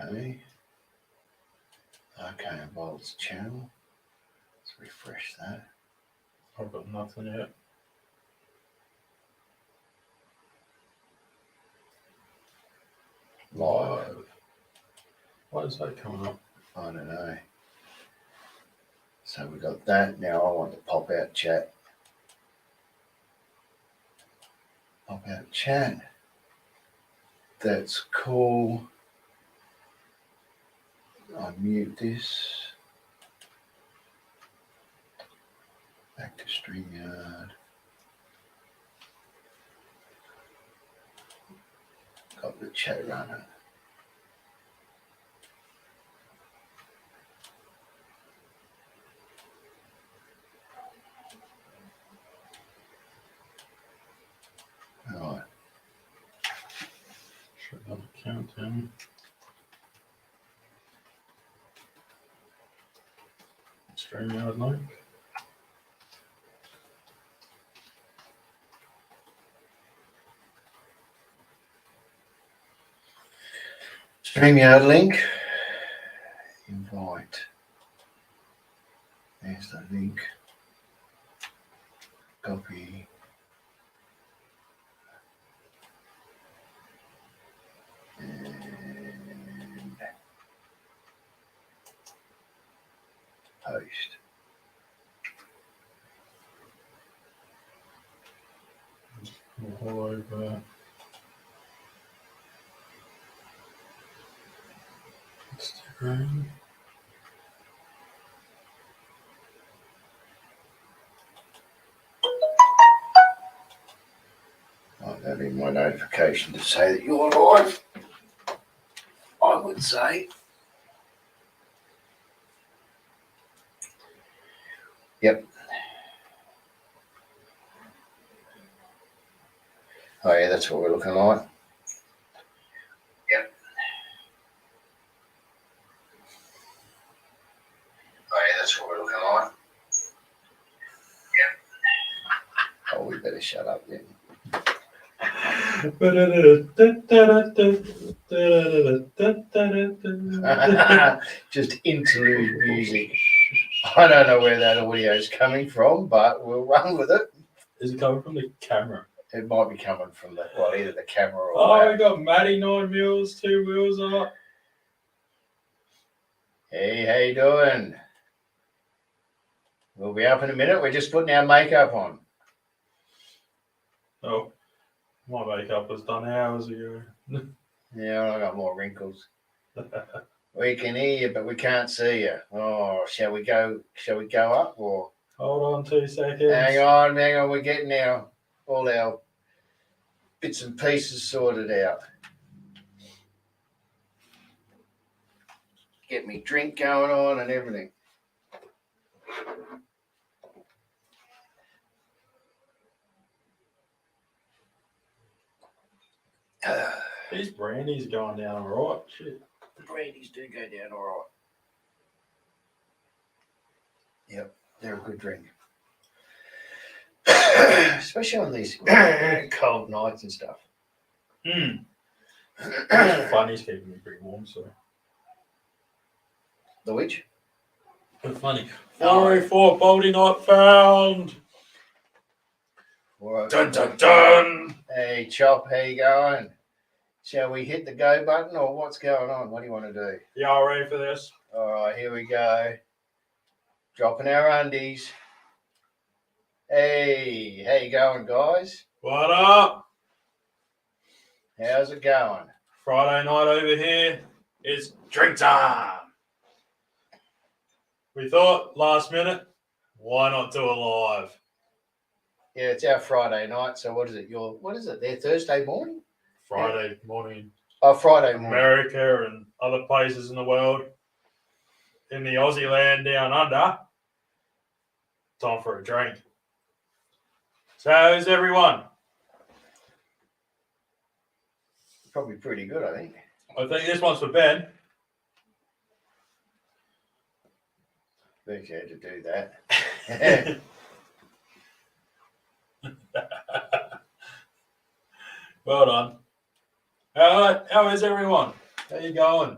Okay. Okay, Volts channel. Let's refresh that. I've got nothing yet. Live. Why is that coming up? I don't know. So we got that. Now I want to pop out chat. Pop out chat. That's cool. I'll mute this. Back to StreamYard. Got the chat running. Right. Should have a countdown. StreamYard link. StreamYard link. Invite. There's the link. Copy. And post. All over Instagram. Right, that'll be my notification to say that you're live. I would say. Yep. Oh yeah, that's what we're looking like. Yep. Oh yeah, that's what we're looking like. Yep. Oh, we better shut up then. Just interlude music. I don't know where that audio is coming from, but we'll run with it. Is it coming from the camera? It might be coming from the either the camera or. Oh, we got Matty 9 mils, 2 wheels up. Hey, how you doing? We'll be up in a minute. We're just putting our makeup on. Oh, my makeup was done hours ago. Yeah, I got more wrinkles. We can hear you, but we can't see you. Oh, shall we go? Shall we go up or? Hold on 2 seconds. Hang on. We're getting all our bits and pieces sorted out. Get me drink going on and everything. These brandies going down all right. Shit. The brandies do go down all right. Yep, they're a good drink. Especially on these cold nights and stuff. Funny's keeping me pretty warm, so. The which? But funny. 404 Baldy not found. Dun dun dun. Hey Chop, how you going? Shall we hit the go button or what's going on? What do you want to do? Y'all ready for this? All right, here we go. Dropping our undies. Hey, how you going, guys? What up? How's it going? Friday night over here. It's drink time. We thought last minute, why not do it live? Yeah, it's our Friday night. So what is it? What is it? Their Thursday morning? Friday morning. Oh, Friday morning. America and other places in the world. In the Aussie land down under. Time for a drink. So how's everyone? Probably pretty good, I think. I think this one's for Ben. Very sad to do that. Well done. How is everyone? How you going?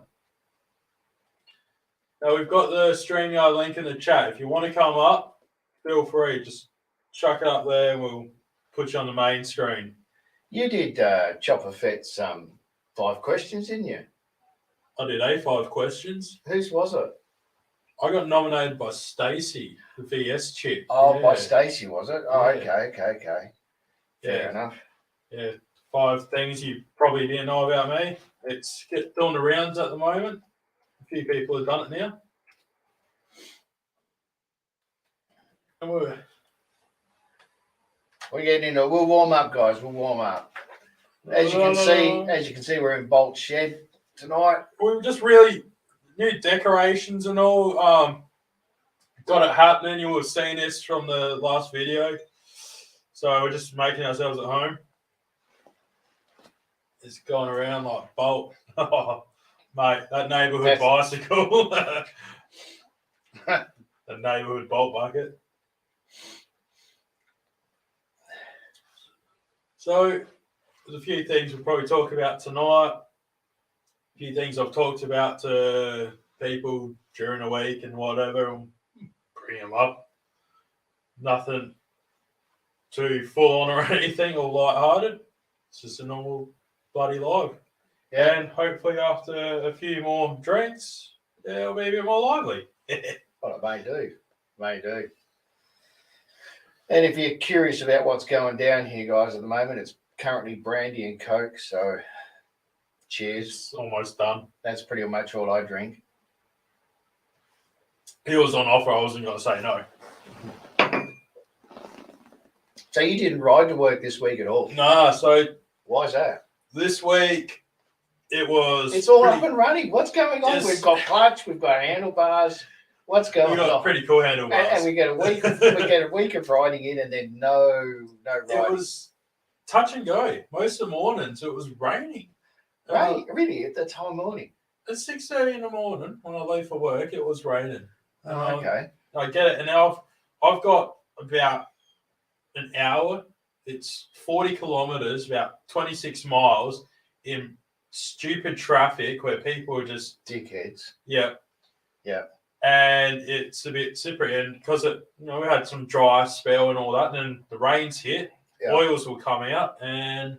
Now we've got the StreamYard link in the chat. If you want to come up, feel free. Just chuck it up there and we'll put you on the main screen. You did Chopper Fett's 5 questions, didn't you? I did 5 questions. Whose was it? I got nominated by Stacey, the VS chick. Oh, by Stacey, was it? Oh, Yeah. okay. Fair enough. Yeah, 5 things you probably didn't know about me. It's doing the rounds at the moment. A few people have done it now. And we're getting into it. We'll warm up, guys. We'll warm up. As you can see, we're in Bolt's shed tonight. We're just really new decorations and all. Got it happening. You will have seen this from the last video. So we're just making ourselves at home. It's going around like Bolt. Oh, mate, that neighbourhood bicycle. The neighbourhood Bolt bucket. So there's a few things we'll probably talk about tonight. A few things I've talked about to people during the week and whatever. And bring them up. Nothing too full on or anything or lighthearted. It's just a normal bloody live. Yeah. And hopefully after a few more drinks, it'll be a bit more lively. Well, it may do. And if you're curious about what's going down here, guys, at the moment, it's currently brandy and Coke. So cheers. It's almost done. That's pretty much all I drink. It was on offer. I wasn't going to say no. So you didn't ride to work this week at all? Nah, so... Why is that? This week, it was... It's all up and running. What's going on? We've got clutch, we've got handlebars. What's going on? We've got pretty cool handlebars. And we get a week of riding in and then no riding. It was touch and go. Most of the mornings, it was raining. Really? At that time of morning? At 6:30 in the morning, when I leave for work, it was raining. Okay. I get it. And now I've got about an hour. It's 40 kilometres, about 26 miles in stupid traffic where people are just... dickheads. Yeah. Yeah. And it's a bit slippery. And because we had some dry spell and all that, and then the rains hit, oils will come out, and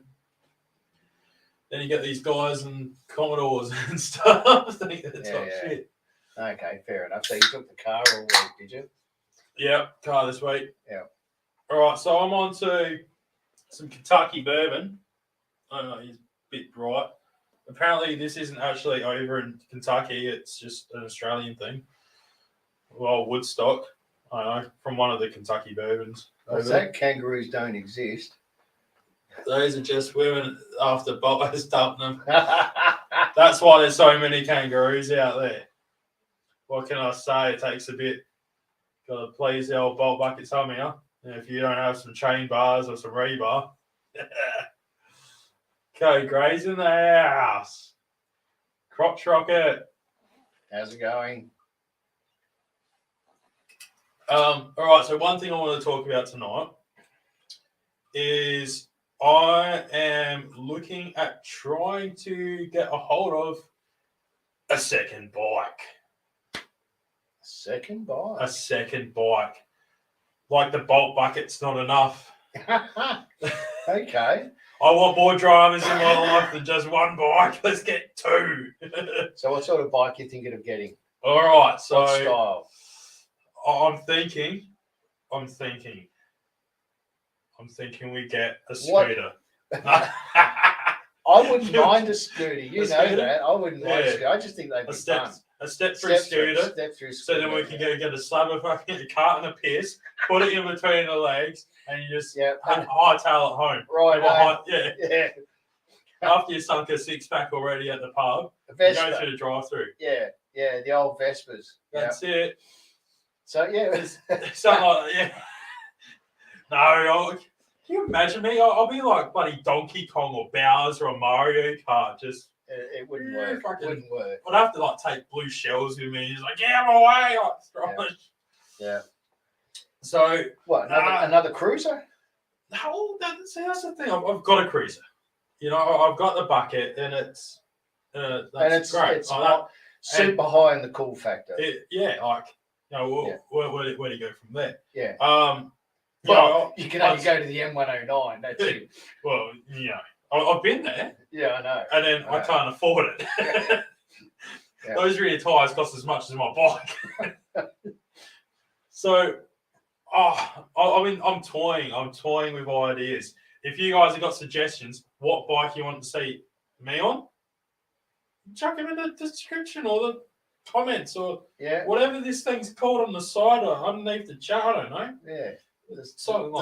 then you get these guys and Commodores and stuff. Shit. Okay, fair enough. So you took the car all week, did you? Yeah, car this week. Yeah. All right, so I'm on to some Kentucky bourbon. I don't know, he's a bit bright. Apparently, this isn't actually over in Kentucky. It's just an Australian thing. Well, Woodstock, I don't know, from one of the Kentucky bourbons. What's that? Kangaroos don't exist. Those are just women after Bolt has dumped them. That's why there's so many kangaroos out there. What can I say? It takes a bit. Got to please the old Bolt bucket somehow. And if you don't have some chain bars or some rebar, Cody Gray's in the house. Crotch Rocket. How's it going? All right, so one thing I want to talk about tonight is I am looking at trying to get a hold of a second bike. Second bike? A second bike. Like the Bolt bucket's not enough. Okay. I want more drivers in my life than just one bike. Let's get 2. So what sort of bike are you thinking of getting? All right, so what style? I'm thinking we get a scooter. I wouldn't mind a scooter. You know that. I wouldn't mind a scooter. I just think they'd be fun. A step-through scooter. Step-through scooter. So then we can get a slab of fucking cart and a piss, put it in between the legs, and you just hightail it home. Right. Yeah. After you sunk a 6-pack already at the pub, you go through the drive-through. Yeah, the old Vespers. That's it. So, yeah. Something like that, yeah. No, can you imagine me? I'll be like bloody Donkey Kong or Bowser or Mario Kart. Just it wouldn't work. It wouldn't work. I'd have to like take blue shells with me. He's like, get out of my way. Yeah. So what? Another cruiser? No, that's the thing. I've got a cruiser. You know, I've got the bucket, and it's great. super high in the cool factor. Like, Yeah. where do you go from there? Yeah. You know, You can only go to the M109. That's it. well, I've been there, Yeah, I know. and then I can't afford it. Yeah. Those rear tyres cost as much as my bike. So, I'm toying. I'm toying with ideas. If you guys have got suggestions, what bike you want to see me on, chuck them in the description or the comments or whatever this thing's called on the side or underneath the chat. I don't know. Yeah. The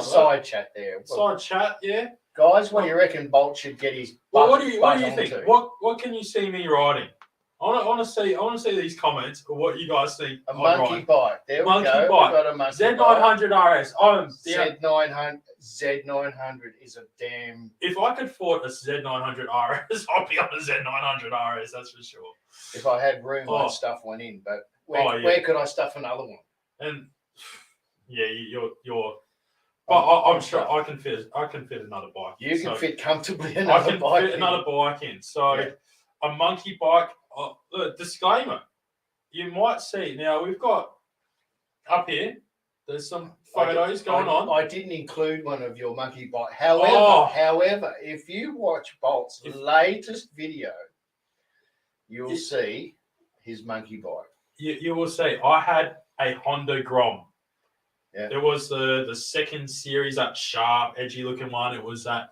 side chat there. Side chat, yeah. Guys, what do you reckon Bolt should get his Well, what do you think? To? What can you see me riding? I want to see these comments of what you guys think. A monkey bike. There we monkey go. Bike. We got a monkey Z900 RS. Z900 is a damn. If I could afford a Z900 RS, I'd be on a Z900 RS. That's for sure. If I had room, I'd stuff one in. But where could I stuff another one? And yeah, you're. But I'm sure I can fit another bike. You can fit comfortably another bike. I can fit another bike in. So a monkey bike. Disclaimer: you might see now we've got up here. There's some photos going on. I didn't include one of your monkey bike. However, if you watch Bolt's latest video, you'll see his monkey bike. You will see. I had a Honda Grom. Yeah. It was the second series, that sharp, edgy looking one. It was that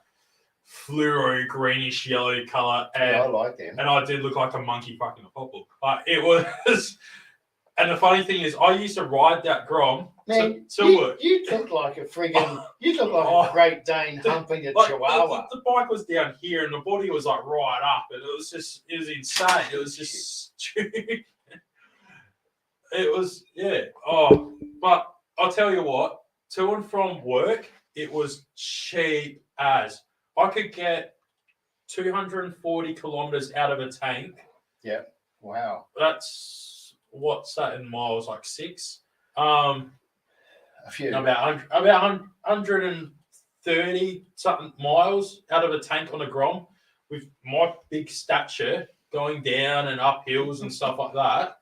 fluoro greenish yellow color. And, I like them. And I did look like a monkey fucking a popple. But it was. And the funny thing is, I used to ride that Grom to work. You look like a friggin'. You look like a Great Dane humping a Chihuahua. The bike was down here, and the body was like right up, and it was insane. It was just stupid. It was but I'll tell you what, to and from work, it was cheap as. I could get 240 kilometers out of a tank. Yeah. Wow. What's that in miles? Like 6? A few. About 130 something miles out of a tank on a Grom with my big stature going down and up hills and stuff like that.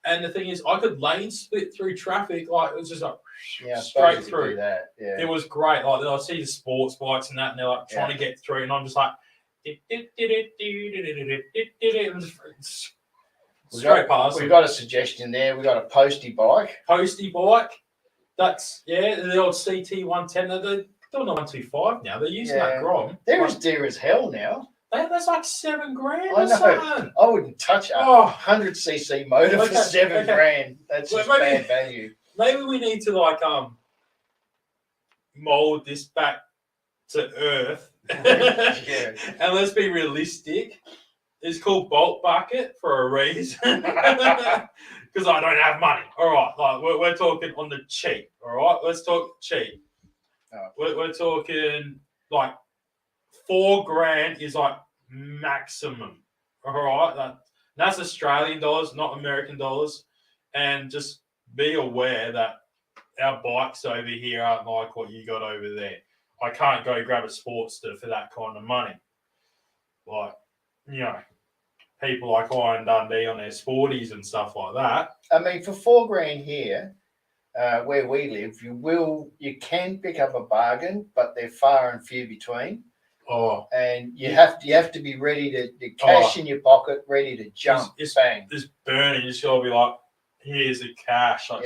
And the thing is, I could lane split through traffic. Like, it was just like straight through. That. Yeah. It was great. Like, I see the sports bikes and that, and they're like trying to get through, and I'm just like, straight past. We've got a suggestion there. We've got a postie bike. Postie bike. That's, the old CT 110. They're doing the 125 now. They're using that Grom. They're as dear as hell now. That's like $7,000 I or know. something. I wouldn't touch a 100cc motor for $7,000. That's just bad value. Maybe we need to mold this back to earth. And let's be realistic. It's called Bolt Bucket for a reason. Because I don't have money. All right, we're talking on the cheap. All right, let's talk cheap. We're talking like $4,000 is like maximum. All right, that's Australian dollars, not American dollars. And just be aware that our bikes over here aren't like what you got over there. I can't go grab a Sportster for that kind of money. Like, people like Iron Dundee on their sporties and stuff like that. I mean, for $4,000 here, where we live, you can pick up a bargain, but they're far and few between. Oh, and you have to be ready to cash in your pocket, ready to jump. Bang! This burning, you just gotta be like, here's the cash. Like,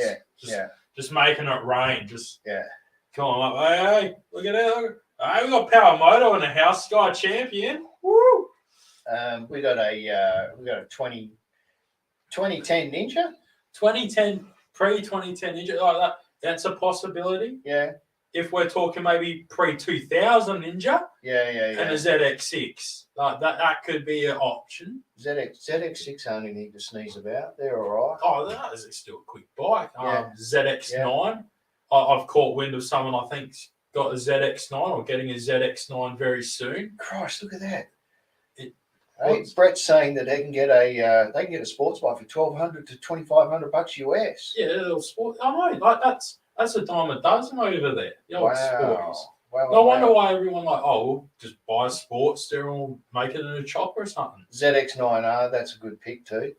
just making it rain. Just come on, like, hey, look at that! Hey, we got Power Moto in the house, Sky Champion. Woo! We got a 2010 Ninja. 2010 pre-2010 Ninja like that. That's a possibility. Yeah. If we're talking maybe pre-2000 Ninja. And a ZX6. Like that could be an option. ZX6 only need to sneeze about. They're all right. Oh, that is still a quick bike. ZX9. I've caught wind of someone I think's got a ZX9 or getting a ZX9 very soon. Christ, look at that. Brett's saying that they can get a sports bike for $1,200 to $2,500 US. Yeah, a little sport. I know, like that's a dime a dozen over there. The old sporties. No wonder why everyone we'll just buy a Sportster and we'll make it in a chopper or something. ZX9R, that's a good pick too.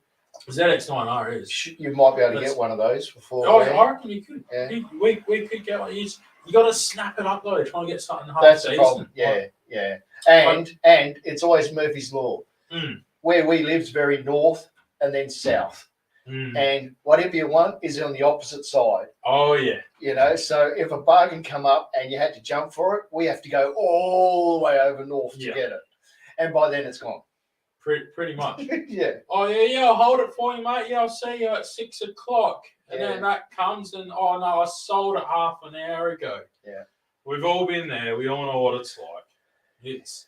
ZX9R is. You might be able to That's- get one of those for Oh, brand. I reckon you could. Yeah. We could get one. You got to snap it up though. Try and get something half That's the decent. problem. Yeah. And it's always Murphy's Law. Mm. Where we live's very north and then south. Mm. And whatever you want is on the opposite side. Oh yeah. You know, so if a bargain come up and you had to jump for it, we have to go all the way over north to get it. And by then it's gone. Pretty much. Yeah. Oh yeah, I'll hold it for you, mate. Yeah, I'll see you at 6 o'clock. And Yeah. then that comes and oh no, I sold it half an hour ago. Yeah. We've all been there. We all know what it's like. It's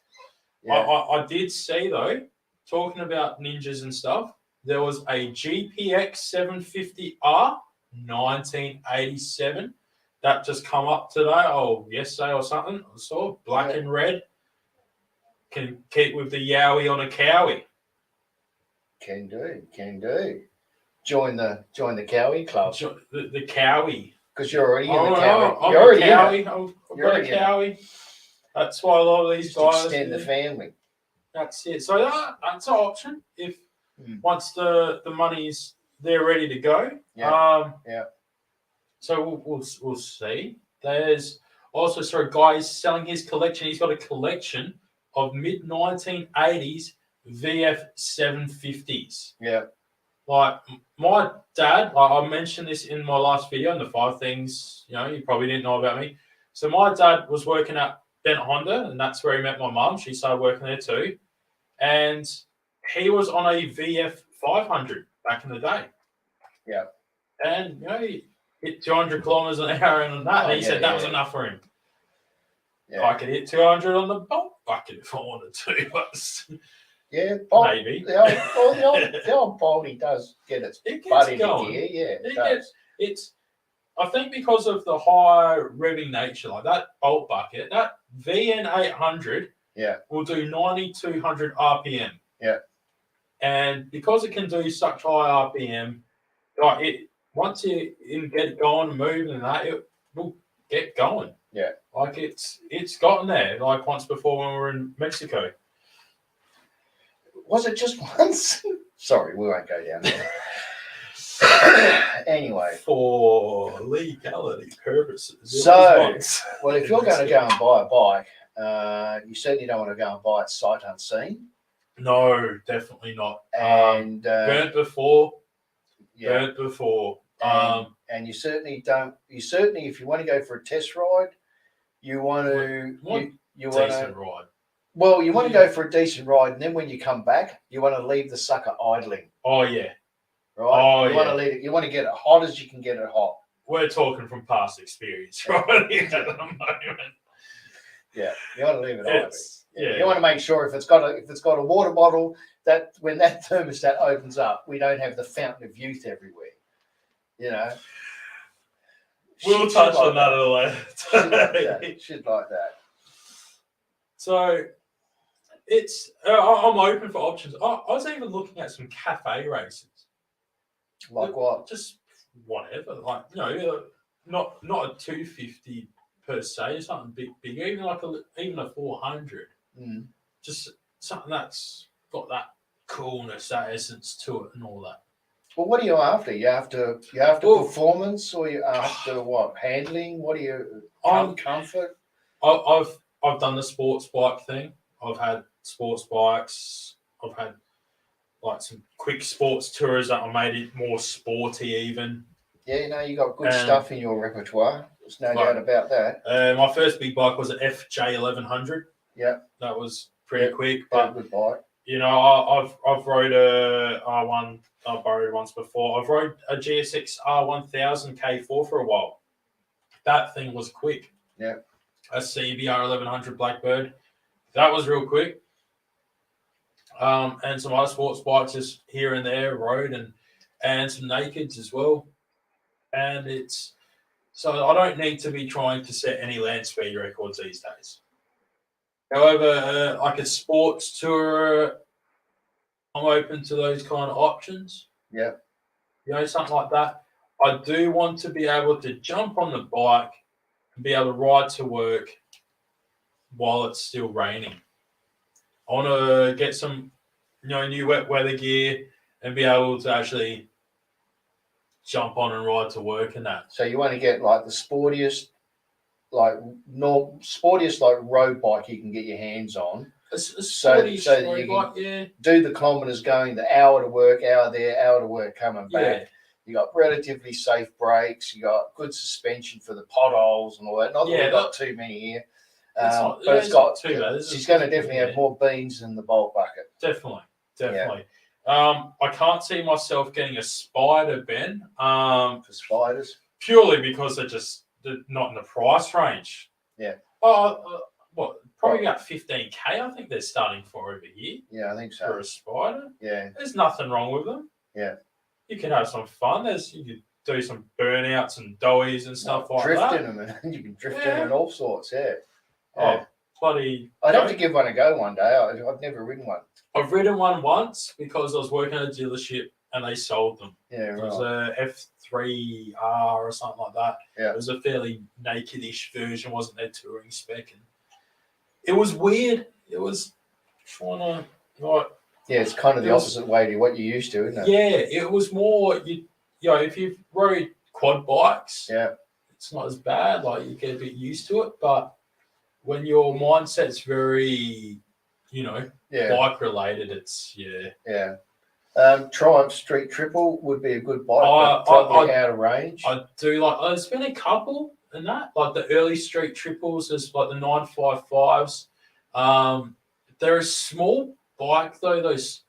Yeah. I did see though, talking about ninjas and stuff, there was a GPX 750R 1987 that just come up today, yesterday or something. I saw black and red. Can keep with the yowie on a cowie. Can do. Join the Cowie Club. The cowie. Because you're already in the I'm Cowie. a You're already in cowie. it. I've You're got already a in it. cowie. That's why a lot of these Just guys extend the family. That's it. So that's an option if once the money's there ready to go. Yeah. So we'll see. There's also a guy is selling his collection. He's got a collection of mid 1980s VF 750s. Yeah. Like my dad, I mentioned this in my last video, and the 5 things you probably didn't know about me. So my dad was working at Bennett Honda, and that's where he met my mum. She started working there too, and he was on a VF 500 back in the day. Yeah. And he hit 200 kilometers an hour and that, and he said that was enough for him. Yeah. I could hit 200 on the bolt bucket if I wanted to, but maybe. The old Boldy does get its butt into going. gear. Yeah, It gets. It's. I think because of the high revving nature, like that bolt bucket, that VN800 will do 9,200 RPM. Yeah. And because it can do such high RPM, like once you get it going and moving and that, it will get going. Yeah. Like it's gotten there, like once before when we were in Mexico. Was it just once? Sorry, we won't go down there. Anyway. For legality purposes. So, well, if you're going to go and buy a bike, you certainly don't want to go and buy it sight unseen. No, definitely not. And burnt before. Yeah. Burnt before. And you certainly don't. You certainly, if you want to go for a test ride, you want to. You want to ride. Well, you want to go for a decent ride, and then when you come back, you want to leave the sucker idling. Oh yeah. Right. Oh, you want to leave it. You want to get it hot as you can get it hot. We're talking from past experience, right? At the moment. Yeah, you want to leave it idling. Yeah. You want to make sure if it's got a water bottle, that when that thermostat opens up, we don't have the fountain of youth everywhere. You know. We'll touch on that at a later time. Shit like that. So it's I'm open for options. I was even looking at some cafe races. Like what? Just whatever. Like not a 250 per se, something bigger, even like a 400. Just something that's got that coolness, that essence to it, and all that. Well, what are you after? You after performance, or you after what? Handling? What are you? Comfort. I've done the sports bike thing. I've had sports bikes. I've had like some quick sports tours that I made it more sporty even. Yeah, you got good stuff in your repertoire. There's no doubt about that. My first big bike was an FJ 1100. Yeah. That was pretty quick, but good bike. I've rode a R1. I borrowed once before. I've rode a GSX R1000 K4 for a while. That thing was quick. Yeah. A CBR 1100 Blackbird. That was real quick. And some other sports bikes just here and there, rode and some nakeds as well. And so I don't need to be trying to set any land speed records these days. However, like a sports tour, I'm open to those kind of options. Yeah. Something like that. I do want to be able to jump on the bike and be able to ride to work while it's still raining. I want to get some, new wet weather gear and be able to actually jump on and ride to work and that. So you want to get like the sportiest, sportiest like road bike you can get your hands on. A So sporty that road you bike, yeah. do the kilometres going, the hour to work, hour there, hour to work, coming back. Yeah. You got relatively safe brakes. You got good suspension for the potholes and all that. Not that Yeah, we've got too many here, But but it's got. not too bad. She's going to definitely have more beans than the bulk bucket. Definitely. I can't see myself getting a Spider, Ben. For spiders. Purely because they're not in the price range. Yeah. What? Probably about 15K. I think they're starting for over here. Yeah, I think so. For a Spider. Yeah. There's nothing wrong with them. Yeah. You can have some fun. You could do some burnouts and doughies and stuff like drifting that. them, and you can drift them and all sorts. Yeah. Oh, bloody! I'd have to give one a go one day. I've never ridden one. I've ridden one once because I was working at a dealership and they sold them. Yeah, It was right. a F3R or something like that. Yeah. It was a fairly naked-ish version, wasn't their touring spec. And it was weird. It was trying to like. Yeah, it's kind of the opposite way to what you're used to, isn't it? Yeah, it was more if you've rode quad bikes, Yeah. it's not as bad. Like you get a bit used to it, but when your mindset's very, bike related, it's Yeah. Triumph Street Triple would be a good bike, but probably out of range. I do like. There's been a couple in that, like the early Street Triples. There's like the 955s. They're a small bike though. Those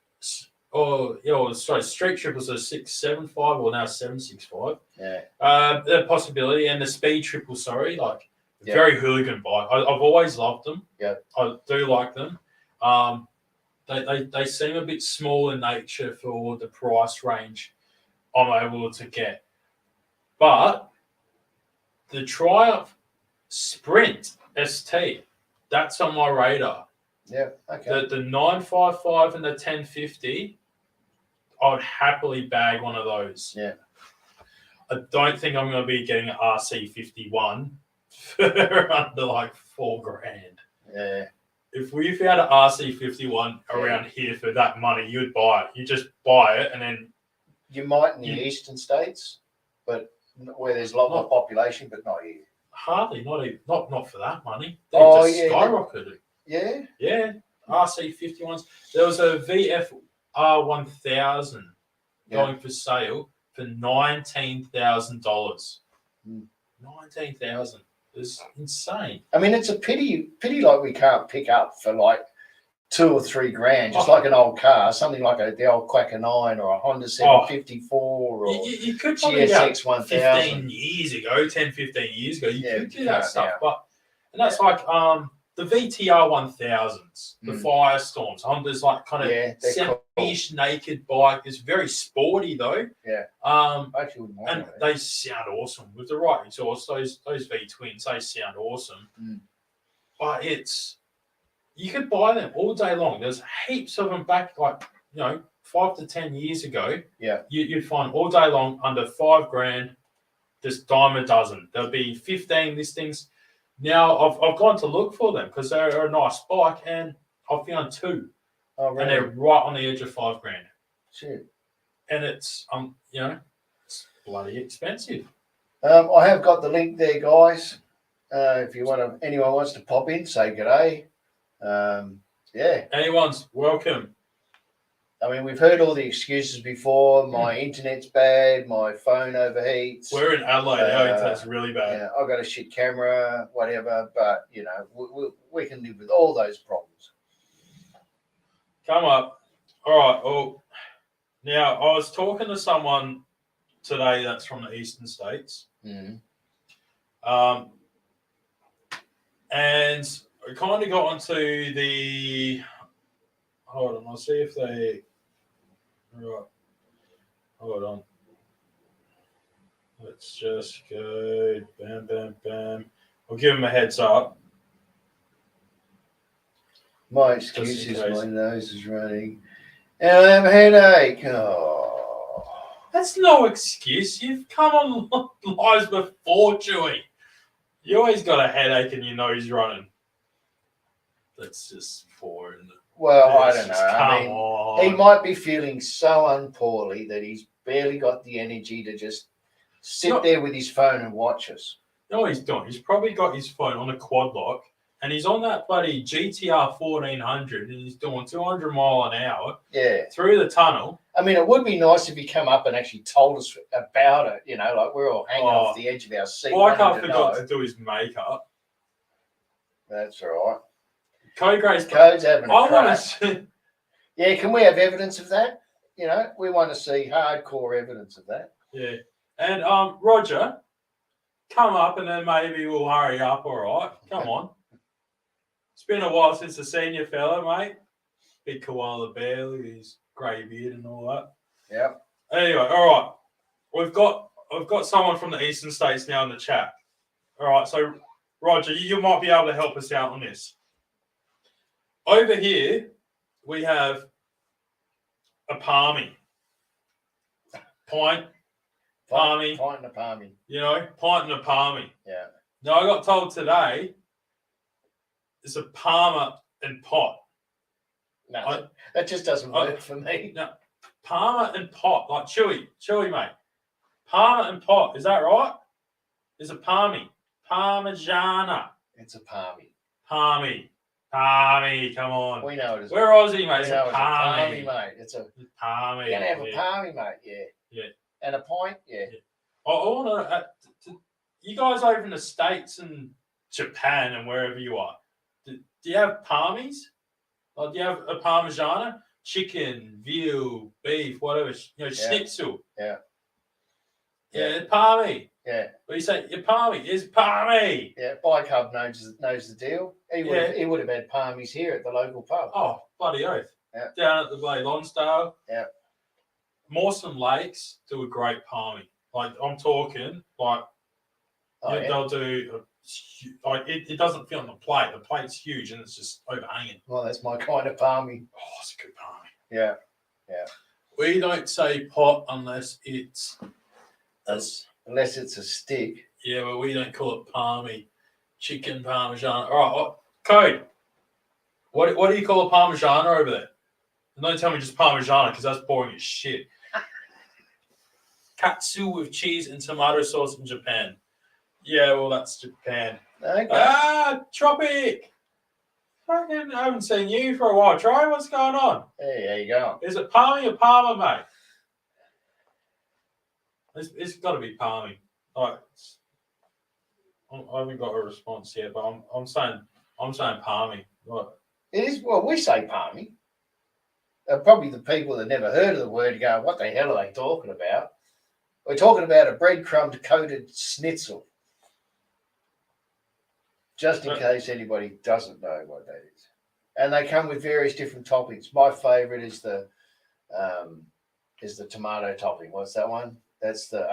Street Triples are 675 or now 765. Yeah. The possibility and the Speed Triple. Sorry, like very hooligan bike. I've always loved them. Yeah. I do like them. They seem a bit small in nature for the price range I'm able to get. But the Triumph Sprint ST, that's on my radar. Yeah, okay. The 955 and the 1050, I would happily bag one of those. Yeah. I don't think I'm going to be getting an RC51 for under like $4,000. Yeah. If we found an RC51 around here for that money, you'd buy it. You just buy it and then... You might in the eastern states, but where there's a lot more population, but not here. Hardly, not for that money. They just skyrocketed. Yeah? Yeah, RC51s. There was a VF R1000 going for sale for $19,000. $19,000. It's insane. I mean, it's a pity like we can't pick up for like $2 or $3,000, just like an old car, something like the old Quacker 9 or a Honda 754 or you could probably GSX 1000. 10, 15 years ago, you could do that stuff. And that's like the VTR 1000s, the Firestorms. Honda's like kind of semi-ish naked bike. It's very sporty though. Yeah. Actually wouldn't mind it. They sound awesome with the right exhaust. Those V twins, they sound awesome. But you could buy them all day long. There's heaps of them back, like 5 to 10 years ago. Yeah. You'd find all day long under $5,000, just dime a dozen. There'll be 15 listings. Now I've gone to look for them because they're a nice bike, and I've found 2, and they're right on the edge of $5,000. Shit. And it's it's bloody expensive. I have got the link there, guys. If anyone wants to pop in, say g'day. Anyone's welcome. I mean, we've heard all the excuses before. My internet's bad. My phone overheats. We're in Adelaide. Our internet's really bad. Yeah, I've got a shit camera, whatever. But we can live with all those problems. Come up. All right. Well, now I was talking to someone today that's from the eastern states, and I kind of got onto the. Hold on, I'll see if they. Right. Hold on. Let's just go. Bam, bam, bam. I'll give them a heads up. My excuse is my nose is running. And I have a headache. Oh. That's no excuse. You've come on lives before, Chewy. You always got a headache and your nose running. That's just for Well, I It's don't know. just, I come mean, on. he might be feeling so unpoorly that he's barely got the energy to just sit No. there with his phone and watch us. You know what he's doing? He's probably got his phone on a quad lock and he's on that bloody GTR 1400 and he's doing 200 mile an hour Yeah. through the tunnel. I mean, it would be nice if he come up and actually told us about it. You know, like we're all hanging off the edge of our seat. Like I wanting to forgot know. to do his makeup. That's all right. Code Gray's. Code's having a I crack. want to. Yeah, can we have evidence of that? You know, we want to see hardcore evidence of that. Yeah. And Roger, come up and then maybe we'll hurry up, all right? Come on. It's been a while since I've seen you, fella, mate. Big koala bear, look at his grey beard and all that. Yep. Anyway, all right. I've got someone from the eastern states now in the chat. All right, so Roger, you might be able to help us out on this. Over here, we have a palmy. Pint, palmy. Pint and a palmy. You know, pint and a palmy. Yeah. Now, I got told today it's a palmer and pot. No, that just doesn't work for me. No, palmer and pot, like chewy, mate. Palmer and pot, is that right? It's a palmy. Parmigiana. It's a palmy. Palmy. Palmy, come on. We know it is. We're Aussie, mate. We It's know a it's a palmy, palmy. mate. It's a Palmy. You're gonna have a Yeah. palmy, mate. Yeah. Yeah. And a pint. Yeah. I want to. You guys over in the States and Japan and wherever you are, do you have palmies? Like, do you have a parmigiana? Chicken, veal, beef, whatever. You know, schnitzel. Yeah. Yeah, palmy. Yeah. But you say your palmy is palmy. Yeah. Bike Hub knows the deal. He would have had palmies here at the local pub. Oh, bloody oath. Yeah. Down at the bloody Lonsdale. Yeah. Mawson Lakes do a great palmy. Like, I'm talking, like, they'll do, like, it doesn't fit on the plate. The plate's huge and it's just overhanging. Well, that's my kind of palmy. Oh, it's a good palmy. Yeah. Yeah. We don't say pot unless it's, Unless it's a stick. yeah, but we don't call it palmy. Chicken parmesan. All right, Code. What do you call a parmigiana over there? And don't tell me just parmigiana because that's boring as shit. Katsu with cheese and tomato sauce in Japan. Yeah, well, that's Japan. Okay. Tropic. Fucking, I haven't seen you for a while. Try, what's going on? Hey, there you go. Is it palmy or palmer, mate? It's got to be palmy. Like, I haven't got a response yet, but I'm saying palmy. Right. It is. Well, we say palmy. Probably the people that never heard of the word go, "What the hell are they talking about?" We're talking about a breadcrumb coated schnitzel. Just in case anybody doesn't know what that is, and they come with various different toppings. My favourite is the tomato topping. What's that one? That's the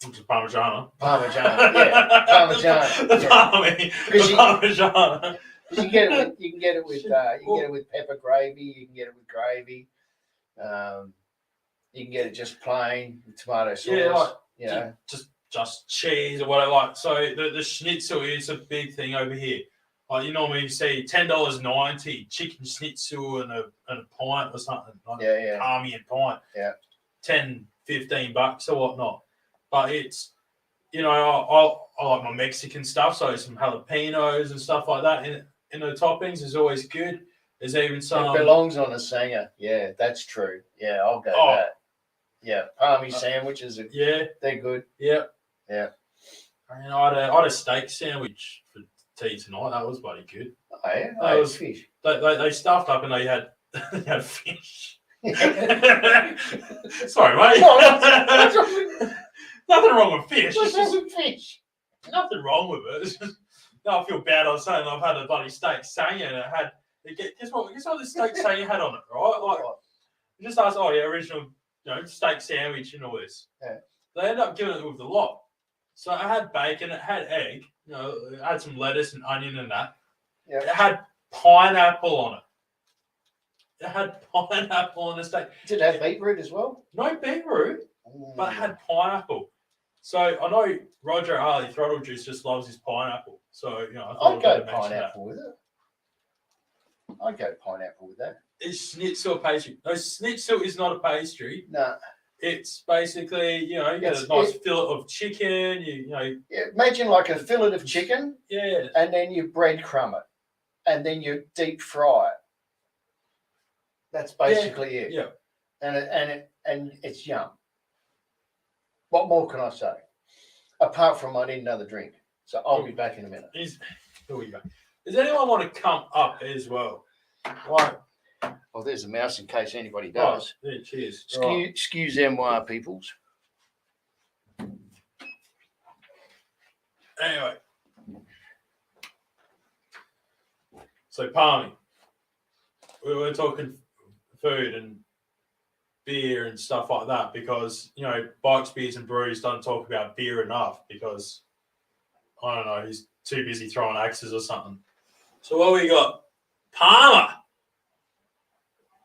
Parmigiana. Parmesan. Yeah, Parmesan. The palmy. The Parmigiana. You can get it with pepper gravy. You can get it with gravy. You can get it just plain with tomato sauce. Yeah, like, you know, just cheese or whatever. Like, so the schnitzel is a big thing over here. Like, you normally see $10.90 chicken schnitzel and a pint or something. Like palmy and pint. Yeah. $10-15 or whatnot. But it's, you know, I like my Mexican stuff, so some jalapenos and stuff like that in the toppings is always good. There's even some. It belongs on a singer. Yeah, that's true. Yeah, I'll go with that. Yeah, palmy sandwiches. They're good. Yeah. Yeah. And I had a steak sandwich for tea tonight. That was bloody good. Oh, yeah? That was fish. They stuffed up and they had fish. Sorry, mate. Nothing wrong with fish. It's just fish. Nothing wrong with it. It's just, no, I feel bad. I was saying I've had a bloody steak saying and it had. Guess what the steak saying had on it, right? Like, just asked, original, steak sandwich and all this. Yeah. They ended up giving it with the lot. So it had bacon, it had egg, it had some lettuce and onion and that. Yeah. It had pineapple on it. It had pineapple on the steak. Did it have beetroot as well? No beetroot, but it had pineapple. So I know Roger Harley Throttle Juice just loves his pineapple. So, I thought I'd go pineapple with it. I'd go pineapple with that. Is schnitzel a pastry? No, schnitzel is not a pastry. No. It's basically, you know, you get a It's- nice fillet of chicken. You know, Yeah, imagine like a fillet of chicken, yeah. and then you breadcrumb it, and then you deep fry it. That's basically it. Yeah. And it's yum. What more can I say? Apart from I need another drink, so I'll be back in a minute. Here we go. Does anyone want to come up as well? Right. Oh, there's a mouse in case anybody does. Yeah, cheers. Excuse them, peoples. Anyway. So, Palmy, we were talking food and beer and stuff like that because, you know, Bikes, Beers and Brews don't talk about beer enough because, I don't know, he's too busy throwing axes or something. So what we got? Palmer.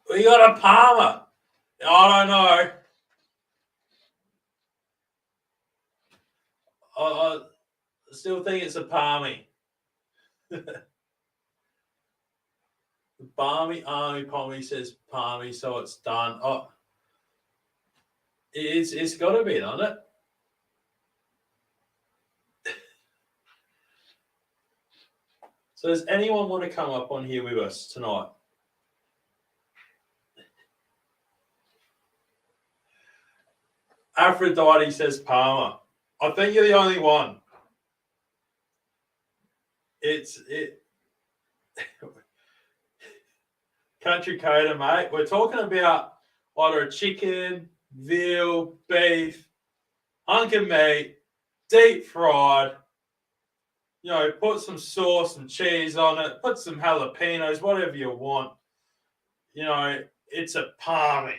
We got a Palmer. I don't know. I still think it's a Palmy. The Barmy Army Palmy says Palmy, so it's done. Oh, it's got to be, doesn't it? So does anyone want to come up on here with us tonight? Aphrodite says Palmer. I think you're the only one. Country Coda, mate. We're talking about either a chicken, veal, beef, hunk of meat, deep fried. You know, put some sauce and cheese on it. Put some jalapenos, whatever you want. You know, it's a palmy.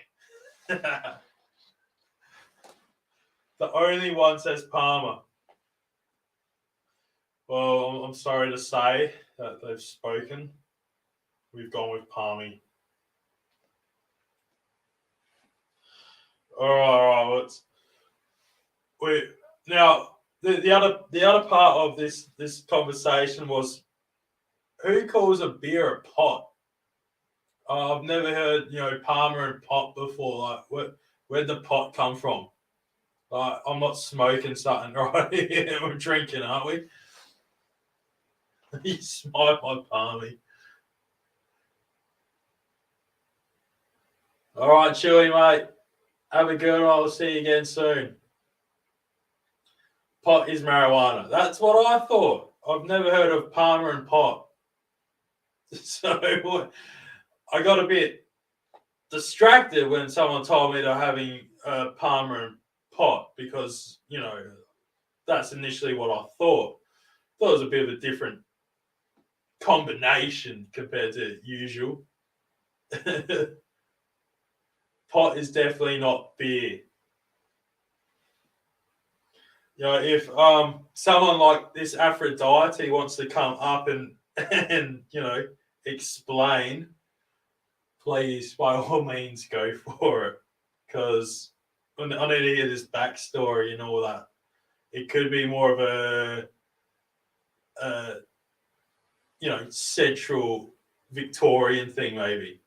The only one says Palmer. Well, I'm sorry to say that they've spoken. We've gone with Palmy. All right. Now the other part of this conversation was who calls a beer a pot? I've never heard, you know, Palmer and pot before. Like, where'd the pot come from? I'm not smoking something, right? We're drinking, aren't we? You smile my Palmy. All right, Chewy, mate. Have a good one. I'll see you again soon. Pot is marijuana. That's what I thought. I've never heard of Palmer and pot. So I got a bit distracted when someone told me they're having Palmer and pot because, you know, that's initially what I thought. Thought it was a bit of a different combination compared to usual. Pot is definitely not beer. You know, if someone like this Aphrodite wants to come up and you know, explain, please by all means go for it, because I need to hear this backstory and all that. It could be more of a you know, central Victorian thing, maybe.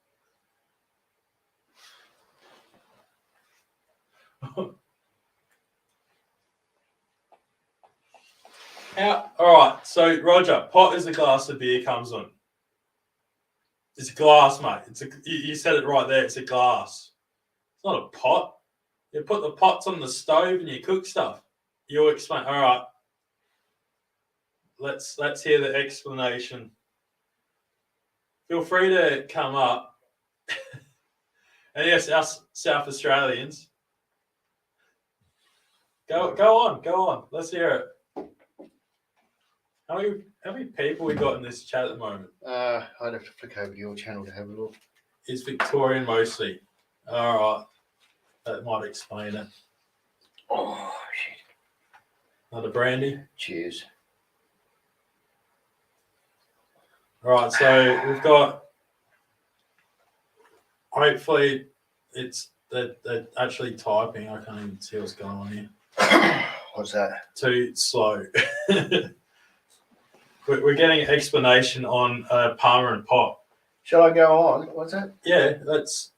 All right, so Roger, pot is a glass of beer comes on. It's a glass, mate. You said it right there. It's a glass. It's not a pot. You put the pots on the stove and you cook stuff. You explain. All right. Let's hear the explanation. Feel free to come up. And yes, us South Australians. Go on. Let's hear it. How many people we got in this chat at the moment? I'd have to flick over to your channel to have a look. It's Victorian mostly. All right. That might explain it. Oh, shit. Another brandy. Cheers. All right, so we've got. Hopefully, they're actually typing. I can't even see what's going on here. What's that? Too slow. We're getting an explanation on Palmer and pot. Shall I go on? What's that? Yeah, that's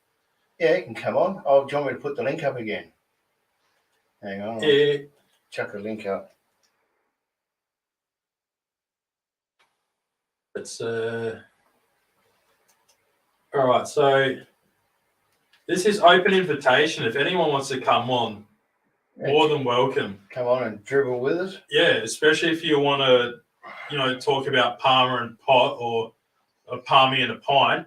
Yeah, you can come on. Oh, do you want me to put the link up again? Hang on. I'll yeah. chuck a link up. It's all right. So this is open invitation. If anyone wants to come on, more than welcome. Come on and dribble with us. Yeah, especially if you want to, talk about Palmer and pot or a Palmy and a pint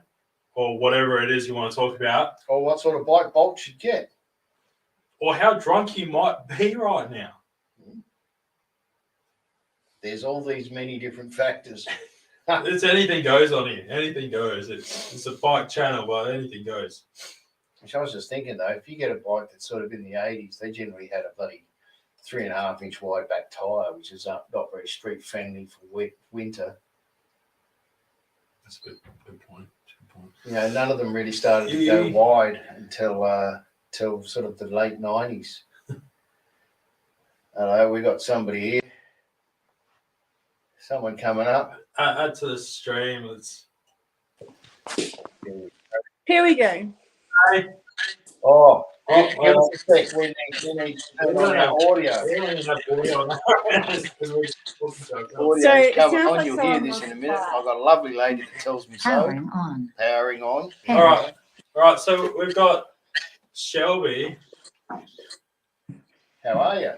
or whatever it is you want to talk about, Or what sort of bike bolt you'd get. or how drunk you might be right now. There's all these many different factors. It's anything goes on here. Anything goes. It's a bike channel, but anything goes. Which I was just thinking though, if you get a bike that's sort of in the 80s, they generally had a bloody 3.5 inch wide back tyre, which is not very street friendly for winter. That's a good point. You know, none of them really started to go wide until sort of the late 90s. Hello, we got somebody here. Someone coming up. Add to the stream. Let's. Here we go. Hey. Oh, Oh, give us a sec. We need to turn on our audio. So it Coming sounds on, like you'll hear someone this wants in a to minute. try. I've got a lovely lady that tells me so. Powering on. Powering on. All right. All right. So we've got Shelby. How are you?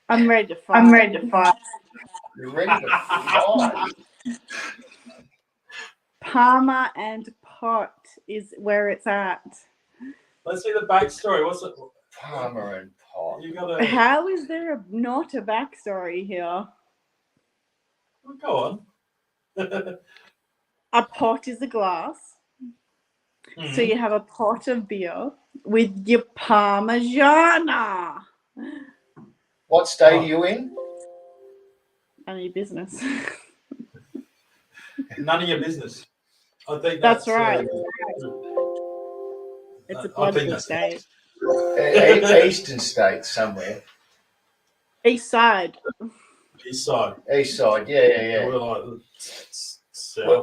I'm ready to fight. I'm ready to fight. You're ready to fight. Palmer and Pot is where it's at. Let's see the backstory. What's it? Palmer and Pot. You got to How is there not a backstory here? go on. A pot is a glass. So you have a pot of beer with your Parmigiana. What state are you in? None of your business. None of your business. I think That's right. It's a I think bloody that's- state. Eastern states somewhere. East side. East side. East side, yeah. We're like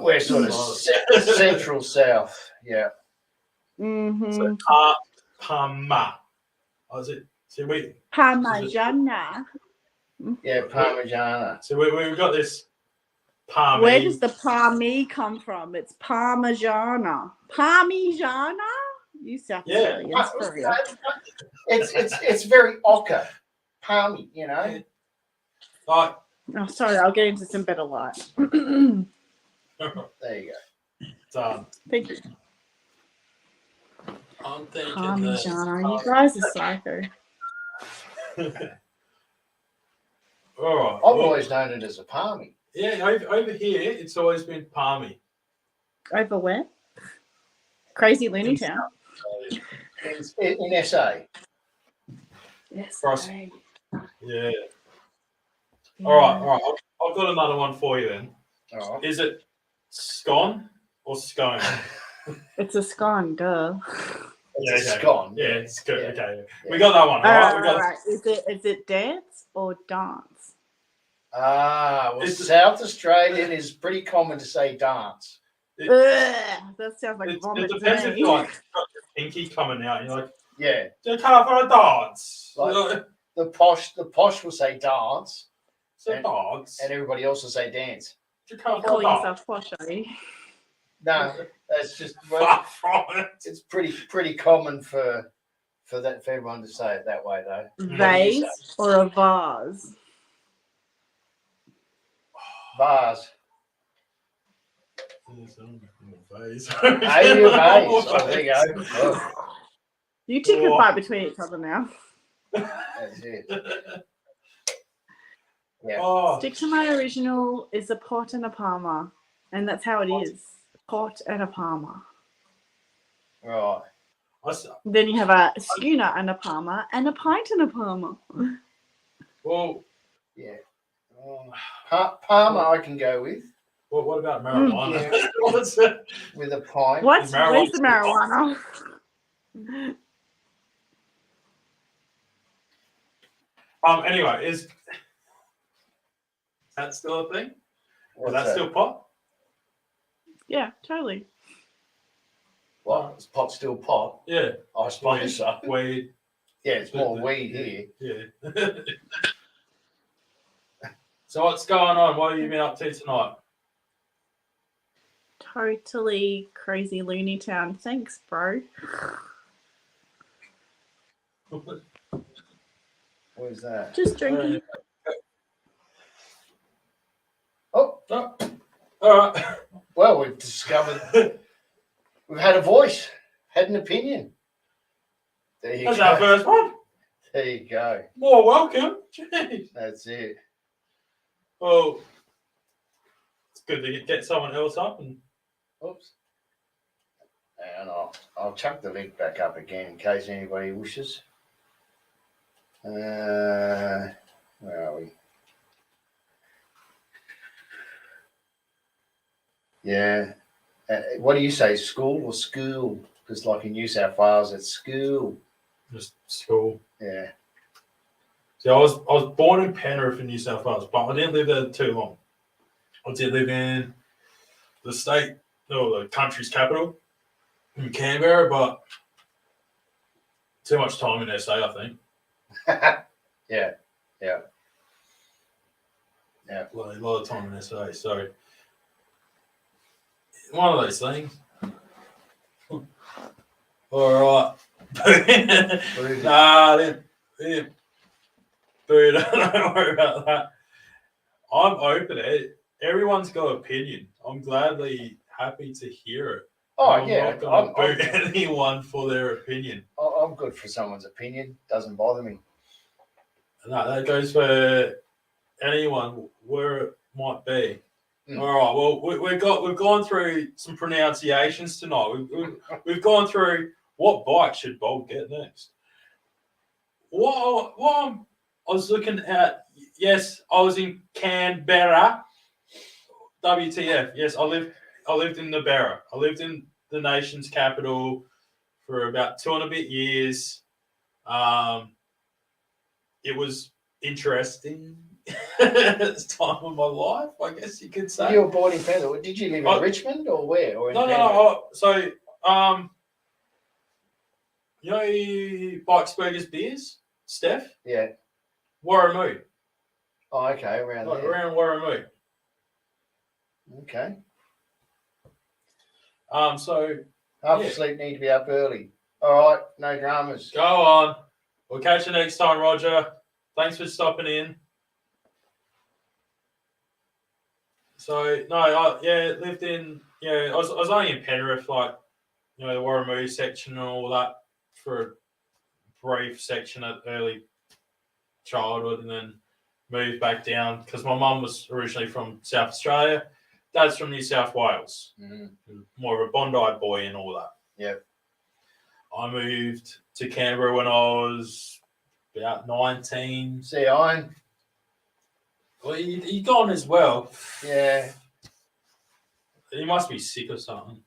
We're sort of central south, yeah. Mm-hmm. So Parma. Oh, is it? See, Parmigiana. Yeah, Parmigiana. So we've got this Parmy. Where does the Parmi come from? It's Parmigiana. Parmigiana? You South Yeah. Australians, for real. It's very ochre. Palmy, you know. Like, Oh, sorry, I'll get into some better light. There you go. done. Thank you. I'm thinking Parmigiana. You guys are psycho. All right. I've Well, always known it as a palmy. yeah, over here, it's always been Palmy. Over where? Crazy Looney Town. In SA. Yes. Cross. right. Yeah. All right. I've got another one for you then. Oh. Is it scone or scone? It's a scone, duh. It's okay. scone. Yeah, it's good. Yeah. Okay. Yeah. We got that one. All right. We got. All right. Is it dance or dance? Well, It's- South Australian is pretty common to say dance. It- Ugh, that sounds like It vomit depends to if me. you like got your pinky coming out. You're like, Yeah. "Do come up for a dance?" Like- The posh will say dance, It's a dance. and everybody else will say dance. Do you come You for call a dance? yourself posh, are you? No, that's just Far from it. it's pretty common for everyone to say it that way though. Vase or a vase? Vase. Vase. Hey, you vase. Oh, there you go. Oh, You two can Oh. fight between each other now. that's it. Yeah. Oh, Stick to my original is a pot and a palmer. And that's how it is. Pot and a palmer. Right. Then you have a schooner and a palmer and a pint and a palmer. well, Yeah. Palmer I can go with what about marijuana? Yeah. What's it? with a pint. What? Is marijuana Where's the marijuana? Anyway, is that still a thing? Is What's that still pot? Yeah, totally. What? Is pot still pot? Yeah. I suppose so. Weed. Yeah, it's more The- weed here. Yeah. So what's going on? What have you been up to tonight? Totally crazy loony town. Thanks, bro. What is that? Just drinking. Oh, Oh, all right. well, we've discovered we've had a voice, had an opinion. There you That's go. our first one. There you go. More welcome. Jeez. That's it. Well, it's good to get someone else up. And Oops. And I'll chuck the link back up again in case anybody wishes. Where are we? Yeah. What do you say, school or school? Because like in New South Wales, it's school. just school. Yeah. See, I was born in Penrith in New South Wales, but I didn't live there too long. I did live in the state, or the country's capital, in Canberra, but too much time in SA, I think. Yeah. A lot of time in SA. So, one of those things. All right. Nah, I didn't. Dude, don't worry about that. I'm open. Everyone's got an opinion. I'm gladly happy to hear it. Oh, I'm yeah. not going to boot anyone for their opinion. I'm good for someone's opinion. Doesn't bother me. No, that goes for anyone where it might be. Mm. All right. Well, we've gone through some pronunciations tonight. We've gone through what bike should Bolt get next. What I was looking at. Yes, I was in Canberra. WTF? Yes, I lived in the Barra. I lived in the nation's capital for about 2 and a bit years. It was interesting. It's time of my life, I guess you could say. You were born in Penrith. Did you live in Richmond or where? Or in Penrith? No. So, you know, Bikes Burgers Beers, Steph? Yeah. Warramoo. Oh, okay. Around there. Around Warramoo. Okay. So Half Yeah. asleep, need to be up early. All right. No dramas. go on. We'll catch you next time, Roger. Thanks for stopping in. So no, I lived in I was only in Penrith, like the Warramoo section and all that for a brief section at early childhood, and then moved back down because my mum was originally from South Australia, dad's from New South Wales, more of a Bondi boy and all that. Yep. I moved to Canberra when I was about 19. See, Iron. Well, he gone as well. Yeah. He must be sick or something.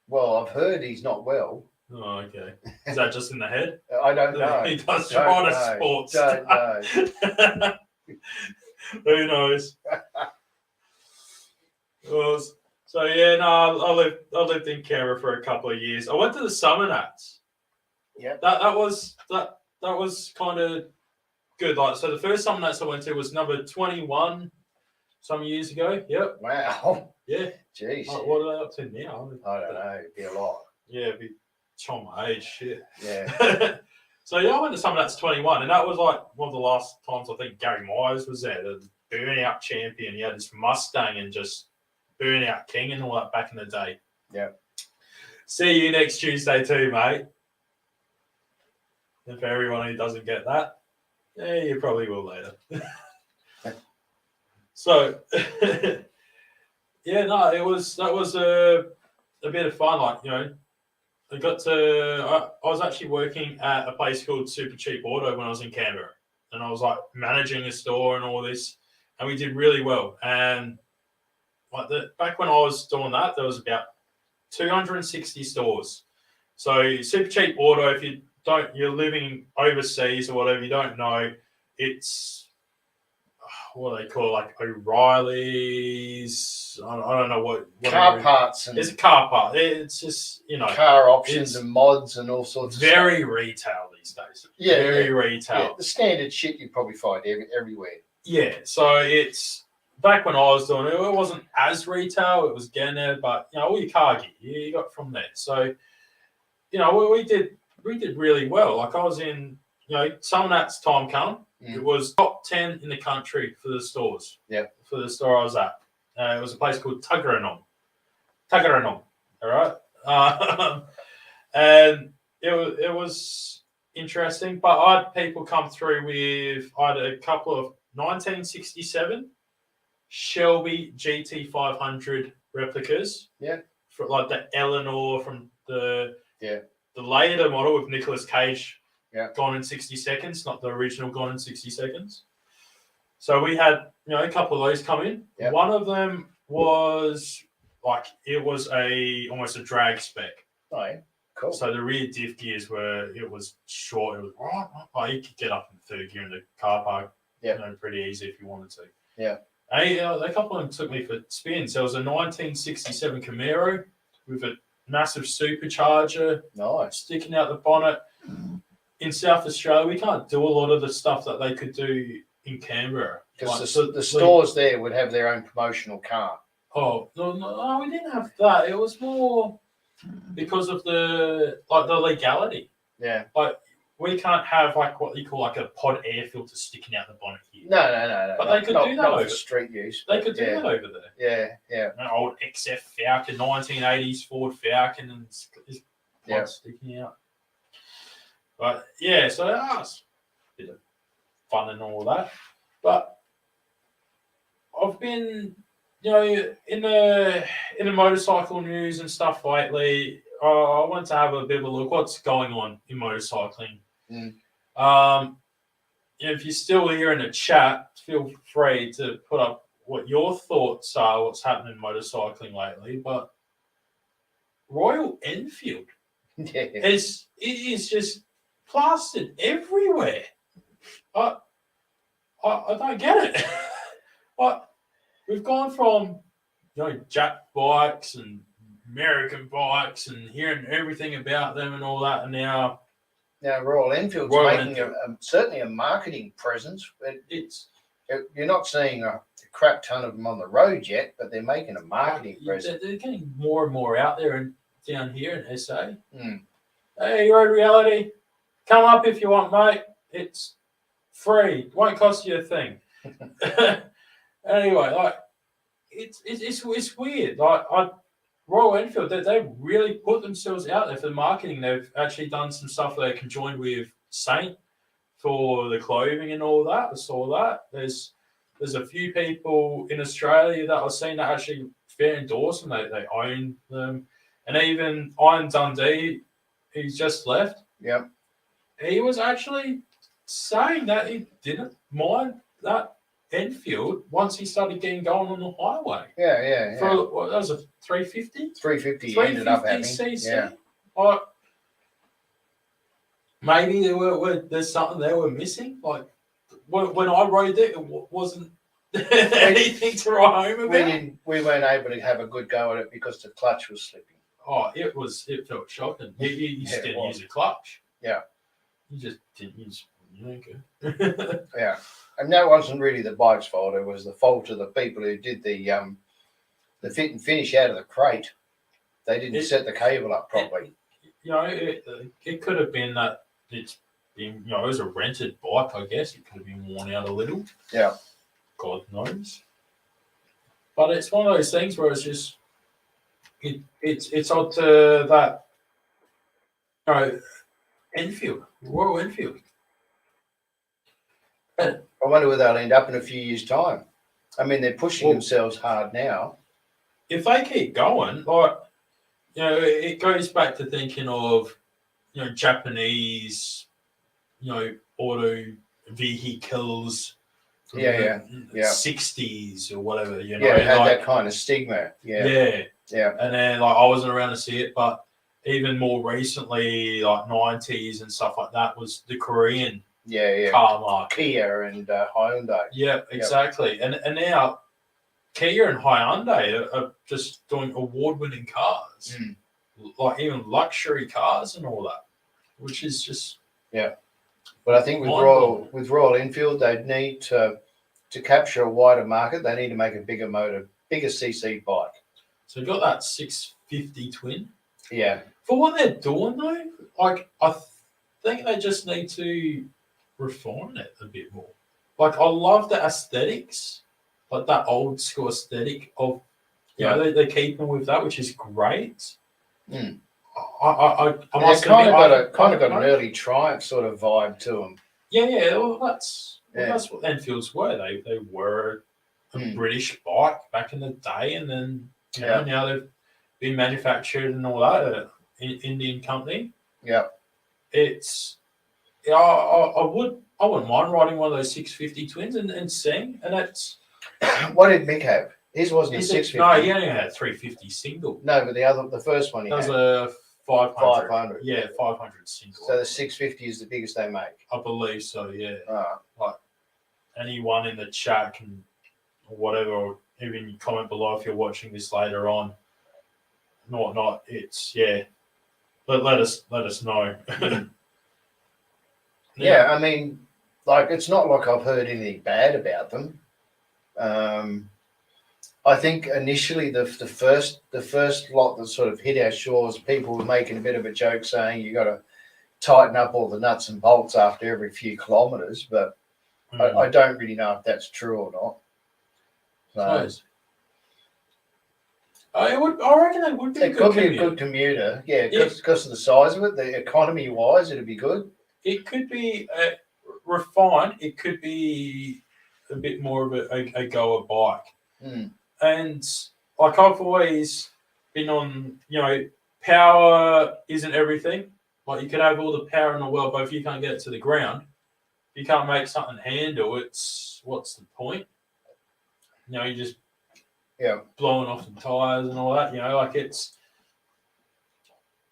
Well, I've heard he's not well. Oh, okay. Is that just in the head? I don't know. He does Don't try to know. sports. Don't know. Who knows? So yeah, no, I lived in Canberra for a couple of years. I went to the Summer Nats. Yep. That was kind of good. Like, so the first Summer Nats I went to was number 21 some years ago. Yep. Wow. Yeah. Jeez. What are they up to now? I don't know. It'd be a lot. Yeah, it'd be showing my age. Shit. Yeah. So yeah, I went to Summer Nats 21, and that was like one of the last times I think Gary Myers was there, the burnout champion. He had this Mustang and just burnout king and all that back in the day. Yeah. See See you next Tuesday too, mate. And for everyone who doesn't get that, yeah, you probably will later. So yeah, no, that was a bit of fun. Like, I was actually working at a place called Super Cheap Auto when I was in Canberra, and I was like managing a store and all this, and we did really well. And like back when I was doing that, there was about 260 stores. So Super Cheap Auto, if you're living overseas or whatever, you don't know, it's what do they call it, like O'Reilly's. I don't know what Car parts and It's a car part. It's just car options it's and mods and all sorts of very stuff. retail these days. Yeah, very yeah. retail. Yeah, the standard shit you probably find everywhere. Yeah, so it's back when I was doing it, it wasn't as retail, it was getting there, but all your car gear you got from there. So, we did really well. Like I was in, some of that's time come. Mm. It was top 10 in the country for the stores. Yeah. For the store I was at. It was a place called Tuggeranong. All right. And it was interesting, but I had people come through with, I had a couple of 1967 Shelby GT500 replicas. Yeah. For like the Eleanor from the the later model with Nicolas Cage. Yeah. Gone in 60 seconds, not the original Gone in 60 seconds. So we had, a couple of those come in. Yeah. One of them was almost a drag spec. Oh, yeah. Cool. So the rear diff gears it was short. It was you could get up in third gear in the car park. Yeah. Pretty easy if you wanted to. Yeah. A couple of them took me for spins. There was a 1967 Camaro with a massive supercharger Nice. sticking out the bonnet. In South Australia, we can't do a lot of the stuff that they could do in Canberra. Because the stores there would have their own promotional car. Oh no, we didn't have that. It was more because of the legality. Yeah. Like we can't have what you call a pod air filter sticking out the bonnet here. No. But they could do that not over for street use. They could do that over there. Yeah. An old XF Falcon, 1980s Ford Falcon, and his pod sticking out. But yeah, so that was a bit of fun and all that. But I've been, in the motorcycle news and stuff lately. I wanted to have a bit of a look what's going on in motorcycling. Mm. If you're still here in the chat, feel free to put up what your thoughts are, what's happening in motorcycling lately. But Royal Enfield is just plastered everywhere. I don't get it. We've gone from Jap bikes and American bikes and hearing everything about them and all that, and now Royal Enfield's making certainly a marketing presence. You're not seeing a crap ton of them on the road yet, but they're making a marketing presence. They're getting more and more out there and down here in SA. Mm. Hey, Road Reality, come up if you want, mate. It's free. It won't cost you a thing. Anyway, it's weird. Royal Enfield, they really put themselves out there for the marketing. They've actually done some stuff they conjoined with Saint for the clothing and all that. I saw that. There's a few people in Australia that I've seen that actually fair endorse them. They own them. And even Iron Dundee, he's just left. Yep. He was actually saying that he didn't mind that Enfield once he started getting going on the highway. Yeah. For that was a 350? 350 ended up having. cc. Yeah. Maybe there's something they were missing. Like when I rode it wasn't anything to write home about. We weren't able to have a good go at it because the clutch was slipping. Oh, it felt shocking. You just didn't use a clutch. Yeah. You just didn't use. Yeah. And that wasn't really the bike's fault. It was the fault of the people who did the fit and finish out of the crate. They didn't set the cable up properly. It could have been that it's been, it was a rented bike, I guess. It could have been worn out a little. Yeah. God knows. But it's one of those things where it's just, it's odd to that, Enfield, Royal Enfield. I wonder where they'll end up in a few years' time. I mean, they're pushing themselves hard now. If they keep going, it goes back to thinking of, Japanese, auto vehicles from the 60s or whatever, it had that kind of stigma. Yeah. And then, I wasn't around to see it, but even more recently, 90s and stuff like that, was the Korean Yeah. car market. Kia and Hyundai. Yeah, exactly. And now Kia and Hyundai are just doing award-winning cars, like even luxury cars and all that, which is just But I think with Royal Enfield, they'd need to capture a wider market. They need to make a bigger CC bike. so you got that 650 twin. Yeah, For what they're doing though, like I think they just need to refine it a bit more. Like I love the aesthetics, like that old school aesthetic of they're keeping with that, which is great. Mm. I and must they've kind of admit, got an early Triumph sort of vibe to them. Yeah. Well, that's what Enfields were. They were a British bike back in the day, and then now they've been manufactured and all that. An Indian company. Yeah, It's I wouldn't mind riding one of those 650 twins and seeing, and that's what did Mick have? His wasn't a 650. No, he only had 350 single. No, but the first one he That was had. a 500. 500. Yeah, 500 single. So the 650 is the biggest they make. I believe so. Yeah. Right. Anyone in the chat can, or whatever, or even comment below if you're watching this later on, and whatnot. It's but let us know. Yeah, I mean, like it's not like I've heard anything bad about them. I think initially the first lot that sort of hit our shores, people were making a bit of a joke saying you got to tighten up all the nuts and bolts after every few kilometres, but I don't really know if that's true or not. So, I reckon it would be. It could be a good commuter, because of the size of it. The economy-wise, it'd be good. It could be refined. It could be a bit more of a goer bike. And like I've always been on, power isn't everything. Like you could have all the power in the world, but if you can't get it to the ground, you can't make something handle. What's the point? You're just blowing off the tires and all that. Like it's.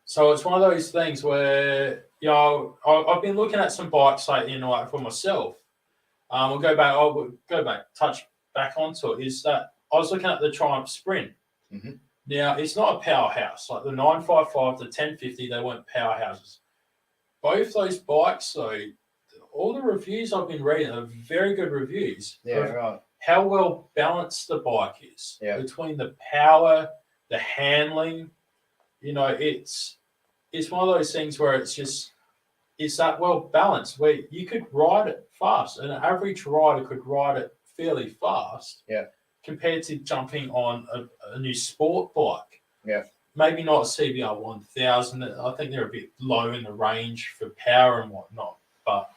So it's one of those things where I've been looking at some bikes lately, like for myself. I'll go back, touch back onto it. Is that I was looking at the Triumph Sprint. Mm-hmm. Now it's not a powerhouse like the 955, the 1050. They weren't powerhouses. Both those bikes, though, all the reviews I've been reading are very good reviews. Yeah, right. How well balanced the bike is between the power, the handling. It's one of those things where it's that well balanced where you could ride it fast. An average rider could ride it fairly fast. Yeah. Compared to jumping on a new sport bike. Yeah. Maybe not a CBR 1000. I think they're a bit low in the range for power and whatnot. But,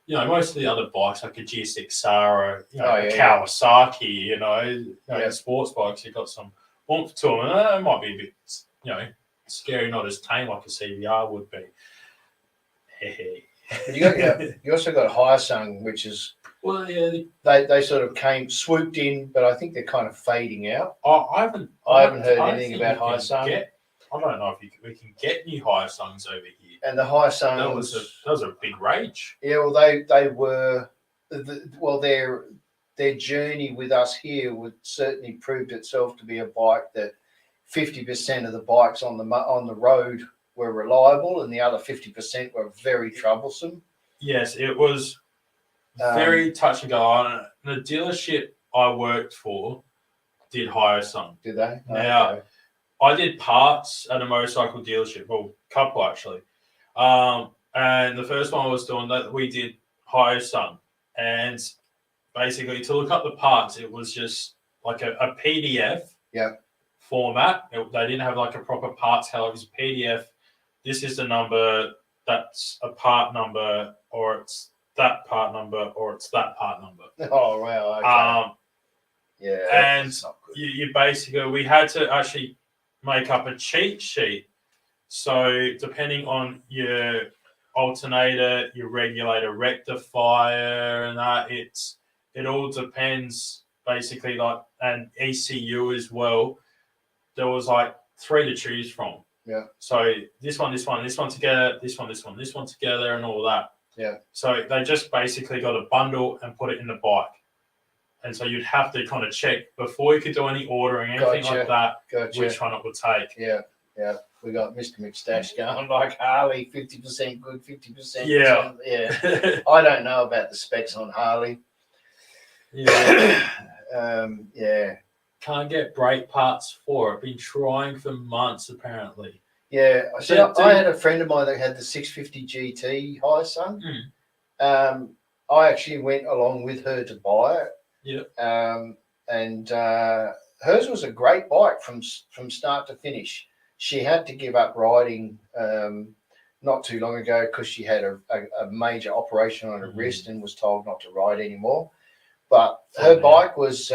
most of the other bikes like a GSX-R, a Kawasaki, sports bikes, you've got some oomph to them. And it might be a bit, scary, not as tame like a CBR would be. But you also got Hyosung, which is they sort of swooped in, but I think they're kind of fading out. I haven't heard anything about Hyosung. I don't know if we can get new Hyosungs over here. And the Hyosung that was a big rage. Yeah, well they were their journey with us here would certainly proved itself to be a bike that 50% of the bikes on the road were reliable and the other 50% were very troublesome. Yes, it was very touch and go. The dealership I worked for did Hyosung. Did they? Now, okay. I did parts at a motorcycle dealership, well, a couple actually. And the first one I was doing that, we did Hyosung. And basically, to look up the parts, it was just like a PDF format. They didn't have like a proper parts catalog. It was a PDF. This is the number, that's a part number, or it's that part number, or it's that part number. Oh, wow. Okay. And you basically, we had to actually make up a cheat sheet. So depending on your alternator, your regulator, rectifier, and that, it all depends basically, like, and ECU as well. There was like 3 to choose from. Yeah. So this one together, this one together, and all that. Yeah. So they just basically got a bundle and put it in the bike. And so you'd have to kind of check before you could do any ordering, anything like that, Gotcha. which one it would take. Yeah. We got Mr. McStash going like Harley, 50% good, 50%. Yeah. Yeah. I don't know about the specs on Harley. Yeah. Yeah. Can't get brake parts for it. Been trying for months, apparently. Yeah. See, So, I had a friend of mine that had the 650 GT Hyosung. I actually went along with her to buy it. Yeah. And hers was a great bike from start to finish. She had to give up riding not too long ago because she had a major operation on her wrist and was told not to ride anymore. But her bike was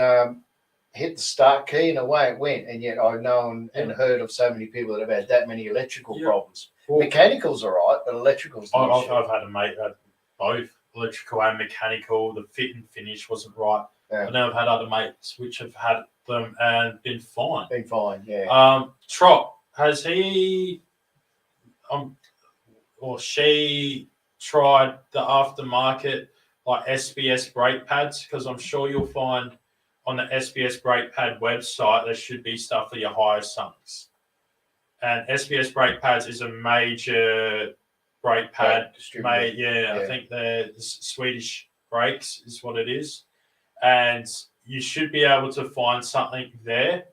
hit the start key and away it went. And yet I've known and heard of so many people that have had that many electrical problems. Well, Mechanical's all right, but electrical's the issue. I've had a mate that had both electrical and mechanical. The fit and finish wasn't right. Yeah. And then I've had other mates which have had them and been fine. Been fine, yeah. Trot, has he or she tried the aftermarket like SBS brake pads? Because I'm sure you'll find on the SBS brake pad website there should be stuff for your Hyosungs. And SBS brake pads is a major brake pad distributor. Yeah, I think they're Swedish brakes is what it is. And you should be able to find something there,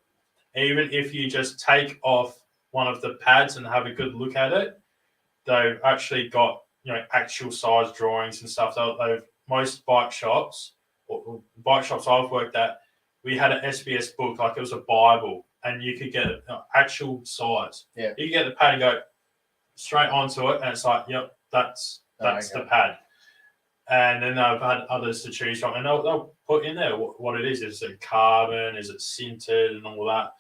even if you just take off one of the pads and have a good look at it. They've actually got actual size drawings and stuff. They've most bike shops or bike shops I've worked at, we had an SBS book like it was a Bible, and you could get actual size. Yeah, you get the pad and go straight onto it, and it's like, yep, that's the pad. And then they've had others to choose from, and they'll put in there what it is. Is it carbon? Is it sintered? And all that.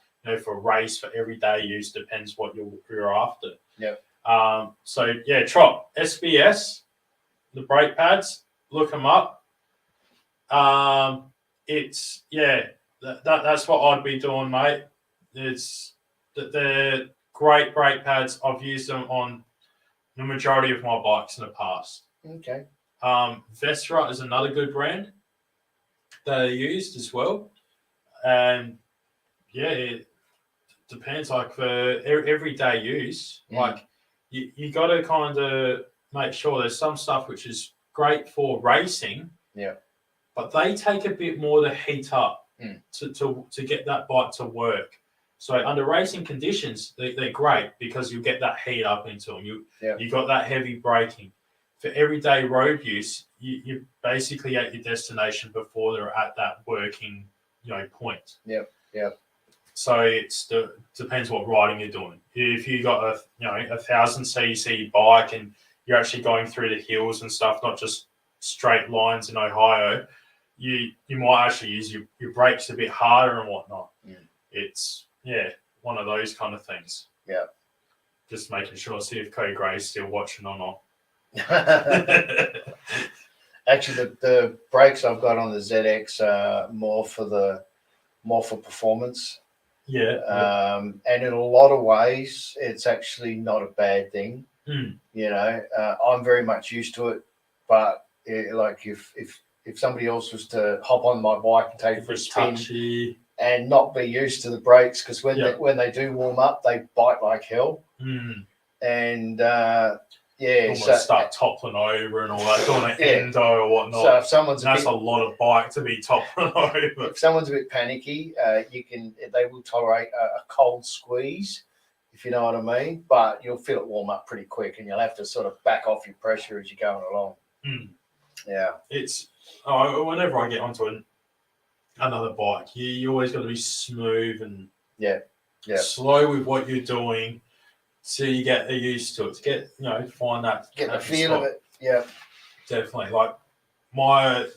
For a race, for everyday use, depends what you're after. Yeah. So yeah, Trot SBS, the brake pads. Look them up. It's that's what I'd be doing, mate. It's they're great brake pads. I've used them on the majority of my bikes in the past. Okay. Vestra is another good brand that I used as well. And yeah, it depends. Like for everyday use, like you got to kind of make sure there's some stuff which is great for racing. Yeah. But they take a bit more to heat up to get that bike to work. So under racing conditions, they're great because you get that heat up into them. You got that heavy braking. For everyday road use, you're basically at your destination before they're at that working, point. Yep. So depends what riding you're doing. If you got a 1,000cc bike and you're actually going through the hills and stuff, not just straight lines in Ohio, you might actually use your brakes a bit harder and whatnot. It's one of those kind of things. Yeah. Just making sure, see if Cody Gray's still watching or not. Actually, the brakes I've got on the ZX are more for performance. Yeah. And in a lot of ways, it's actually not a bad thing. I'm very much used to it, but like if somebody else was to hop on my bike and take it for a spin touchy and not be used to the brakes, because when they do warm up, they bite like hell. And almost start toppling over and all that, doing an endo or whatnot. So if someone's that's a lot of bike to be toppling over. If someone's a bit panicky, they will tolerate a cold squeeze, if you know what I mean. But you'll feel it warm up pretty quick, and you'll have to sort of back off your pressure as you're going along. Yeah, it's whenever I get onto another bike, you always got to be smooth and slow with what you're doing. So you get used to it. To get, find that. Get the feel of it. Yeah. Definitely. Like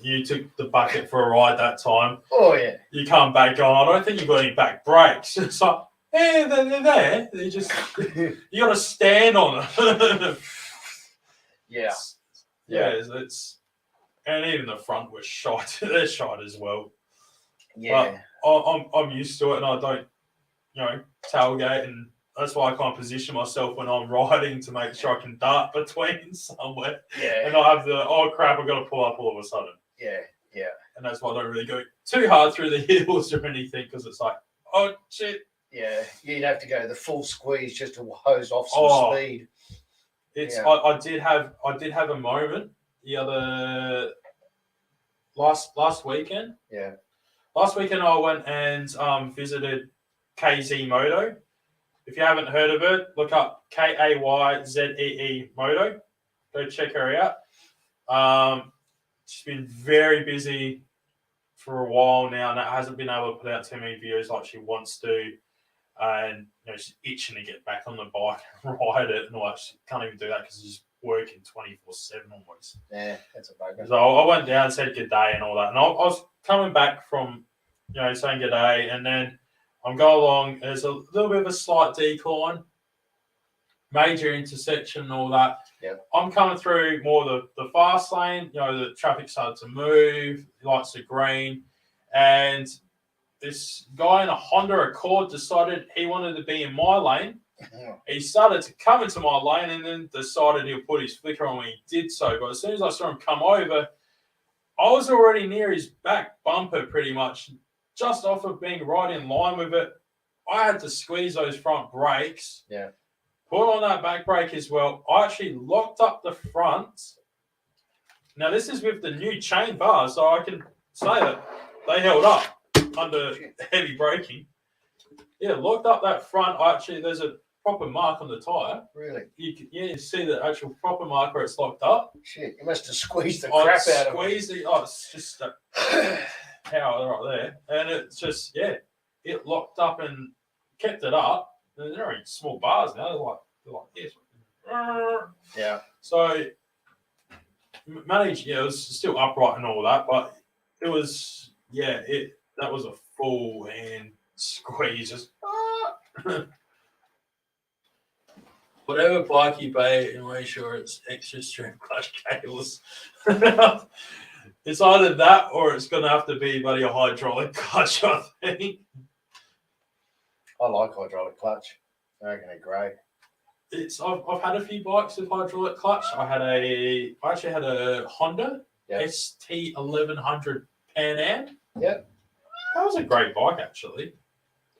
you took the bucket for a ride that time. Oh, yeah. You come back going, I don't think you've got any back brakes. It's like, they're there. They just, you got to stand on it. Yeah. It's, and even the front was shot. They're shot as well. Yeah. But I'm used to it, and I don't, tailgate and that's why I can't position myself when I'm riding to make sure I can dart between somewhere. Yeah. And I have the, oh crap, I've got to pull up all of a sudden. Yeah. Yeah. And that's why I don't really go too hard through the hills or anything, because it's like, oh shit. Yeah. You'd have to go the full squeeze just to hose off some speed. It's Yeah. I did have a moment the other last weekend. Yeah. Last weekend I went and visited KZ Moto. If you haven't heard of it, look up KAYZEE Moto. Go check her out. She's been very busy for a while now, and hasn't been able to put out too many videos like she wants to. And she's itching to get back on the bike and ride it, and all that. She can't even do that because she's working 24/7 almost. Yeah, that's a bugger. So I went down and said good day and all that, and I was coming back from saying good day, and then I'm going along. There's a little bit of a slight decline, major intersection and all that. Yep. I'm coming through more the fast lane. The traffic started to move, the lights are green, and this guy in a Honda Accord decided he wanted to be in my lane. He started to come into my lane and then decided he'll put his flicker on when he did so. But as soon as I saw him come over, I was already near his back bumper pretty much, just off of being right in line with it. I had to squeeze those front brakes. Yeah. Put on that back brake as well. I actually locked up the front. Now, this is with the new chain bars, so I can say that they held up under heavy braking. Yeah, locked up that front. There's a proper mark on the tyre. Really? You see the actual proper mark where it's locked up. Shit, you must have squeezed the crap out of it. Squeezed it. Oh, it's just power right there. And it's just, it locked up and kept it up. And they're only small bars now. They're like this. Yeah. So, managed, it was still upright and all that, but it was, that was a full hand squeeze. Just, whatever bike you buy, and make sure it's extra strength clutch cables. It's either that or it's going to have to be a hydraulic clutch, I think. I like hydraulic clutch. I reckon they're great. I've had a few bikes with hydraulic clutch. I actually had a Honda ST 1100 Pan Am. Yep. That was a great bike actually.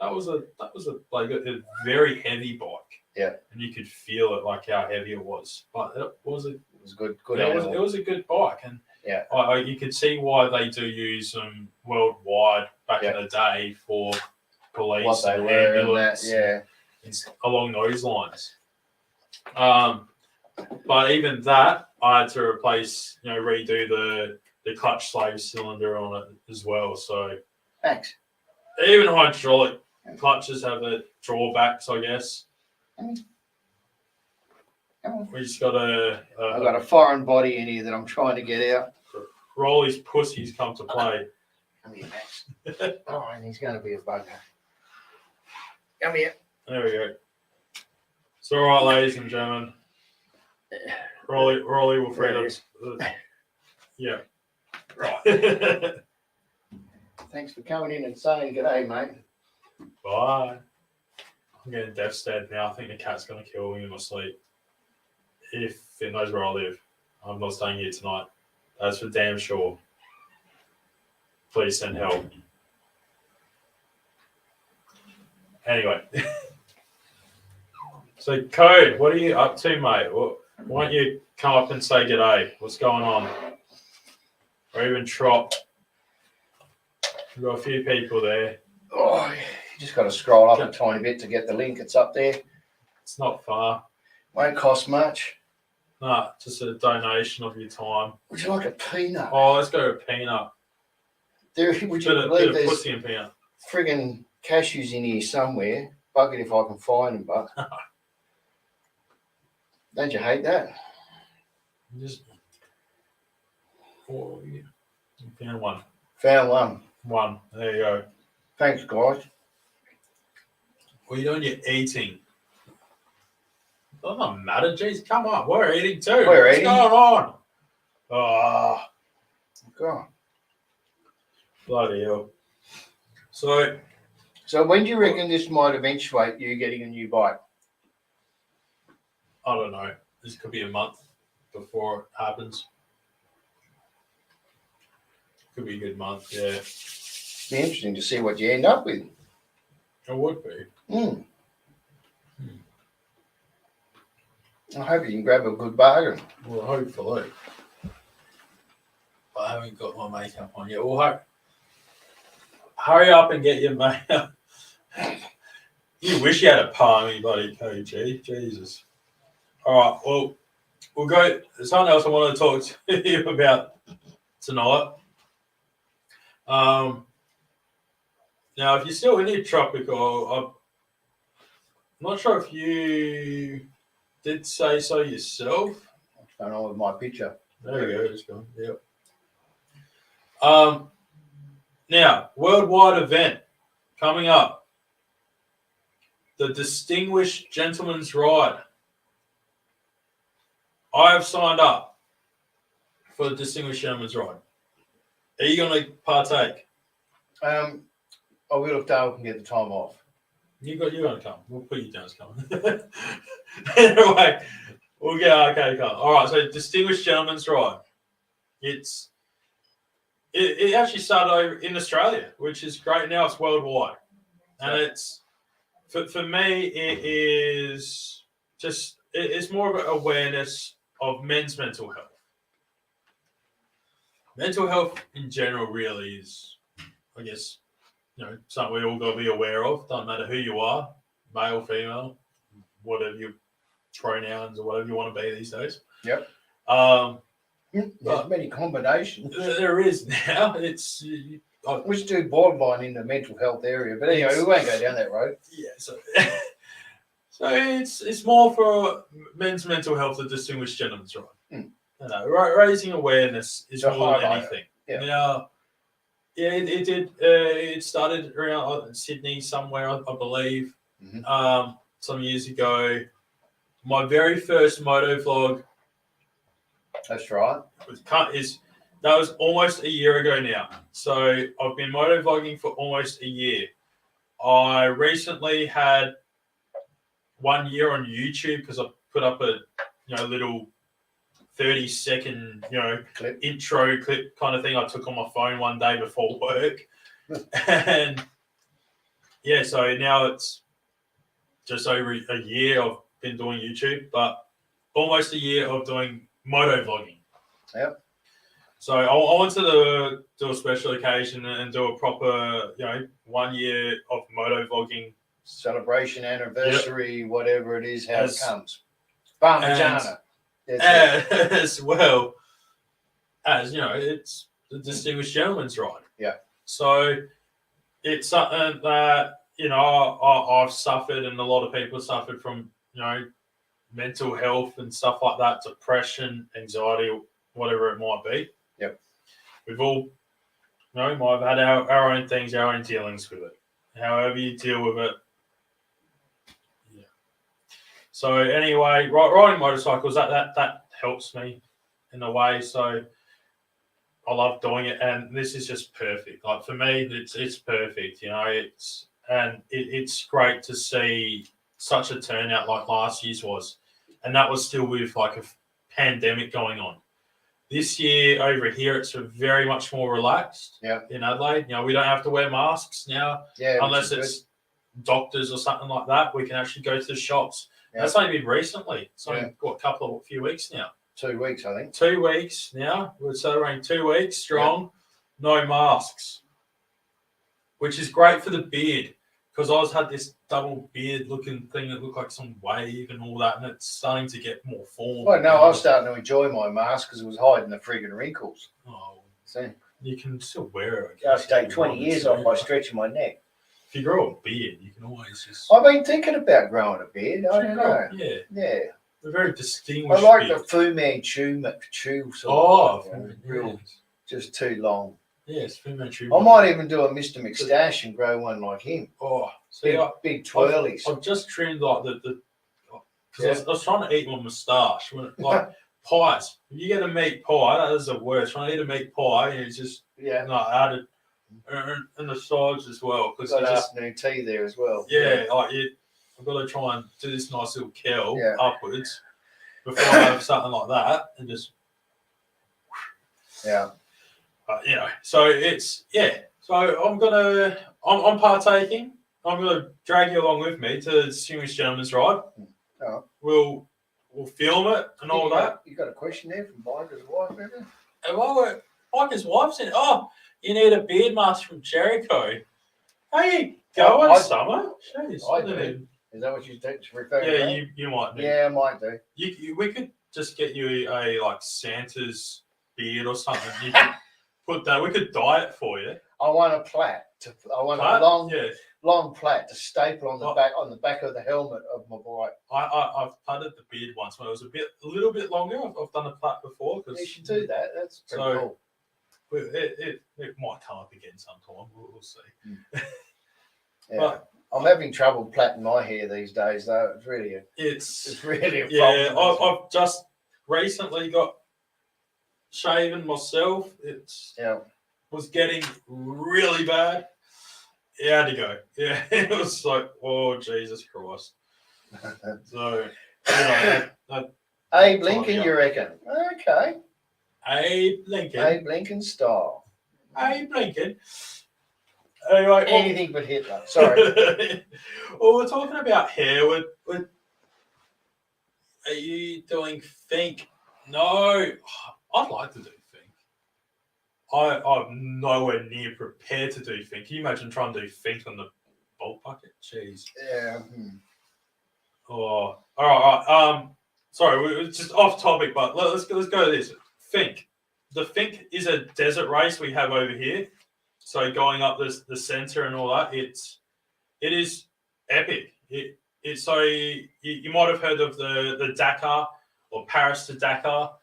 That was a very heavy bike. Yeah. And you could feel it, like how heavy it was. But it was good. It was a good bike, and you could see why they do use them worldwide back in the day for police, what they were and that, along those lines. But even that, I had to replace, redo the clutch slave cylinder on it as well. So thanks. Even hydraulic clutches have their drawbacks, I guess. We just got I've got a foreign body in here that I'm trying to get out. Rolly's pussies come to play. Come here, Max. Oh, and he's going to be a bugger. Come here. There we go. It's all right, ladies and gentlemen. Rolly will free us. Yeah. Right. Thanks for coming in and saying good day, mate. Bye. I'm getting death stared now. I think the cat's going to kill me in my sleep. If it knows where I live. I'm not staying here tonight. That's for damn sure. Please send help. Anyway. So, Code, what are you up to, mate? Why don't you come up and say g'day? What's going on? Or even Trop. We've got a few people there. Oh, you just got to scroll up a tiny bit to get the link. It's up there. It's not far. Won't cost much. No, just a donation of your time. Would you like a peanut? Oh, let's go with peanut. Would you Bit believe of there's pussy and peanut. friggin' cashews in here somewhere? Bug it if I can find them, but don't you hate that? Just found one. Found one. One. There you go. Thanks, guys. What are you doing? You're eating. Doesn't matter, jeez. Come on, we're eating too. What's going on? Oh, God. bloody hell. So So when do you reckon this might eventuate you getting a new bike? I don't know. This could be a month before it happens. Could be a good month, yeah. Be interesting to see what you end up with. It would be. Mm. I hope you can grab a good bargain. Well, hopefully. But I haven't got my makeup on yet. Well, hurry up and get your makeup. You wish you had a palmy, buddy, KG. Jesus. All right, well, we'll go. There's something else I want to talk to you about tonight. Now, if you're still in your tropical, I'm not sure if you did say so yourself. I don't know with my picture. There we go. It's gone. Yep. Now, worldwide event coming up. The Distinguished Gentleman's Ride. I have signed up for the Distinguished Gentleman's Ride. Are you going to partake? I will if Dale can get the time off. You're going to come. We'll put you down as coming. Anyway, we'll get okay, come. All right, so Distinguished Gentleman's Ride. It actually started over in Australia, which is great. Now it's worldwide. And it's, for me, it is just, it's more of an awareness of men's mental health. Mental health in general really is, I guess, something we all got to be aware of. Doesn't matter who you are, male, female, whatever your pronouns or whatever you want to be these days. Yep. There's many combinations. There is now. It's which do borderline in the mental health area, but anyway, we won't go down that road. yeah. So it's more for men's mental health, the Distinguished Gentleman's Ride. Raising awareness is more than anything. Yeah. Now, it did. It started around Sydney somewhere, I believe, some years ago. My very first moto vlog. That's right. That was almost a year ago now. So I've been moto vlogging for almost a year. I recently had 1 year on YouTube because I put up a little 30-second intro clip kind of thing I took on my phone one day before work. And yeah, so now it's just over a year I've been doing YouTube, but almost a year of doing moto vlogging. Yep. So I wanted to do a special occasion and do a proper 1 year of moto vlogging. Celebration, anniversary, whatever it is, how it comes. Parmigiana. As well as, it's the Distinguished Gentleman's Ride. Yeah. So it's something that, I've suffered and a lot of people have suffered from, mental health and stuff like that, depression, anxiety, whatever it might be. Yep. We've all, might have had our own things, our own dealings with it. However you deal with it. Yeah. So anyway, riding motorcycles, that helps me in a way. So I love doing it, and this is just perfect. Like for me, it's perfect. It's great to see such a turnout like last year's was, and that was still with like a pandemic going on. This year over here, it's very much more relaxed. Yeah. In Adelaide, we don't have to wear masks now, unless it's doctors or something like that. We can actually go to the shops. Yeah. That's only been recently. It's only a few weeks now. 2 weeks, I think. 2 weeks now. We're celebrating 2 weeks strong. No masks, which is great for the beard. Because I always had this double beard looking thing that looked like some wave and all that, and it's starting to get more form. Well, no, I was starting to enjoy my mask because it was hiding the friggin' wrinkles. Oh, see, you can still wear it. I take 20 years off by stretching my neck. If you grow a beard, you can always just. I've been thinking about growing a beard. I don't know. Yeah. A very distinguished. I like beard. the Fu Manchu sort of real, just too long. Yes, Fu Manchu. I might even do a Mr. McStash and grow one like him. Oh, see, big twirlies. I've just trimmed like because I was trying to eat my moustache like pies. If you get a meat pie, that is the worst. Trying to eat a meat pie, and it's just I had to and the sides as well. Because Got afternoon tea there as well. I've got to try and do this nice little curl Yeah. upwards before I have something like that, and just Yeah. So it's So I'm partaking. I'm gonna drag you along with me to Distinguished Gentleman's Ride. Oh. We'll film it and all that. You got a question there from Biker's wife, maybe? And Biker's wife said, "Oh, you need a beard mask from Jericho." How you going, Summer? Jeez, I do. Is that what you refer to? Yeah, you might do. Yeah, I might do. We could just get you a like Santa's beard or something. You could put that. We could dye it for you. I want a plait. A long plait to staple on the back of the helmet of my bike. I've plaited the beard once when it was a little bit longer. I've done a plait before. You should do that. That's pretty cool. It might come up again sometime. We'll see. Yeah. But I'm having trouble plaiting my hair these days, though. It's really a problem. I've just recently got shaven myself. Was getting really bad. It had to go. Yeah, it was like, oh Jesus Christ. So, Abe Lincoln, you reckon? Okay. Abe Lincoln. Abe Lincoln style. Abe Lincoln. Anyway, anything but Hitler. Sorry. Well, we're talking about hair. Are you doing Fink? No, I'd like to do Fink. I'm nowhere near prepared to do Fink. Can you imagine trying to do Fink on the bolt bucket? Jeez. Yeah. Oh, all right. Sorry, we're just off topic, but let's go to this. Fink. The Fink is a desert race we have over here. So going up the center and all that, it is epic. So you might have heard of the Dakar or Paris to Dakar.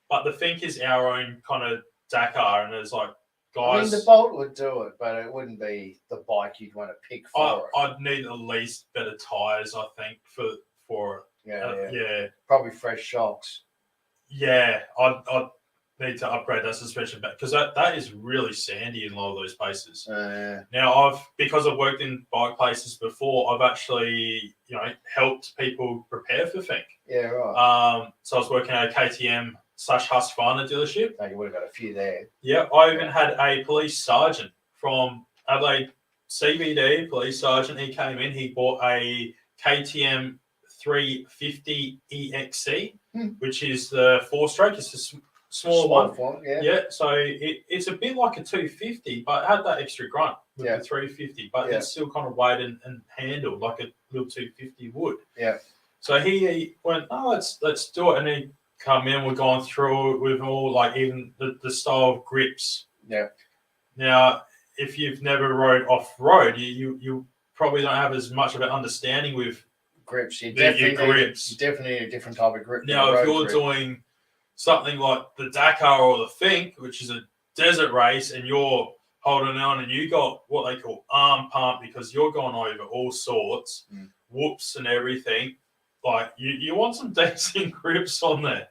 But the Fink is our own kind of Dakar, and there's like guys. I mean, the Bolt would do it, but it wouldn't be the bike you'd want to pick for it. I'd need at least better tires, I think, for it. Yeah. Probably fresh shocks. Yeah, I'd need to upgrade that suspension back because that is really sandy in a lot of those places. Now because I've worked in bike places before, I've actually helped people prepare for Fink. Yeah, right. So I was working at a KTM / Husqvarna dealership. You would have got a few there. Yeah, I even had a police sergeant from Adelaide CBD, police sergeant. He came in, he bought a KTM 350 EXC, which is the 4-stroke. It's a small one. Yeah, so it's a bit like a 250, but it had that extra grunt with the 350, but it's still kind of weighed and handled like a little 250 would. Yeah. So he went, let's do it, and he come in. We're going through it with all like even the style of grips. Yeah. Now, if you've never rode off road, you probably don't have as much of an understanding with grips. You grips. Definitely need a different type of grip. Now, if you're doing something like the Dakar or the Fink, which is a desert race, and you're holding on and you got what they call arm pump because you're going over all sorts, whoops and everything, like you want some decent grips on there.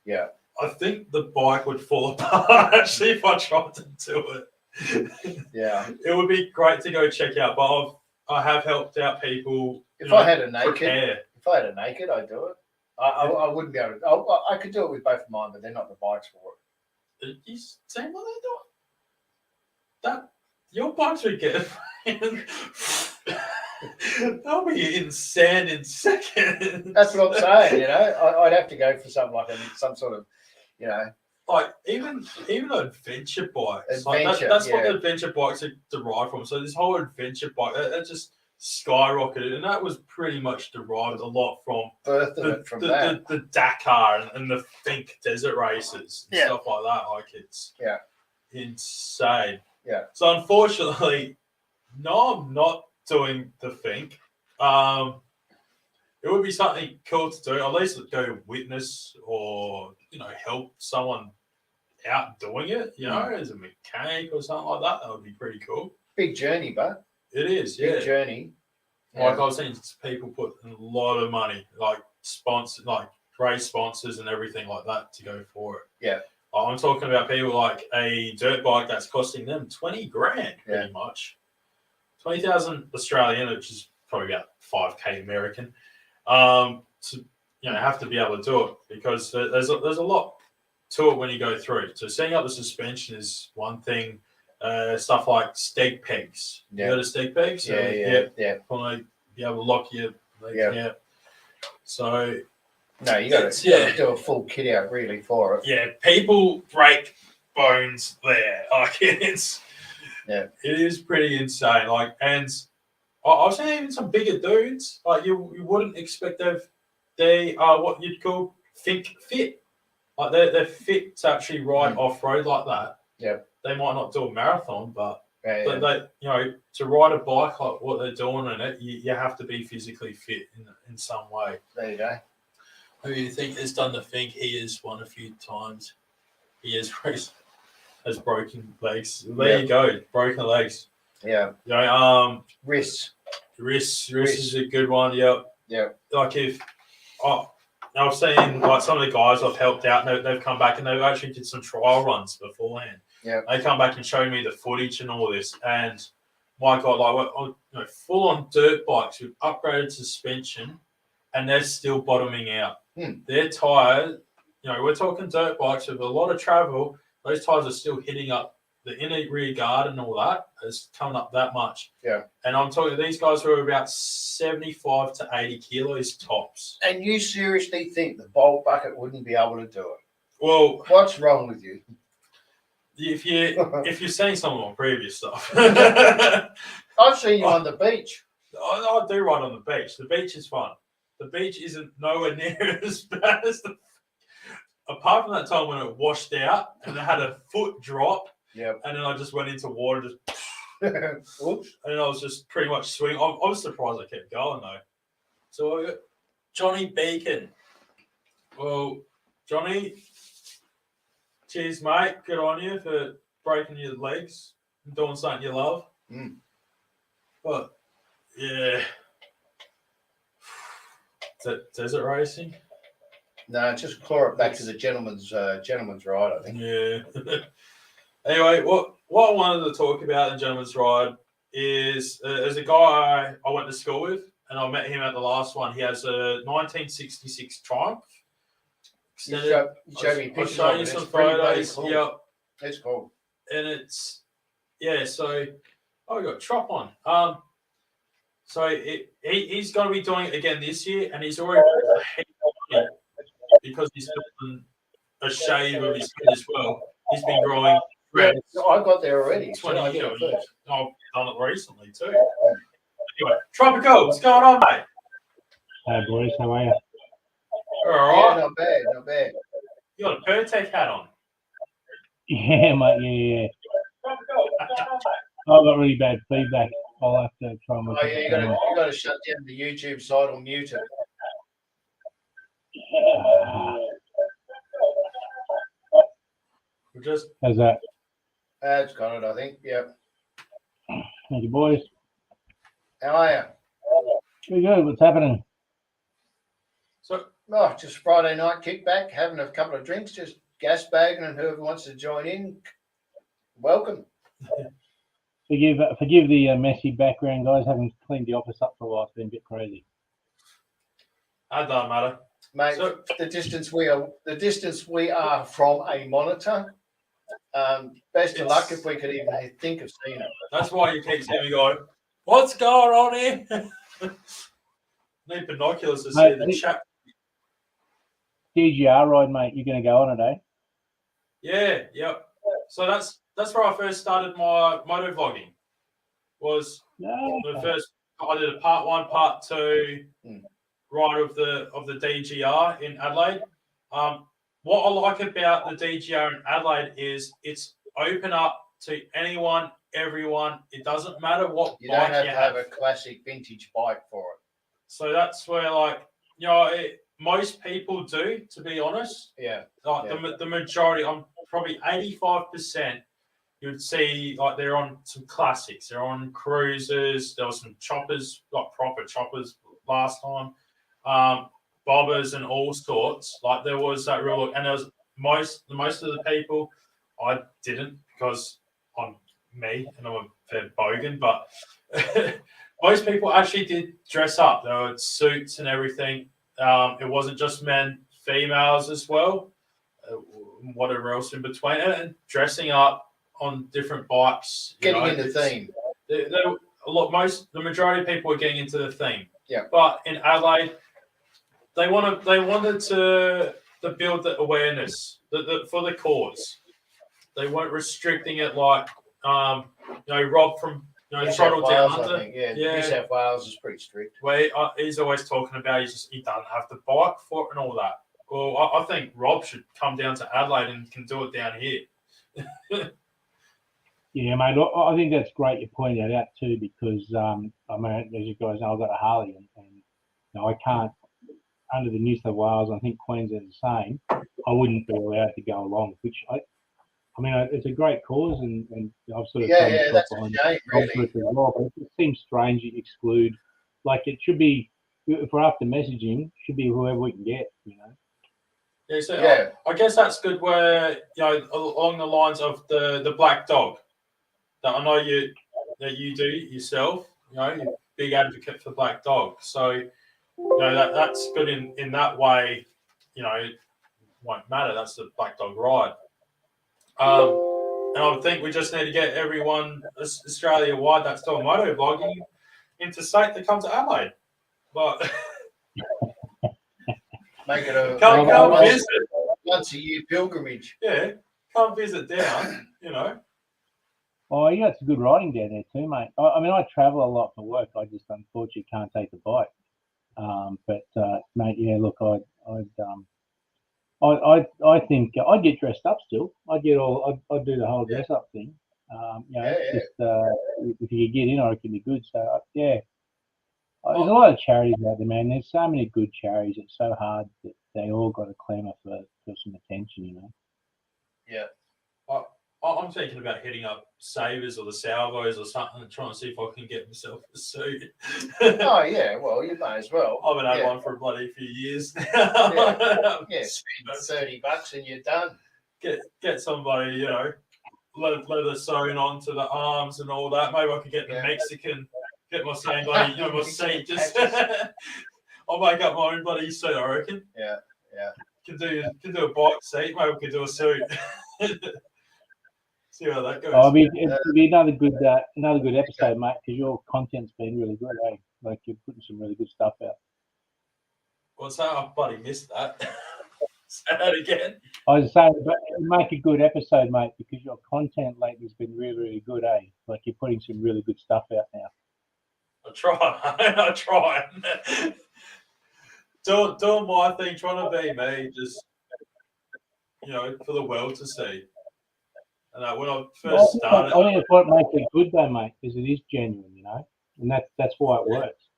Yeah. I think the bike would fall apart actually if I tried to do it. Yeah. It would be great to go check out, but I have helped out people. If I had a naked, I'd do it. I wouldn't be able to. I could do it with both of mine, but they're not the bikes for it. You see what they're doing? Your bikes would get they'll be in sand in seconds. That's what I'm saying. I'd have to go for something like some sort of, like even adventure bikes. That's what the adventure bikes are derived from. So this whole adventure bike that just skyrocketed, and that was pretty much derived a lot from the Dakar and the Fink desert races and stuff like that. Like it's insane. Yeah. So unfortunately, no, I'm not doing the Fink. It would be something cool to do. At least go witness or help someone out doing it. As a mechanic or something like that. That would be pretty cool. Big journey, but it is. Big journey. Like I've seen people put a lot of money, like race sponsors and everything like that to go for it. Yeah. I'm talking about people like a dirt bike that's costing them 20 grand, pretty much. 20,000 Australian, which is probably about 5K American. To have to be able to do it because there's a lot to it when you go through. So setting up the suspension is one thing. Stuff like steg pegs. You got a steg pegs? Yeah. Probably be able to lock your legs out. So no, you got to do a full kit out really for it. Yeah, people break bones there. Like it is pretty insane. Like, and I've seen even some bigger dudes. Like you wouldn't expect they are what you'd call think fit. Like they're fit to actually ride off road like that. Yeah. They might not do a marathon, but Yeah. they to ride a bike like what they're doing in it, you have to be physically fit in some way. There you go. Who do you think has done the thing? He has won a few times. He has broken legs. There you go, broken legs. Yeah. Wrists. Wrists is a good one. Yeah. Like I've seen like some of the guys I've helped out. And they've come back and they've actually did some trial runs beforehand. Yeah. They come back and show me the footage and all this, and my God, like full on dirt bikes with upgraded suspension, and they're still bottoming out. Their tires, we're talking dirt bikes with a lot of travel. Those tires are still hitting up the inner rear guard and all that. It's coming up that much. Yeah. And I'm talking these guys who are about 75 to 80 kilos tops. And you seriously think the Bolt Bucket wouldn't be able to do it? Well, what's wrong with you? If you've seen some of my previous stuff, I've seen you on the beach. I do ride on the beach. The beach is fun. The beach isn't nowhere near as bad as apart from that time when it washed out and I had a foot drop. Yeah. And then I just went into water, Oops. And I was just pretty much swinging. I was surprised I kept going though. So I got Johnny Beacon. Well, Johnny, cheers, mate. Good on you for breaking your legs and doing something you love. But yeah. Is that desert racing? No, just claw it back to the gentleman's ride, I think. Yeah. Anyway, what I wanted to talk about in gentleman's ride is there's a guy I went to school with, and I met him at the last one. He has a 1966 Triumph. You showed me pictures of it. Some photos. Cool. Yeah, it's cool. And it's So we got Trop on. So he's going to be doing it again this year, and he's already because he's doing a shave of his head as well. He's been growing. Yeah, I got there already. 20 years. I've done it recently too. Anyway, Tropical, what's going on, mate? Hey boys, how are you? All right. Yeah, not bad. You got a Pertec hat on. Yeah, mate. Yeah. I've got really bad feedback. I'll have to try and look. Oh yeah, you got to shut down the YouTube side or mute it. How's that? It's got it, I think. Yeah. Thank you, boys. How are you? Pretty good. What's happening? So, just Friday night kickback, having a couple of drinks, just gas bagging, and whoever wants to join in, welcome. Forgive the messy background, guys. Haven't cleaned the office up for a while. It's been a bit crazy. That don't matter, mate. So, the distance we are from a monitor. Best of luck if we could even think of seeing it. That's why you keep seeing me go, what's going on here? Need binoculars to see the chat. DGR ride, mate. You're going to go on it, eh? Yeah, yep. So that's where I first started my moto vlogging. Was the first I did a part 1, part 2 ride of the DGR in Adelaide. What I like about the DGR in Adelaide is it's open up to anyone, everyone. It doesn't matter what you bike don't have you to have a classic vintage bike for it. So that's where, most people do, to be honest. Yeah. The majority, I'm probably 85%. You'd see they're on some classics. They're on cruisers. There was some choppers, proper choppers last time. Bobbers and all sorts. There was that real look, and there was most of the people, I didn't because I'm me and I'm a fair bogan, but most people actually did dress up. There were suits and everything. It wasn't just men, females as well, whatever else in between, and dressing up on different bikes. Getting into theme. The majority of people were getting into the theme. Yeah. But in Adelaide, they wanted to build the awareness for the cause. They weren't restricting it like Rob from New South Throttle Down Wales, I Under. think. Yeah, Yeah. New South Wales is pretty strict. Where he's always talking about he doesn't have the bike for it and all that. Well, I think Rob should come down to Adelaide and can do it down here. Yeah, mate. I think that's great you pointed that out too, because I mean, as you guys know, I've got a Harley, and I can't, under the New South Wales, I think Queensland's the same. I wouldn't be allowed to go along, which I mean, it's a great cause, and I've sort of That's a shame, really. as well. But it seems strange you exclude. Like it should be, if we're after messaging, should be whoever we can get. Yeah, so I guess that's good. Where along the lines of the black dog, that I know that you do yourself. You're a big advocate for black dog. So that's good in that way. It won't matter. That's the black dog ride. And I think we just need to get everyone Australia-wide that's doing moto vlogging interstate to come to Adelaide. But Make it a come visit. once a year pilgrimage. Yeah, come visit down. Oh, yeah, it's good riding down there too, mate. I mean, I travel a lot for work. I just unfortunately can't take the bike. But mate, yeah, look, I think I'd get dressed up still. I'd do the whole dress up thing. Just if you could get in, I reckon it'd be good. So yeah, there's a lot of charities out there, man. There's so many good charities. It's so hard that they all got to clamour for some attention, Yeah. I'm thinking about hitting up Savers or the Salvos or something and trying to see if I can get myself a suit. Oh yeah, well you may as well. I haven't had one for a bloody few years now. Yeah, spend $30 and you're done. Get somebody, leather sewn onto the arms and all that. Maybe I could get the Mexican, get my same bloody, my seat. Just I'll make up my own bloody suit, I reckon. Yeah. Can do a bike seat. Maybe we could do a suit. See how that goes. It'll be another good episode, mate, because your content's been really good, eh? Like you're putting some really good stuff out. What's that? I bloody missed that. Say that again. I was saying, but make a good episode, mate, because your content lately has been really, really good, eh? Like you're putting some really good stuff out now. I try. Doing my thing, trying to be me, just for the world to see. And when I first started, I think it's what makes it good, though, mate, is it is genuine, and that's why it works.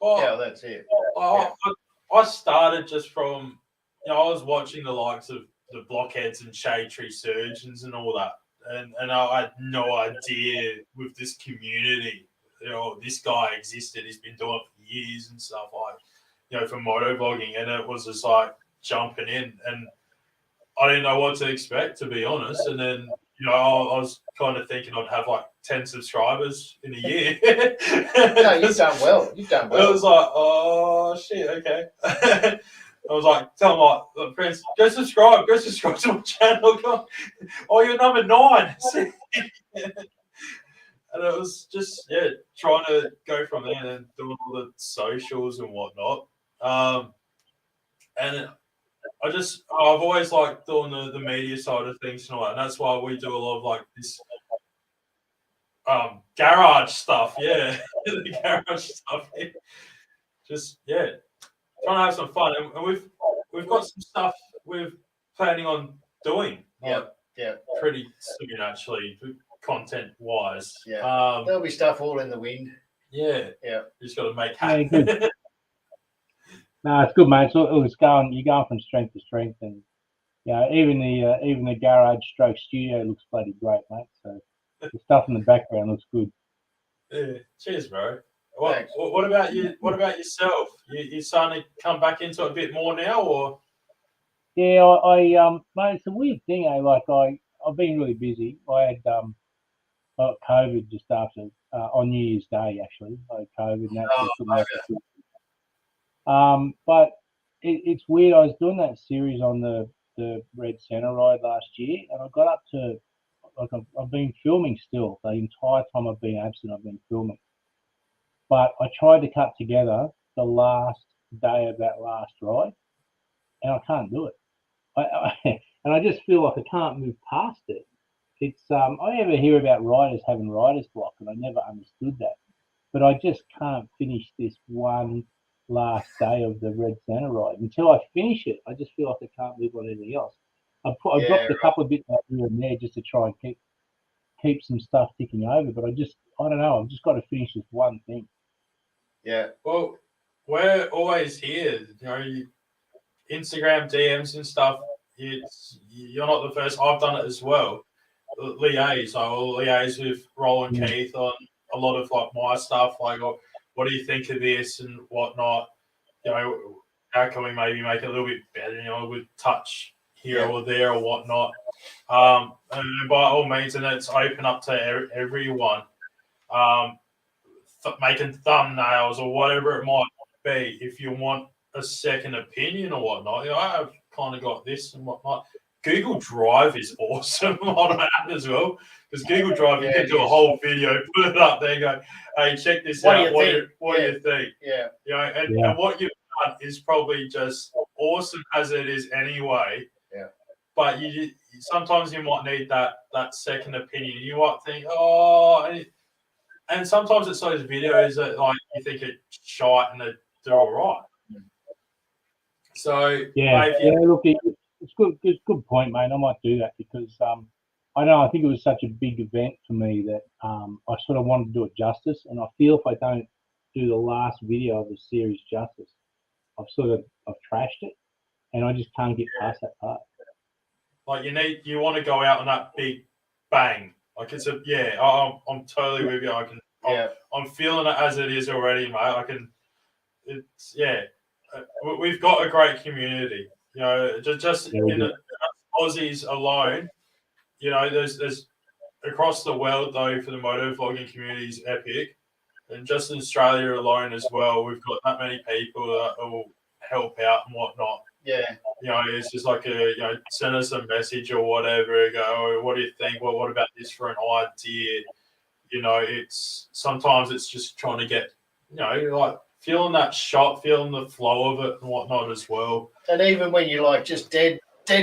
Yeah, that's it. I started just from, I was watching the likes of the Blockheads and Shade Tree Surgeons and all that, and I had no idea with this community, this guy existed. He's been doing it for years and stuff like, for moto vlogging, and it was just like jumping in, and I didn't know what to expect, to be honest. And then, I was kind of thinking I'd have like 10 subscribers in a year. No, you've done well. It was like, oh shit, okay. I was like, tell my friends, go subscribe to my channel. Oh, you're number 9. And it was just, trying to go from there and then doing all the socials and whatnot. And I've always liked doing the media side of things and all that. And that's why we do a lot of like this garage stuff. Yeah, the garage stuff. Yeah. Just, trying to have some fun. And we've got some stuff we're planning on doing. Yeah. Pretty soon, actually, content wise. Yeah. There'll be stuff all in the wind. Yeah. Yeah. Just got to make happen. Yeah, good. No, it's good, mate. So you're going from strength to strength, and even the garage stroke studio looks bloody great, mate. So the stuff in the background looks good. Yeah, cheers, bro. What about you? What about yourself? You starting to come back into it a bit more now, or? Yeah, mate, it's a weird thing, eh? Like I've been really busy. I had COVID just after on New Year's Day actually. I had COVID and that Oh, just didn't have to. But it's weird. I was doing that series on the Red Centre ride last year, and I got up to like I've been filming still. The entire time I've been absent, I've been filming. But I tried to cut together the last day of that last ride, and I can't do it. And I just feel like I can't move past it. It's I ever hear about riders having writer's block, and I never understood that. But I just can't finish this one last day of the Red Centre ride until I finish it. I just feel like I can't move on anything else. I yeah, dropped a couple of bits out here and there just to try and keep some stuff ticking over, but I don't know. I've just got to finish this one thing. yeah, Well, we're always here. Instagram DMs and stuff. You're not the first. I've done it as well. Liaise. I will liaise with Roland Keith on a lot of like my stuff. Like, what do you think of this and whatnot? How can we maybe make it a little bit better? With touch here or there or whatnot. And by all means, and it's open up to everyone. Making thumbnails or whatever it might be. If you want a second opinion or whatnot, I've kind of got this and whatnot. Google Drive is awesome on that as well, because Google Drive, you can do a whole video, put it up there, go, hey, check this out. What do you think? Yeah. And what you've done is probably just awesome as it is anyway. Yeah. But sometimes you might need that second opinion. You might think, and sometimes it's those videos that like you think it's shite and they do all right. So look, it's good. It's a good point, mate. I might do that because I know I think it was such a big event for me that I sort of wanted to do it justice, and I feel if I don't do the last video of the series justice, I've trashed it, and I just can't get past that part. Like you want to go out on that big bang. Like it's I'm totally with you. I'm feeling it as it is already, mate. We've got a great community. Just in the Aussies alone, there's across the world though for the moto vlogging community is epic, and just in Australia alone as well, we've got that many people that will help out and whatnot. Yeah. It's just like send us a message or whatever. Go, what do you think? Well, what about this for an idea? It's sometimes it's just trying to get, like feeling that shot, feeling the flow of it and whatnot as well. And even when you're like just dead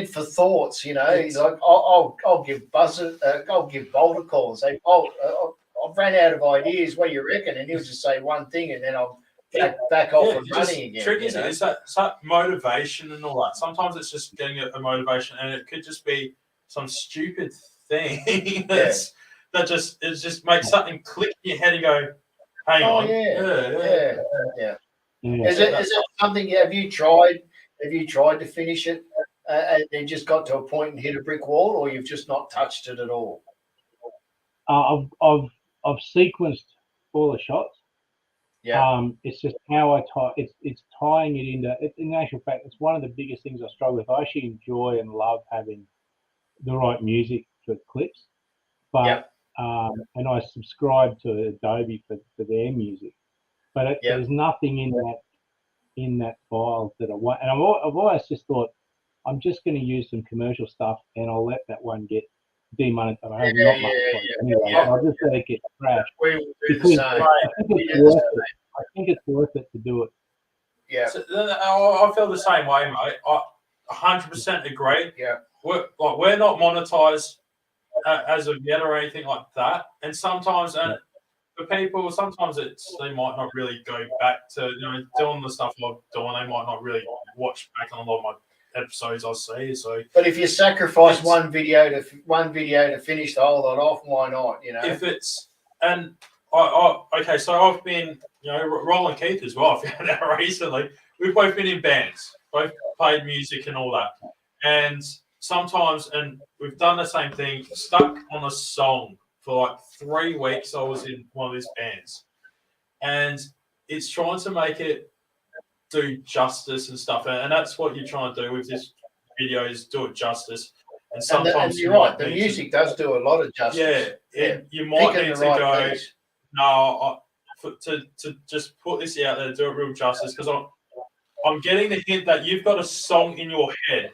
for thoughts, he's like, I'll give I'll give Bolt a call and say, I've ran out of ideas. What do you reckon? And he'll just say one thing, and then I'll back off and running again. Triggers it. It's that motivation and all that. Sometimes it's just getting a motivation, and it could just be some stupid thing that just makes something click in your head and go, hang on. Yeah. Is it something? Have you tried to finish it and then just got to a point and hit a brick wall, or you've just not touched it at all? I've sequenced all the shots. Yeah. It's just how I tie. It's tying it into. In actual fact, it's one of the biggest things I struggle with. I actually enjoy and love having the right music for clips, but and I subscribe to Adobe for their music, but there's nothing in that file that I want. And I've always just thought I'm just going to use some commercial stuff, and I'll let that one get demonetized. I'll just let it get trashed. We will do the same. I think it's worth it to do it. Yeah. So, I feel the same way, mate. I 100% agree. Yeah. We're not monetized as of yet or anything like that. And sometimes, for people, sometimes they might not really go back to doing the stuff I'm doing. They might not really watch back on a lot of my episodes I see. So, but if you sacrifice one video to finish the whole lot off, why not? If it's okay, so I've been Roland Keith as well. I found out recently we've both been in bands, both played music and all that, and sometimes we've done the same thing. Stuck on a song for like 3 weeks. I was in one of these bands, and it's trying to make it do justice and stuff, and that's what you're trying to do with this videos do it justice. And And, sometimes you're you right, might the need to- music does do a lot of justice. you might Picking need the to right go. piece. No, to just put this out there, do it real justice, because I'm getting the hint that you've got a song in your head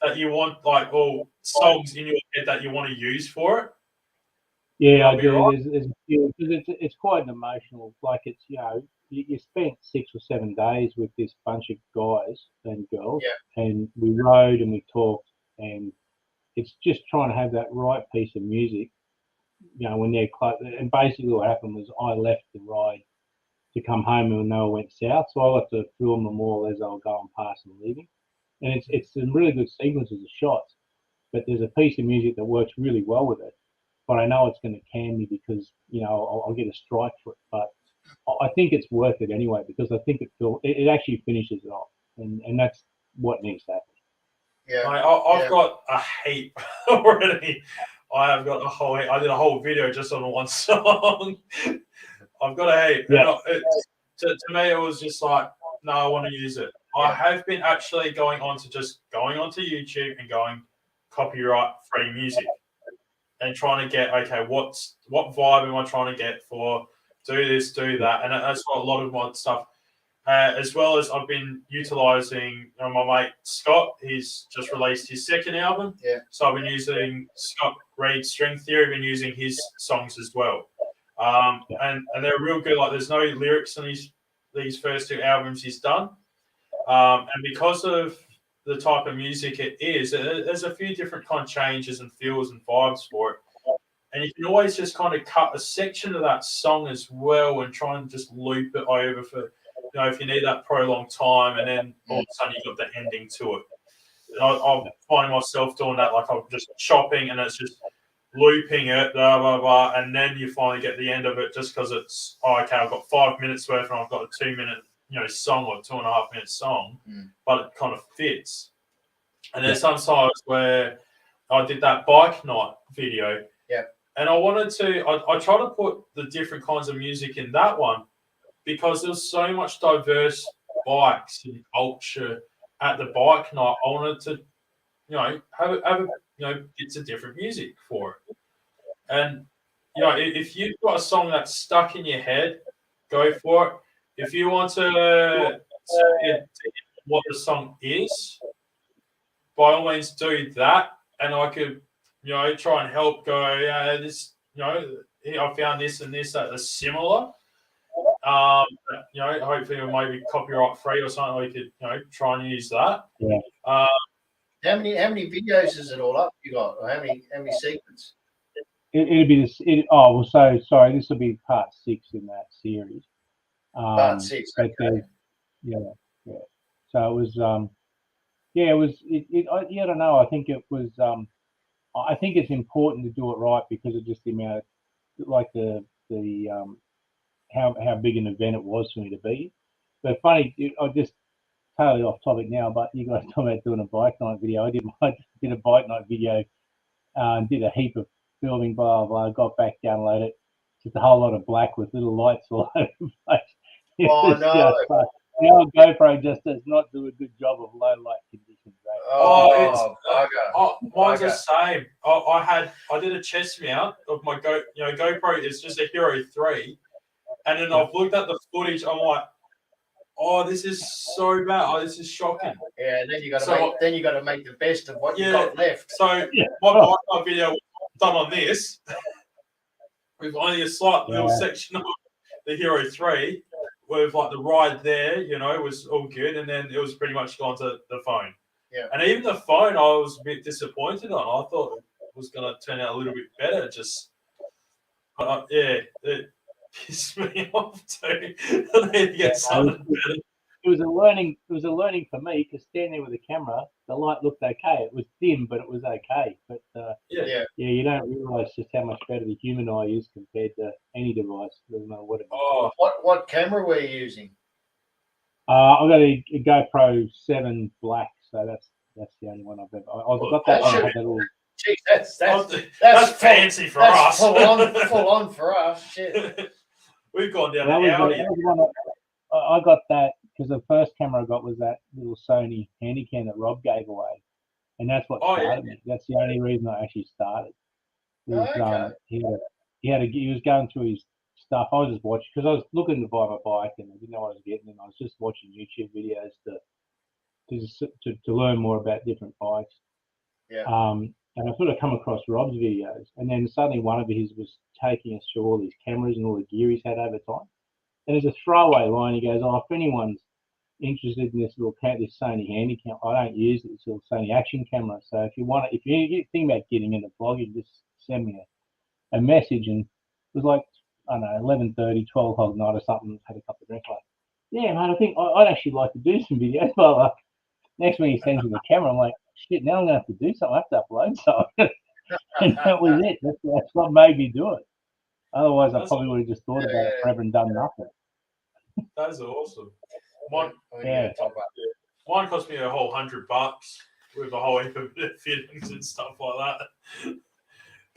that you want, like, or songs in your head that you want to use for it. Yeah, I I'll be do. right. There's a few because it's quite an emotional. Like it's you spent 6 or 7 days with this bunch of guys and girls, and we rode and we talked, and it's just trying to have that right piece of music. When they're close. And basically, what happened was I left the ride to come home and they all went south, so I got to film them all as they were going past and leaving. And it's some really good sequences of shots, but there's a piece of music that works really well with it. But I know it's going to can me because I'll get a strike for it. But I think it's worth it anyway because I think it actually finishes it off, and that's what needs to happen. Yeah, I've got a heap already. I have got a whole heap. I did a whole video just on one song. I've got a heap. Yeah. To me, it was just like, no, I want to use it. I have been actually going onto YouTube and going copyright free music and trying to get, okay, what vibe am I trying to get for do this, do that, and that's what a lot of my stuff. As well as I've been utilising my mate Scott. He's just released his second album. Yeah. So I've been using Scott Reed's String Theory. I've been using his songs as well. And they're real good. Like there's no lyrics in these first 2 albums he's done. And because of the type of music it is, there's a few different kind of changes and feels and vibes for it. And you can always just kind of cut a section of that song as well and try and just loop it over for, if you need that prolonged time, and then all of a sudden you've got the ending to it. And I'm finding myself doing that, like I'm just chopping and it's just looping it, blah, blah, blah, and then you finally get the end of it just because it's, okay, I've got 5 minutes worth and I've got a 2-minute, song or 2.5-minute song, but it kind of fits. And there's some times where I did that bike night video, and I wanted to, I try to put the different kinds of music in that one, because there's so much diverse bikes and culture at the bike night. I wanted to, have it's a different music for it. And, if you've got a song that's stuck in your head, go for it. If you want to say what the song is, by all means do that. And I could, try and help go, this, I found this and this that are similar. Hopefully it may be copyright free or something. We could, try and use that. Yeah. How many videos is it all up? You got or how many sequences? It'll be this. So sorry. This will be part 6 in that series. Part 6. Okay. Yeah. So it was. It was. I don't know. I think it was. I think it's important to do it right because of just the amount, like the how big an event it was for me to be. But funny, I just totally off topic now. But you guys talking about doing a bike night video. I did a bike night video. Did a heap of filming, blah blah. Got back, downloaded it. Just a whole lot of black with little lights all over the place. The old GoPro just does not do a good job of low light conditions. Right? Mine's the same. I did a chest mount of my GoPro. It's just a Hero 3, and then I've looked at the footage. I'm like, this is so bad. This is shocking. Yeah, and then you got to make the best of what you got left. So my video was done on this with only a slight little section of the Hero 3 with like the ride there, was all good, and then it was pretty much gone to the phone. Yeah. And even the phone, I was a bit disappointed on. I thought it was going to turn out a little bit better. It pissed me off too. I need to get something better. It was a learning for me because standing there with the camera, the light looked okay. It was dim, but it was okay. But you don't realise just how much better the human eye is compared to any device. Doesn't matter what it is. What camera were you using? I've got a GoPro 7 Black, so that's the only one I've ever. I've got that one. Jeez, that's fancy for us. Full on for us. Shit. We've gone down the Audi. I got that because the first camera I got was that little Sony Handycam that Rob gave away. and that's what Oh, yeah. started me. That's the only reason I actually started. Was, Okay. he was going through his stuff. I was just watching because I was looking to buy my bike and I didn't know what I was getting, and I was just watching YouTube videos to learn more about different bikes. Yeah. And I sort of come across Rob's videos, and then suddenly one of his was taking us through all these cameras and all the gear he's had over time. And there's a throwaway line. He goes, "Oh, if anyone's interested in this this Sony Handycam, I don't use it. It's a Sony action camera. So if you think about getting into vlogging, just send me a message." And it was like, I don't know, 11:30, 12 o'clock night or something. Had a couple of drinks. Like, yeah, man, I think I'd actually like to do some videos. But next week he sends me the camera. I'm like, shit, now I'm gonna have to do something. I have to upload something. And that was it. That's what made me do it. Otherwise, I probably would have just thought about it forever and done nothing. That's awesome. When you get a top up. Mine cost me a whole $100 with a whole heap of fittings and stuff like that.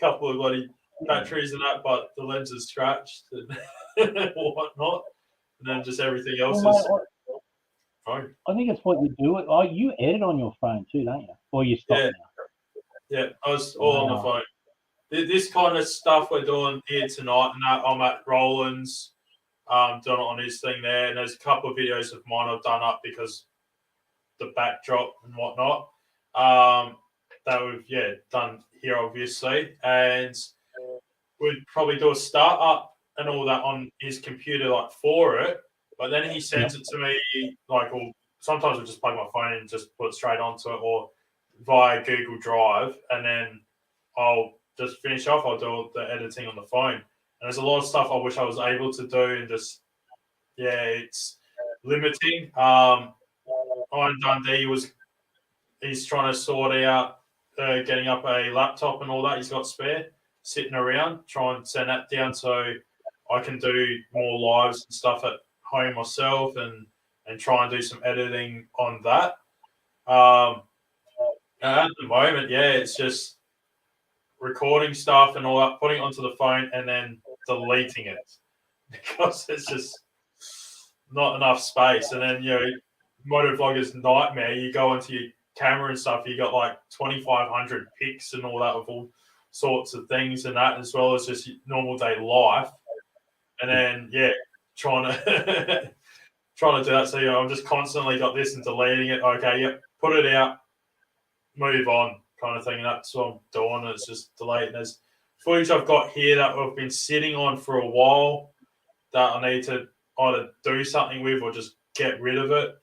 Couple of bloody batteries and that, but the lens is scratched and whatnot. And then just everything else is phone. I think it's what you do. Oh, you edit on your phone too, don't you? Or you stop now? Yeah, I was all on the phone. This kind of stuff we're doing here tonight, and I'm at Roland's, doing it on his thing there. And there's a couple of videos of mine I've done up because the backdrop and whatnot. That we've done here obviously, and we'd probably do a startup and all that on his computer like for it. But then he sends it to me like, or sometimes I just plug my phone in and just put it straight onto it, or via Google Drive, and then I'll just finish off. I'll do the editing on the phone. And there's a lot of stuff I wish I was able to do, and just it's limiting. Iron Dundee he's trying to sort out getting up a laptop and all that. He's got spare sitting around. Try and send that down so I can do more lives and stuff at home myself, and try and do some editing on that. At the moment, it's just recording stuff and all that, putting it onto the phone and then deleting it because it's just not enough space. And then, motovlogger's nightmare, you go into your camera and stuff, you got like 2,500 pics and all that of all sorts of things and that, as well as just normal day life. And then, trying to do that. So, I'm just constantly got this and deleting it. Okay, put it out, move on, kind of thing. And that's what I'm doing. It's just deleting. There's footage I've got here that I've been sitting on for a while that I need to either do something with or just get rid of it.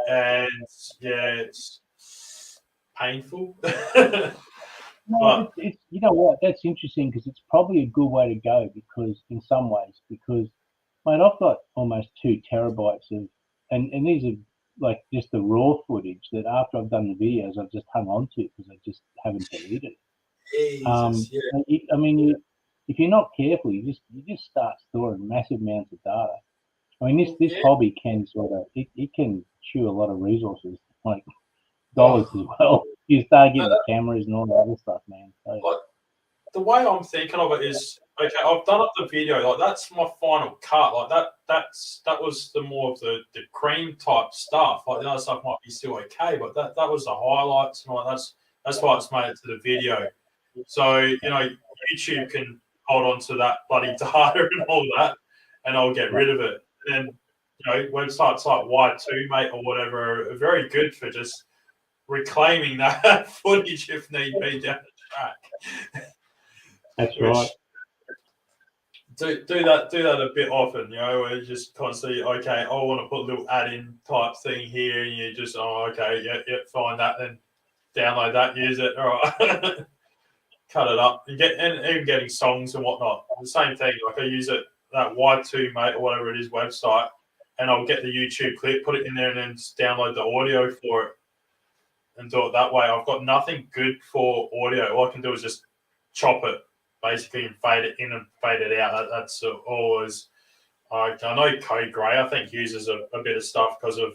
And it's painful. No, it's you know what? That's interesting because it's probably a good way to go because mate, I've got almost 2 terabytes of, and these are like just the raw footage that after I've done the videos, I've just hung on to because I just haven't deleted it. I mean, if you're not careful, you just start storing massive amounts of data. I mean, this hobby can it can chew a lot of resources, like dollars as well. You start getting cameras and all that other stuff, man. So, like, the way I'm thinking of it is, okay, I've done up the video, like that's my final cut. Like that was the more of the cream type stuff. Like the other stuff might be still okay, but that was the highlights and all that's why it's made it to the video. So, YouTube can hold on to that bloody data and all that, and I'll get rid of it. And websites like Y2 Mate or whatever are very good for just reclaiming that footage if need be down the track. That's right. Do that a bit often, where you just constantly, okay, I want to put a little add-in type thing here, and you just, find that, then download that, use it, all right, cut it up, and even getting songs and whatnot. The same thing, like I use it, that Y2 Mate or whatever it is website, and I'll get the YouTube clip, put it in there, and then just download the audio for it and do it that way. I've got nothing good for audio. All I can do is just chop it basically and fade it in and fade it out. That's always. I know Code Grey, I think, uses a bit of stuff because of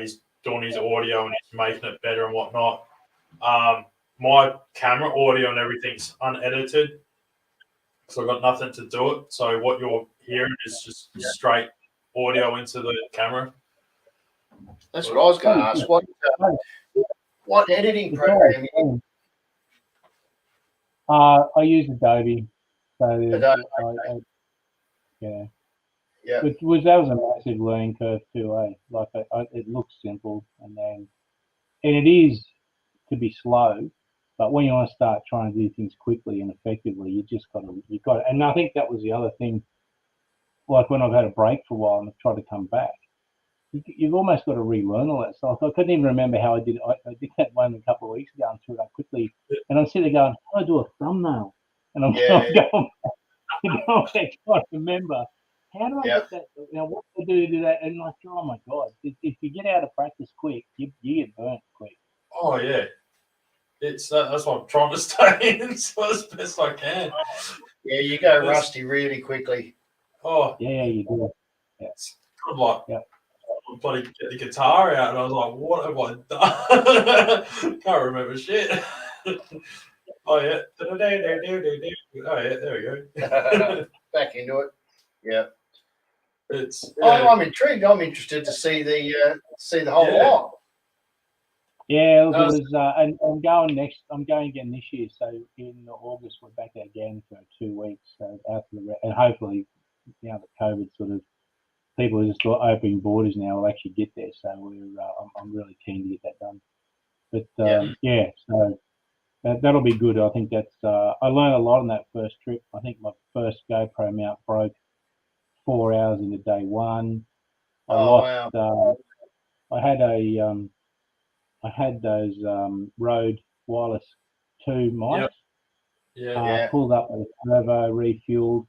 he's doing his audio and he's making it better and whatnot. My camera audio and everything's unedited, so I've got nothing to do it. So what you're hearing is just straight audio into the camera. That's what I was going to ask. What editing It's all program? fun. I use Adobe. So Adobe, yeah. Yeah. That was a massive learning curve too, eh? Like it looks simple, and it is to be slow, but when you want to start trying to do things quickly and effectively, you got to. And I think that was the other thing. Like when I've had a break for a while and I've tried to come back, you've almost got to relearn all that stuff. I couldn't even remember how I did. I did that one a couple of weeks ago and threw it up quickly, and I'm sitting there going, "How do I do a thumbnail?" And I'm Yeah. going, trying to remember. How do I Yeah. get that? What do I do to do that? And like, oh my god, if you get out of practice quick, you get burnt quick. Oh yeah, it's that's what I'm trying to stay in so as best I can. Yeah, you go rusty really quickly. Oh Yeah, you do. it's kind of like Yeah. I bloody get the guitar out, and I was like, "What have I done?" Can't remember shit. Oh yeah, oh yeah, there we go. Back into it. Yeah. It's I'm intrigued. I'm interested to see the whole Yeah. lot. Yeah, look, No, it was, and I'm going next. I'm going again this year. So in August, we're back again for 2 weeks. So out to the and hopefully now that COVID sort of people are just opening borders now, we'll actually get there. So I'm really keen to get that done. But yeah, so that'll be good. I think that's I learned a lot on that first trip. I think my first GoPro mount broke 4 hours into day one. I lost. Wow. I had those Rode Wireless 2 mics. Yeah. Yeah. Pulled up with a servo, refueled.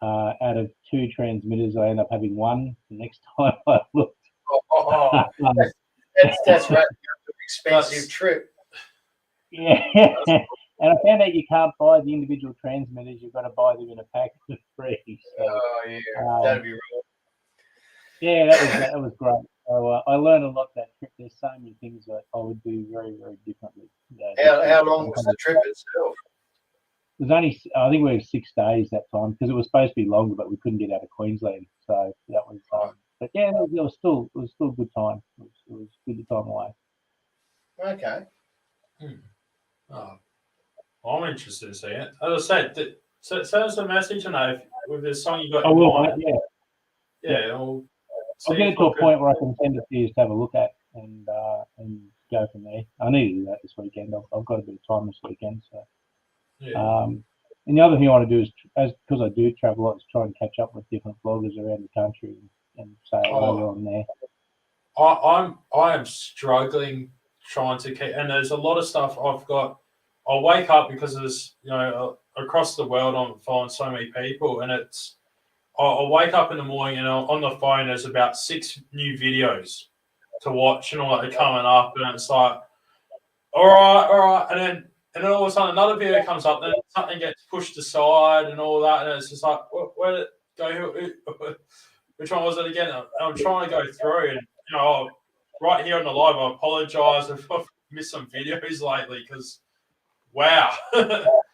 Out of 2 transmitters, I end up having 1. The next time I looked, Oh, that's right. Expensive trip. yeah. And I found out you can't buy the individual transmitters. You've got to buy them in a pack of 3. So, Oh yeah, that'd be right. yeah, that was great. So I learned a lot that trip. There's so many things that I would do very, very differently. How long was the trip itself? It was only, I think we were 6 days that time because it was supposed to be longer, but we couldn't get out of Queensland. So that was, but yeah, it was still a good time. It was a good time away. Okay. Oh, I'm interested to see it. As I said, send us a message and with this song you got. I will, mate, yeah. Yeah, I'll get it to a point where I can send it to you to have a look at and go from there. I need to do that this weekend. I've got a bit of time this weekend, so. Yeah. And the other thing I want to do is, because I do travel a lot, is try and catch up with different bloggers around the country and say hello on there. I am struggling trying to keep, and there's a lot of stuff I've got. I wake up because there's across the world I'm following so many people, and it's I wake up in the morning and on the phone there's about 6 new videos to watch and all that are coming up, and it's like, all right, and then all of a sudden another video comes up, then something gets pushed aside and all that, and it's just like, where did it go? Which one was it again? I'm trying to go through, and right here on the live, I apologise if I've missed some videos lately because, wow,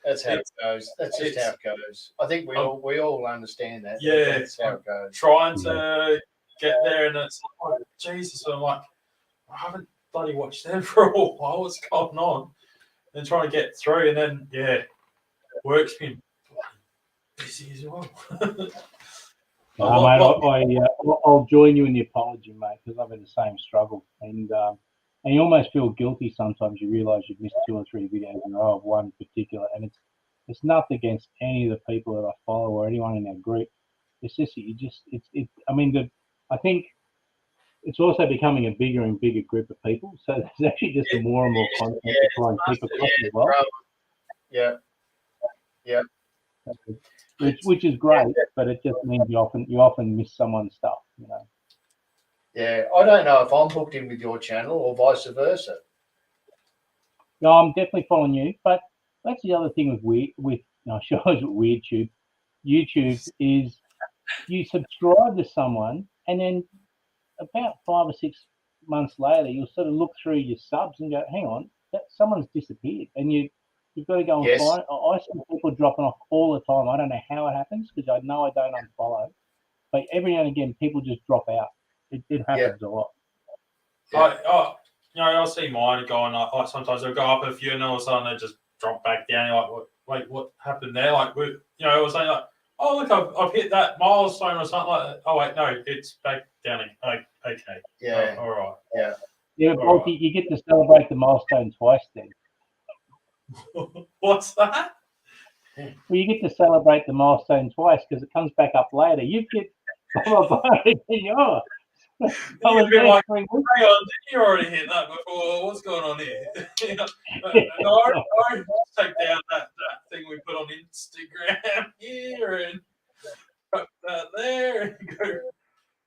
That's how it goes. That's just how it goes. I think we all understand that. Yeah, That's how it goes. trying to get there, and it's like, oh, Jesus, I'm like, I haven't bloody watched them for a while. What's going on? And trying to get through, and then work's been busy as well. Mate, I'll join you in the apology, mate, because I've had the same struggle, and you almost feel guilty sometimes. You realise you've missed 2 or 3 videos in a row of one particular, and it's nothing against any of the people that I follow or anyone in our group. It's just that I think it's also becoming a bigger and bigger group of people, so there's actually just more and more content to try and keep across as well. Yeah. Which is great, but it just means you often miss someone's stuff, Yeah, I don't know if I'm hooked in with your channel or vice versa. No, I'm definitely following you, but that's the other thing with WeirdTube. YouTube is you subscribe to someone, and then about 5 or 6 months later, you'll sort of look through your subs and go, "Hang on, someone's disappeared," and you've got to go and find. I see people dropping off all the time. I don't know how it happens because I know I don't unfollow, but every now and again, people just drop out. It happens a lot. I'll see mine going up. Like sometimes they'll go up a few, and all of a sudden they just drop back down. You're like, what? Wait, what happened there? Like, it was saying like, oh look, I've hit that milestone or something like that. Oh wait, no, it's back down again. Like, okay, Yeah. all right. Yeah, All Balky, you get to celebrate the milestone twice then. What's that? Well, you get to celebrate the milestone twice because it comes back up later. You get blah, blah, blah, and you're, I was You're there like, 3 weeks. hang on, didn't you already hit that before? What's going on here? No, take down that thing we put on Instagram here and put that there and go.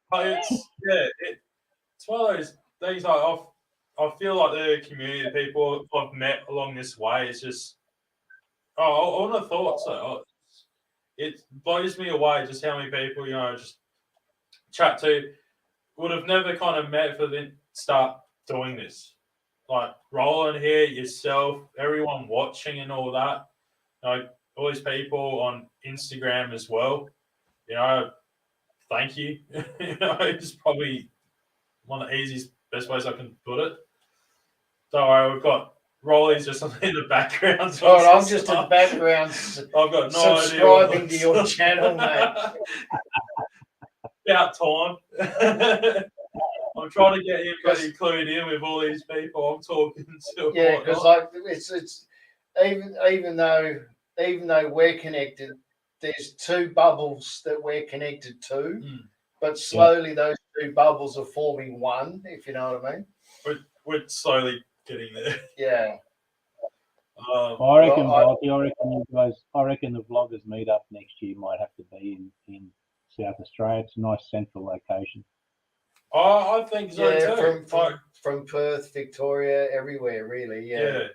But it's one of those things. Like I feel like the community of people I've met along this way is just. I wouldn't have thought so. It blows me away just how many people just chat to would have never kind of met for them start doing this. Like Roland here, yourself, everyone watching and all that. All these people on Instagram as well. Thank you. It's probably one of the easiest, best ways I can put it. So we've got Rolly's just in the background. Oh, I'm just in the background. I've got no subscribing idea to your channel, mate. About time. I'm trying to get everybody clued in with all these people I'm talking to. Yeah, because like it's even though we're connected, there's two bubbles that we're connected to, but slowly those two bubbles are forming one. If you know what I mean. We're slowly getting there. Yeah. I reckon, Balky, I reckon the vloggers meet up next year might have to be in South Australia. It's a nice central location. Oh, I think so too. From Perth, Victoria, everywhere really. Yeah.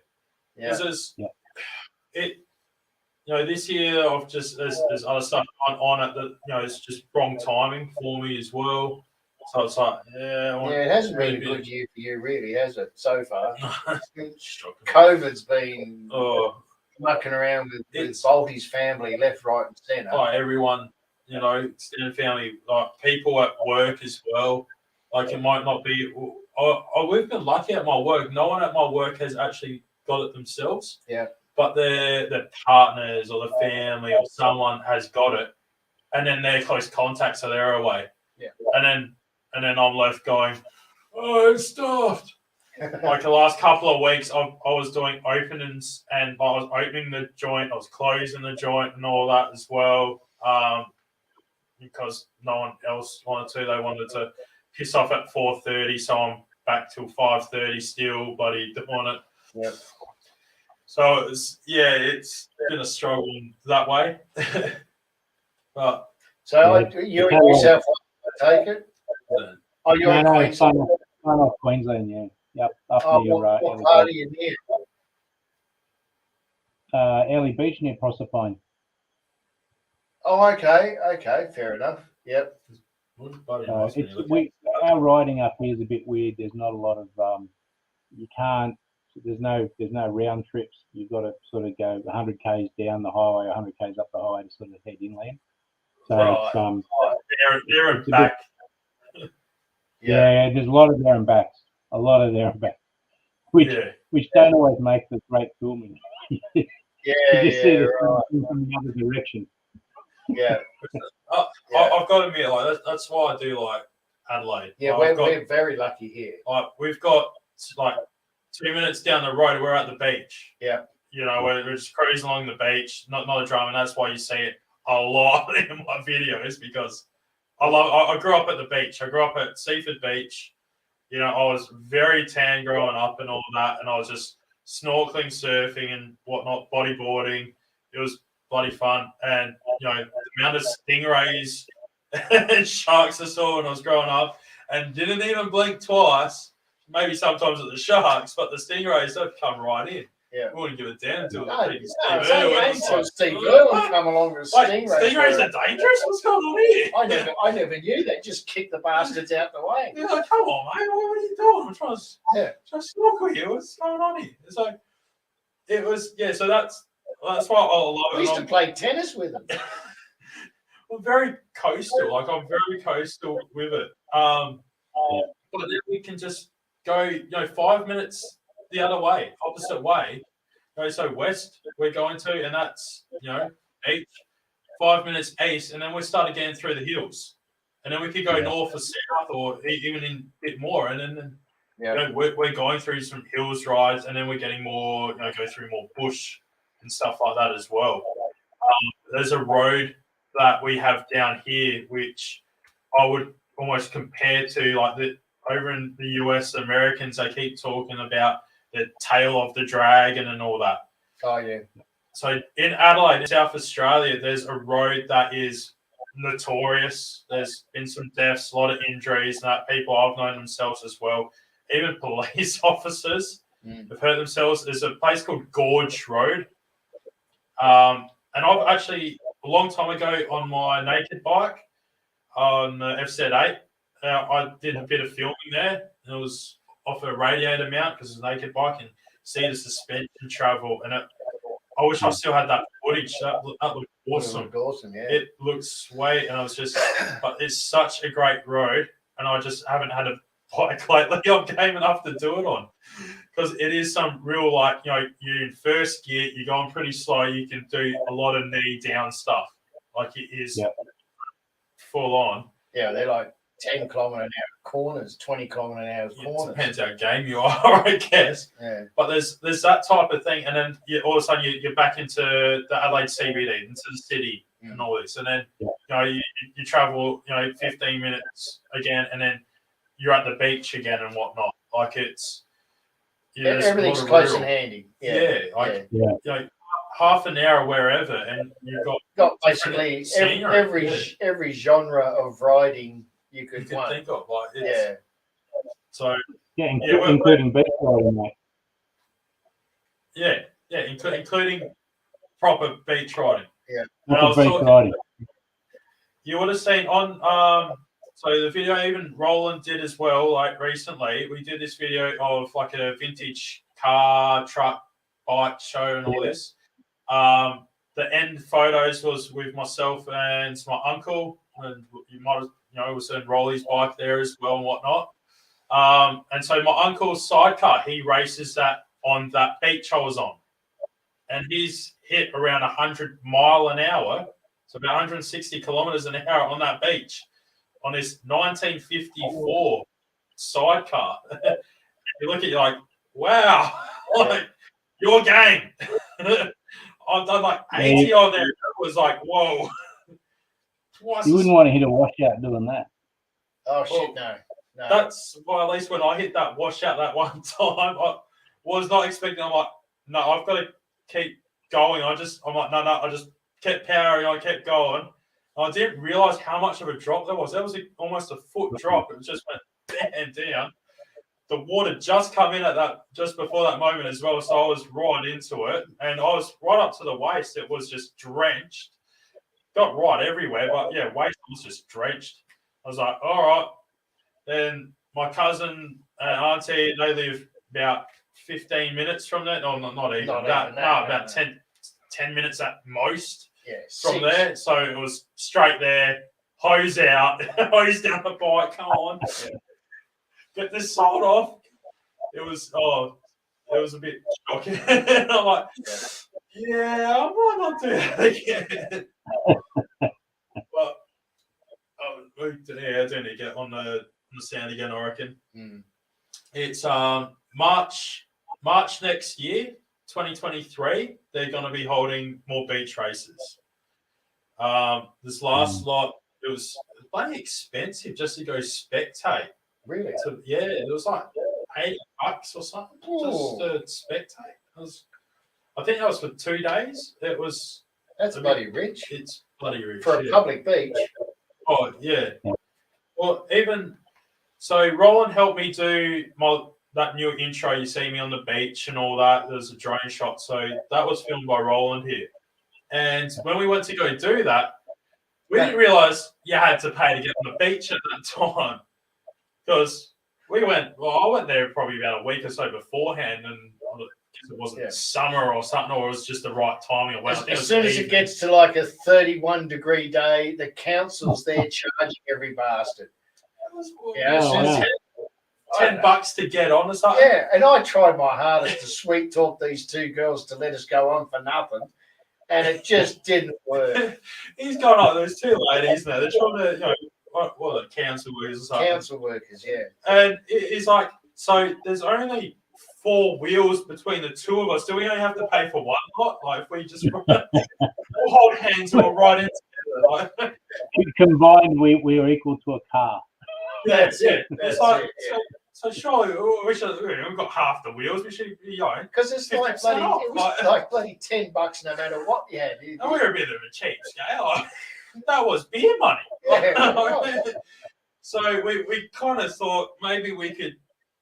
This year I've just there's other stuff on it that it's just wrong timing for me as well. So it's like it hasn't been a good year for you, really, has it? So far, Shocking. COVID's been mucking around with Salty's family left, right, and centre. Oh, everyone, extended family, like people at work as well. Like it might not be. We've been lucky at my work. No one at my work has actually got it themselves. Yeah. But their partners or the family or someone has got it, and then their close contacts, so they're away. Yeah. And then I'm left going, oh, it's stuffed. Like the last couple of weeks, I was doing openings and I was opening the joint, I was closing the joint and all that as well. Because no one else wanted to. They wanted to piss off at 4:30, so I'm back till 5:30 still, buddy, doing it. Yeah. So it's been a struggle that way. But so you're in New South Wales, I take it? Oh, you're in Queensland. I'm off Queensland, yeah. Yep. Up near what part are you near? Early Beach near Proserpine. Oh, okay, fair enough. Yep. Our riding up here is a bit weird. There's not a lot of there's no round trips. You've got to sort of go 100 k's down the highway, 100 k's up the highway to sort of head inland. So it's there and back. Yeah, there's a lot of there and backs. Which don't always make the great filming. You just see the from the other direction. Yeah. I've got to admit, like that's why I do like Adelaide. Yeah, we're very lucky here. Like we've got like 2 minutes down the road, we're at the beach. Yeah. We're just cruising along the beach, not a drama, and that's why you see it a lot in my videos because I grew up at the beach. I grew up at Seaford Beach. I was very tan growing up and all that, and I was just snorkeling, surfing, and whatnot, bodyboarding. It was bloody fun, and the amount of stingrays and sharks I saw when I was growing up, and didn't even blink twice. Maybe sometimes at the sharks, but the stingrays they'd come right in. Yeah, we wouldn't give a damn until Steve Irwin come along with stingrays. Stingrays are dangerous. What's going on here? I never knew that. Just kick the bastards out the way. Yeah, like, come on, mate. What are you doing? I'm trying to snorkel you. What's going on here? It's like it was. Yeah, so that's why I love it. We used to play tennis with them. We're very coastal. Like I'm very coastal with it. But then we can just go 5 minutes the other way, opposite way. So west we're going to, and that's each 5 minutes east, and then we started getting through the hills, and then we could go north or south, or even in a bit more, and then we're going through some hills rides, and then we're getting more, go through more bush and stuff like that as well. There's a road that we have down here, which I would almost compare to over in the US, Americans, they keep talking about the tail of the dragon and all that. Oh, yeah. So in Adelaide, in South Australia, there's a road that is notorious. There's been some deaths, a lot of injuries, and that people I've known themselves as well. Even police officers have hurt themselves. There's a place called Gorge Road. And I've actually, a long time ago on my naked bike on the FZ8, I did a bit of filming there. And it was off a radiator mount because it's a naked bike, and see the suspension travel. And I wish I still had that footage. That looked awesome. It looked awesome, yeah. It looked sweet, and I was just, but it's such a great road, and I just haven't had a bike lately I'm game enough to do it on, because it is some real, you're in first gear, you're going pretty slow, you can do a lot of knee down stuff. It is full on. Yeah, they're like 10 kilometre an hour corners, 20 kilometre an hour corners. It depends how game you are, I guess. Yeah. But there's that type of thing, and then all of a sudden you're back into the Adelaide CBD, into the city, and all this, and then you travel 15 minutes again, and then you're at the beach again and whatnot. It's everything's close and handy. Half an hour wherever, and you've got basically every genre of riding you could think of. So including beach riding, mate. Including proper beach riding. Yeah, proper beach riding. You would have seen on so the video even Roland did as well. Recently, we did this video of a vintage car, truck, bike show and all this. The end photos was with myself and my uncle, and you might have, was in Rolly's bike there as well and whatnot. And so my uncle's sidecar, he races that on that beach I was on, and he's hit around 100 mile an hour, so about 160 kilometers an hour on that beach on this 1954 sidecar. You look at you wow, your game. I've done 80 on there. It was whoa. You wouldn't want to hit a washout doing that. Oh, shit, no. That's why, at least when I hit that washout that one time, I was not expecting. I'm no, I've got to keep going. I just kept powering. I kept going. I didn't realize how much of a drop there was. That was almost a foot drop. It just went bam down. The water just come in just before that moment as well, so I was right into it, and I was right up to the waist. It was just drenched, got right everywhere, but waist was just drenched. I was like, all right. Then my cousin and auntie, they live about 15 minutes from there. No, not even that. About 10 minutes at most from there. So it was straight there, hose out, hose down the bike. Come on. Get this sold off. It was a bit shocking. I'm like, I might not do that again. But I do need to get on the sound again, I reckon. It's March next year, 2023. They're going to be holding more beach races. This last lot, it was bloody expensive just to go spectate. Really? So, it was $80 or something just to spectate. I think that was for 2 days. That's bloody rich. It's bloody rich for a public beach. Oh yeah. Well, even so, Roland helped me do that new intro. You see me on the beach and all that. There's a drone shot, so that was filmed by Roland here. And when we went to go do that, we didn't realize you had to pay to get on the beach at that time. Because I went there probably about a week or so beforehand, and I guess it wasn't summer or something, or it was just the right timing. As soon as it gets to a 31-degree day, the council's there charging every bastard. $10 to get on or something. Yeah, and I tried my hardest to sweet talk these two girls to let us go on for nothing, and it just didn't work. He's gone like there's two ladies now. They're trying to, what are the council workers or something. Council workers, yeah. And it's like, so there's only 4 wheels between the two of us. Do we only have to pay for one lot? Like, if we just we'll hold hands and we'll ride in together. Like, Combined, we are equal to a car. That's it. It's That's like, it. Yeah. so surely we've got half the wheels. We should be, Because it's like 50% bloody, off, it was like bloody $10 no matter what you had. and we're a bit of a cheapskate. Like, that was beer money. Yeah. So we kind of thought maybe we could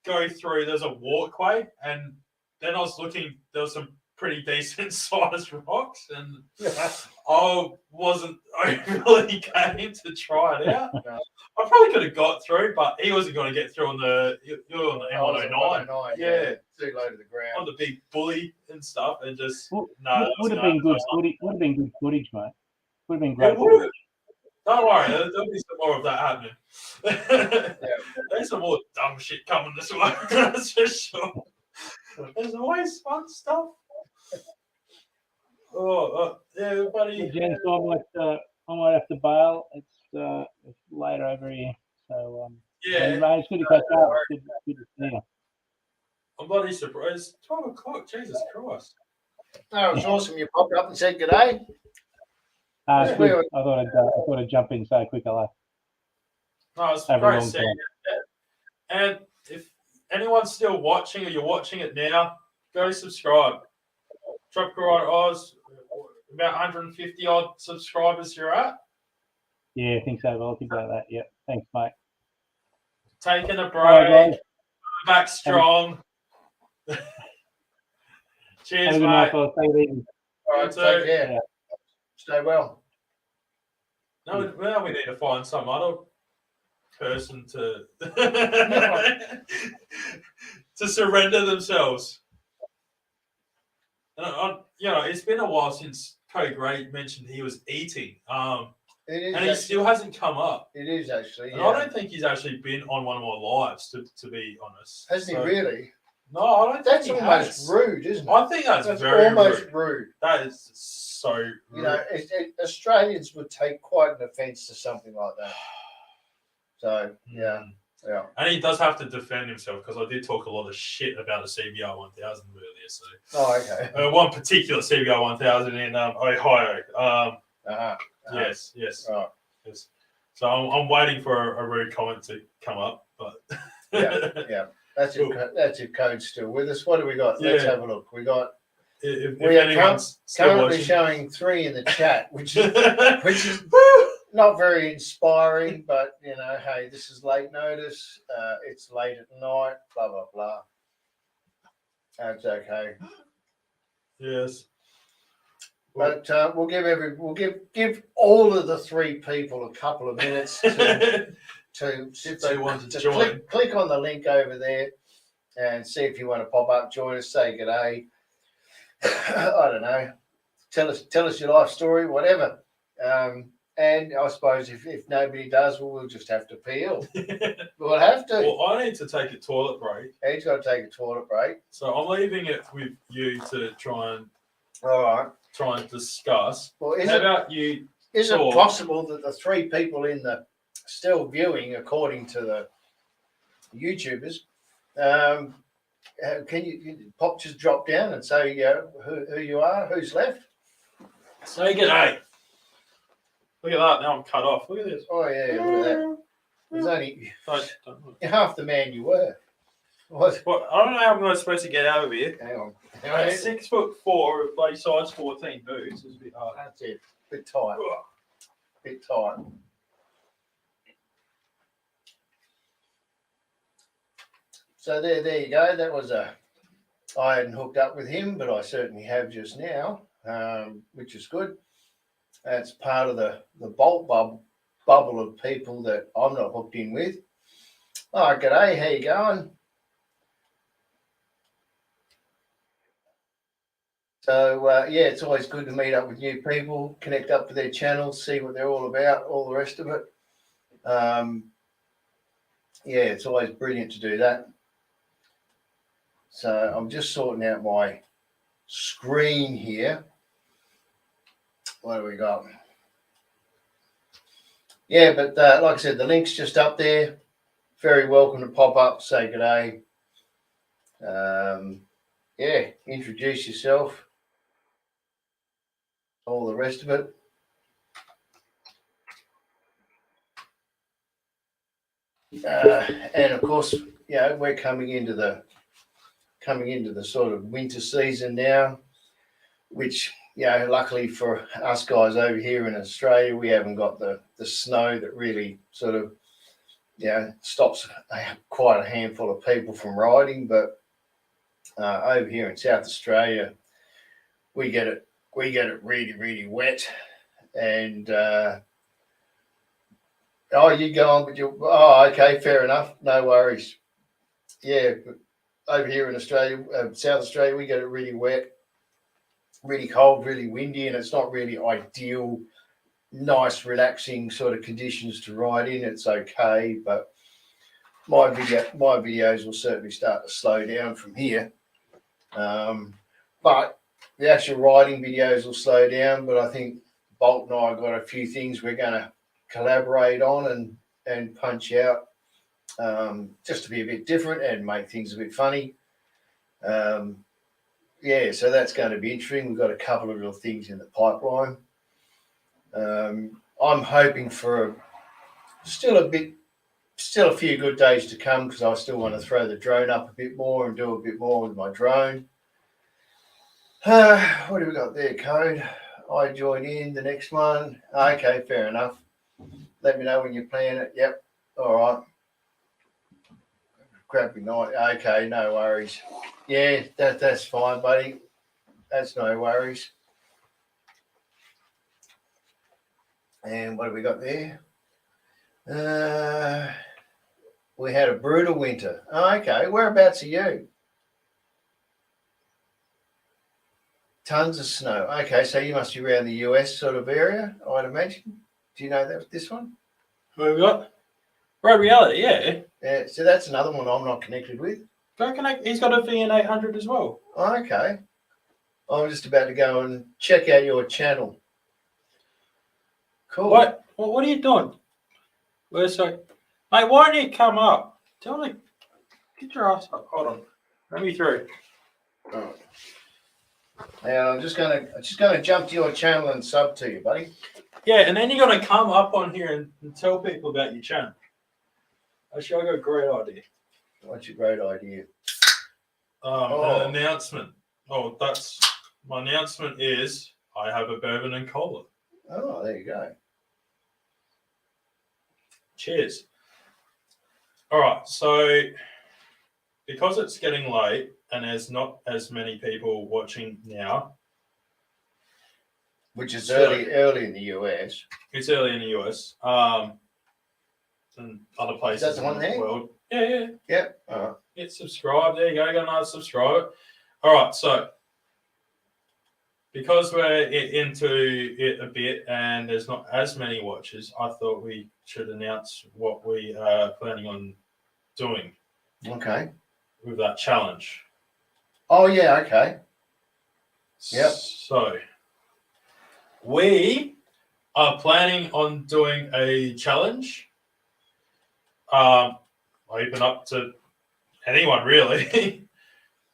go through. There's a walkway, and then I was looking. There was some pretty decent sized rocks, and I wasn't overly keen to try it out. No. I probably could have got through, but he wasn't going to get through on the. You're on the M109, Yeah. Too low to the on ground. the big bully and stuff, and just Would have been good footage. Would have been good footage, mate. Would have been It great would. footage. Don't worry, there'll be some more of that happening. There's some more dumb shit coming this way, that's for sure. There's always fun stuff. Yeah, buddy. Gents, I might have to bail. It's later over here. So Yeah, mate, it's good to catch up. Good to see you. I'm bloody surprised. 12 o'clock, Jesus Christ. No, it was awesome. You popped up and said good day. It's Yeah. good. I thought I'd jump in so quick. No, it's Have a great long seeing you. And if anyone's still watching or you're watching it now, go subscribe. Tropical Rider Oz, about 150 odd subscribers you're at. Yeah, I think so. I'll think about that. Yeah. Thanks, mate. Taking a break, All right, back strong. Have Cheers, a good mate. night, fellas. Take it easy. All right, You too. take care. Yeah. Stay well. No, now we need to find some other person to to surrender themselves. And it's been a while since Code Great mentioned he was eating, It is. and he still hasn't come up. It is actually. And Yeah. I don't think he's actually been on one of my lives, to be honest. Hasn't So- he really? No, I don't That's think he almost has. rude, isn't it? I think that's That's very almost rude. rude. That is so rude. You know, Australians would take quite an offence to something like that. So yeah. And he does have to defend himself because I did talk a lot of shit about the CBR 1000 earlier. So Oh, okay. one particular CBR 1000 in Ohio. Uh-huh. Yes. Right. Yes. So I'm waiting for a rude comment to come up, but Yeah. That's Cool. That's if Code's still with us. What do we got? Let's Yeah. have a look. We got if We are anyone's still currently watching, showing 3 in the chat, which is not very inspiring, but you know, hey, this is late notice. It's late at night. Blah blah blah. That's okay. yes. But we'll give all of the 3 people a couple of minutes to If they want to join. click on the link over there and see if you want to pop up, join us, say good day. I don't know. Tell us your life story, whatever. And I suppose if nobody does, well, we'll just have to peel. We'll have to. Well, I need to take a toilet break, He's got to take a toilet break. so I'm leaving it with you to try and discuss. Well, How about you? is it talk? possible that the 3 people in the still viewing, according to the YouTubers, can you pop just drop down and say who you are, who's left? Say good day. Look at that. Now I'm cut off. Look at this. Oh yeah, look at that. There's only Don't you're half the man you were. What? Well, I don't know how I'm supposed to get out of here. Hang on. 6'4", like size 14 boots is a bit hard. That's it. Bit tight. Bit tight. So there you go. That was I hadn't hooked up with him, but I certainly have just now, which is good. That's part of the bolt bubble of people that I'm not hooked in with. Oh, g'day. How you going? So yeah, it's always good to meet up with new people, connect up with their channels, see what they're all about, all the rest of it. yeah, it's always brilliant to do that. So I'm just sorting out my screen here. What do we got? Yeah, but like I said, the link's just up there. Very welcome to pop up, say good day. Yeah, introduce yourself. All the rest of it. And of course, we're coming into the sort of winter season now, which luckily for us guys over here in Australia, we haven't got the snow that really sort of stops quite a handful of people from riding. But over here in South Australia, we get it really, really wet. And you go on, but okay, fair enough, no worries. Yeah, but over here in Australia, South Australia, we get it really wet, really cold, really windy, and it's not really ideal, nice, relaxing sort of conditions to ride in. It's okay, but my videos will certainly start to slow down from here. But the actual riding videos will slow down. But I think Bolt and I have got a few things we're going to collaborate on and punch out, just to be a bit different and make things a bit funny. So that's going to be interesting. We've got a couple of little things in the pipeline. I'm hoping for still a few good days to come, because I still want to throw the drone up a bit more and do a bit more with my drone. What do we got there, Code? I join in the next one. Okay, fair enough. Let me know when you plan it. Yep. All right. Crappy night. Okay, no worries. Yeah, that's fine, buddy. That's no worries. And what have we got there? We had a brutal winter. Oh, okay. Whereabouts are you? Tons of snow. Okay, so you must be around the US sort of area, I'd imagine. Do you know this one? Who have we got? Road Reality, yeah. Yeah, so that's another one I'm not connected with. Go connect. He's got a VN800 as well. Oh, okay. I'm just about to go and check out your channel. Cool. What are you doing? Mate, why don't you come up? Tell me, get your ass up. Hold on. Let me through. Oh. Now I'm just gonna jump to your channel and sub to you, buddy. Yeah, and then you're gonna come up on here and tell people about your channel. Actually, I got a great idea. What's your great idea? An announcement. My announcement is I have a bourbon and cola. Oh, there you go. Cheers. All right, so because it's getting late and there's not as many people watching now, which is early in the US. It's early in the US, and other places Is that the one in there? the world. Yeah. Yep. All right. Hit subscribe. There you go. Go another subscribe. All right, so because we're into it a bit and there's not as many watchers, I thought we should announce what we are planning on doing. Okay. With that challenge. Oh yeah. Okay. Yep. So we are planning on doing a challenge. Open up to anyone really,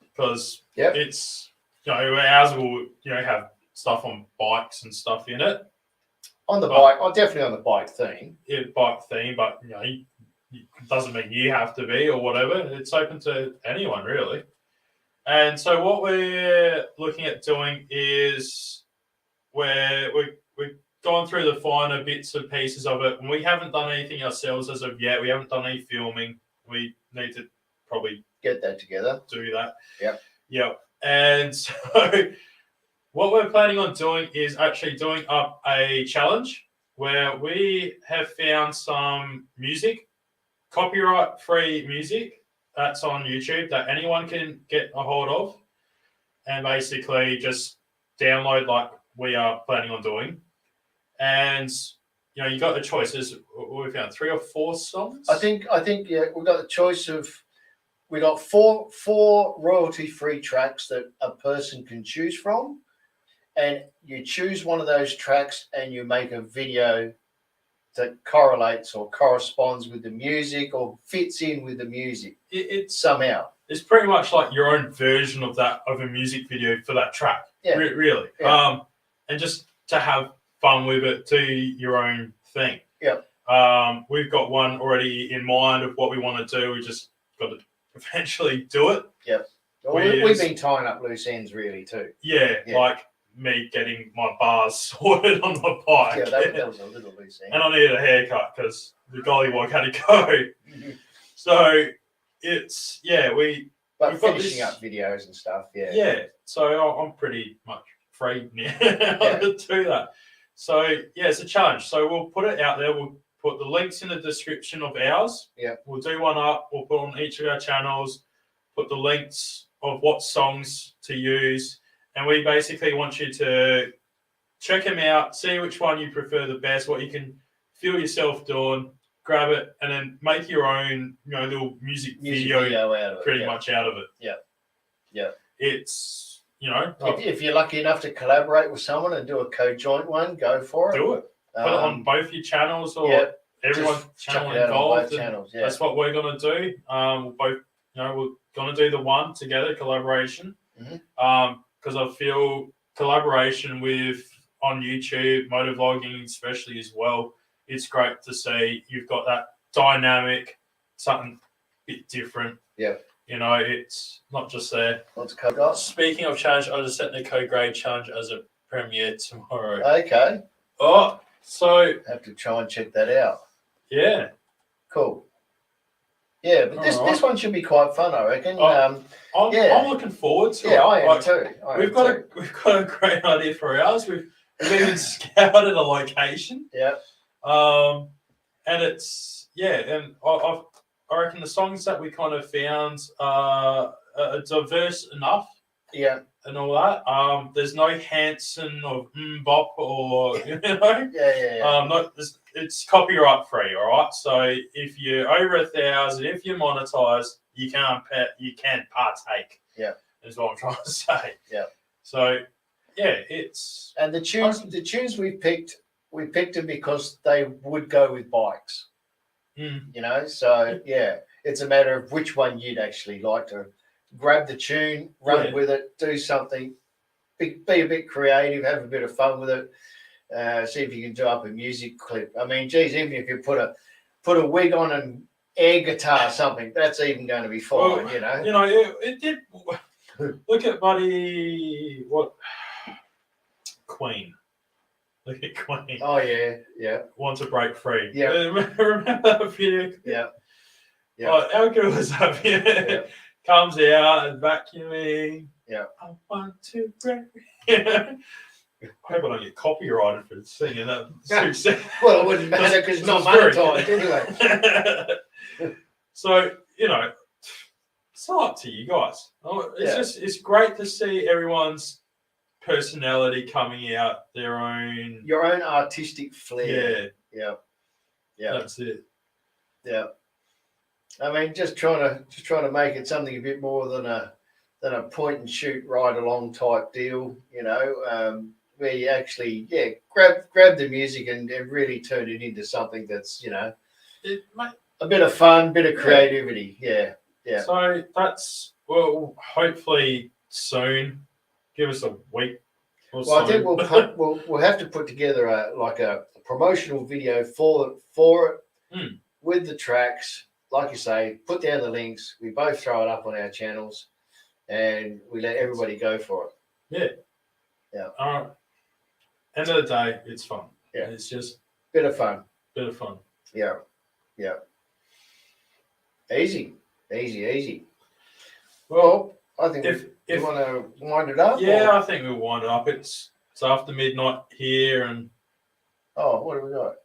because it's ours will have stuff on bikes and stuff in it. On the bike, definitely on the bike theme. Yeah, bike theme, but it doesn't mean you have to be or whatever. It's open to anyone really. And so what we're looking at doing is we're gone through the finer bits and pieces of it, and we haven't done anything ourselves as of yet. We haven't done any filming. We need to probably get that together. Do that. Yep. And so what we're planning on doing is actually doing up a challenge where we have found some music, copyright-free music that's on YouTube that anyone can get a hold of, and basically just download like we are planning on doing. And you got the choices. We found 3 or 4 songs. I think yeah, we've got the choice of we got four royalty free tracks that a person can choose from, and you choose one of those tracks and you make a video that correlates or corresponds with the music or fits in with the music It's somehow. It's pretty much like your own version of a music video for that track. Yeah. Really. Yeah. And just to have fun with it, do your own thing. Yeah. We've got one already in mind of what we want to do. We just got to eventually do it. Well, we've been tying up loose ends really too. Yeah, Yeah. like me getting my bars sorted on my bike. Yeah, that was a little loose end. And I needed a haircut because the gollywog had to go. So it's, But we've got finishing this- up videos and stuff, yeah. Yeah, so I'm pretty much free now to do that. So yeah, it's a challenge. So we'll put it out there. We'll put the links in the description of ours. Yeah. We'll do one up. We'll put on each of our channels. Put the links of what songs to use, and we basically want you to check them out, see which one you prefer the best, what you can feel yourself doing, grab it, and then make your own, little music video out of it. pretty much out of it. Yeah. Yeah. It's, If you're lucky enough to collaborate with someone and do a co-joint one, go for it. do it. Put it on both your channels or yeah, everyone's just channel chuck it out on involved. both And channels. Yeah. that's what we're gonna do. We're both, we're gonna do the one together collaboration. Mhm. Because I feel collaboration with on YouTube, motovlogging especially as well. It's great to see you've got that dynamic, something a bit different. Yeah. It's not just there. What's co-got? Speaking of challenge, I just set the co-grade challenge as a premiere tomorrow. Okay. Oh, so Have to try and check that out. yeah. Cool. Yeah, but this Alright. one should be quite fun, I reckon. Oh, Yeah. I'm looking forward to it. yeah, I am Like, too. We've got a great idea for ours. We've even scouted a location. Yeah. And it's and I reckon the songs that we kind of found are diverse enough Yeah. and all that. There's no Hanson or Bop or Yeah. it's copyright free, all right. So if you're over 1,000, if you're monetized, you can partake. Yeah. Is what I'm trying to say. Yeah. So it's And the tunes we picked them because they would go with bikes. So yeah, it's a matter of which one you'd actually like to grab the tune, run with it, do something, be a bit creative, have a bit of fun with it, see if you can do up a music clip. I mean, geez, even if you put a wig on and air guitar or something, that's even going to be fine, it did. Look at Queen. Look at Queen. Oh yeah. Want to break free. Yeah. Remember that video? Yeah. Oh, how good was that video? Yeah. Comes out and vacuuming. Yeah. I want to break. I hope I don't get copyrighted for singing that. Well, it wouldn't matter because it's not monetized anyway. So, it's up to you guys. It's great to see everyone's personality coming out, their own. Your own artistic flair. Yeah. That's it. Yeah. I mean, just trying to make it something a bit more than a point and shoot ride along type deal, where you actually grab the music and really turn it into something that's a bit of fun, bit of creativity. Yeah. So that's hopefully soon. Give us a week or Well, I so. think we'll have to put together a promotional video for it with the tracks. Like you say, put down the links. We both throw it up on our channels, and we let everybody go for it. Yeah. End of the day, it's fun. Yeah. It's just Bit of fun. bit of fun. Yeah. Easy. Well, I think If you want to wind it up. yeah, or- I think we'll wind it up. It's after midnight here, and Oh, what have we got?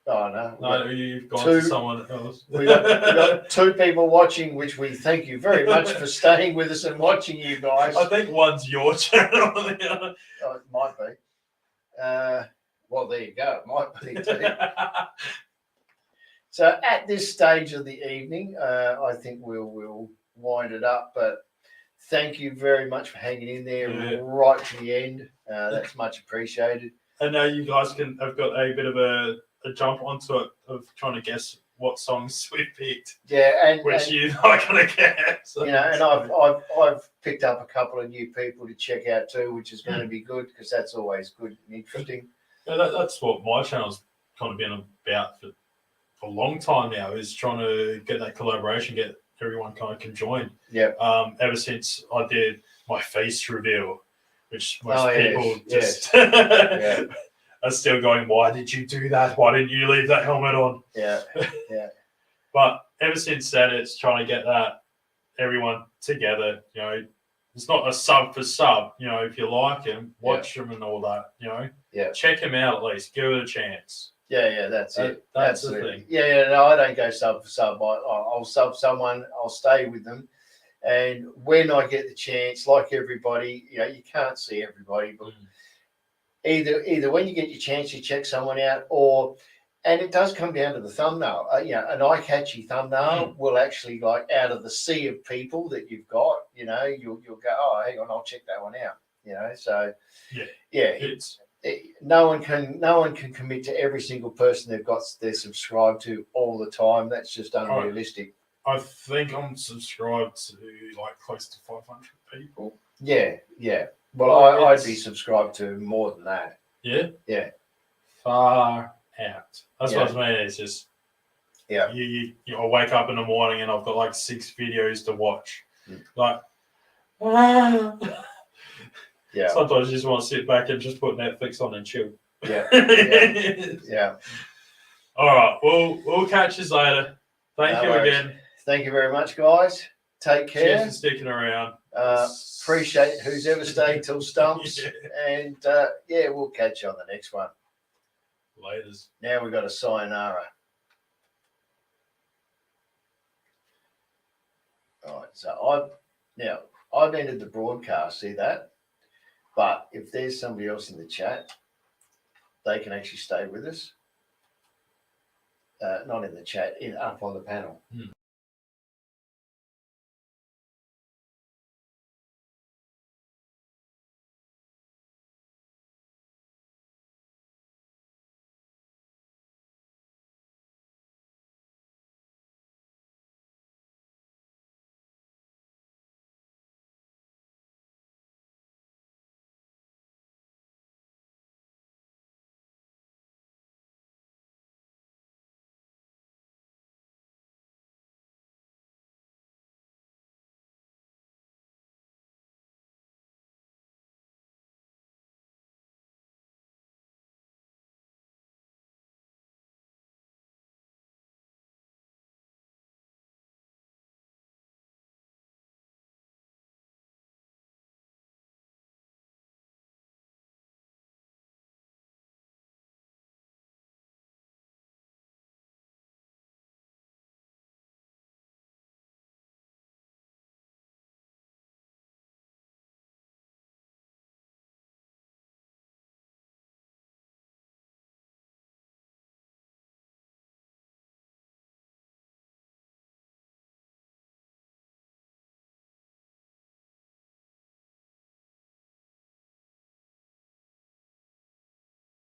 Oh no. no, you've gone Two- to someone else. We got 2 people watching, which we thank you very much for staying with us and watching you guys. I think one's your channel. The other. Oh, it might be. Well, there you go. It might be too. So at this stage of the evening, I think we'll wind it up. But thank you very much for hanging in there right to the end. That's much appreciated. I know you guys have got a bit of a jump onto it of trying to guess what songs we picked, Yeah, which and you're not going to get. So. you know, and I've picked up a couple of new people to check out too, which is going to be good because that's always good and interesting. Yeah, that's what my channel's kind of been about for a long time now, is trying to get that collaboration, get everyone kind of conjoined. Yeah. Ever since I did my face reveal, which most yes, people yes. just are still going, why did you do that? Why didn't you leave that helmet on? Yeah. But ever since then, it's trying to get that everyone together. You know, it's not a sub for sub. You know, if you like him, watch him and all that. You know, check him out at least. Give it a chance. Yeah, that's it. That's the Absolutely. thing. Yeah, no, I don't go sub for sub. I'll sub someone. I'll stay with them, and when I get the chance, like everybody, you know, you can't see everybody, but either when you get your chance, you check someone out, and it does come down to the thumbnail. You know, an eye-catchy thumbnail will actually, like, out of the sea of people that you've got, you know, you'll go, oh, hang on, I'll check that one out. You know, so no one can commit to every single person they're subscribed to all the time. That's just unrealistic. I think I'm subscribed to like close to 500 people. Yeah. Well, I'd be subscribed to more than that. Yeah. Far out. That's what I mean. It's just I wake up in the morning and I've got like 6 videos to watch. Like. Yeah. Sometimes you just want to sit back and just put Netflix on and chill. Yeah. All right. We'll catch you later. Thank you again. Thank you very much, guys. Take care. Cheers for sticking around. Appreciate who's ever stayed till stumps. And we'll catch you on the next one. Laters. Now we've got a sayonara. All right. So I've ended the broadcast. See that? But if there's somebody else in the chat, they can actually stay with us. Not in the chat, up on the panel.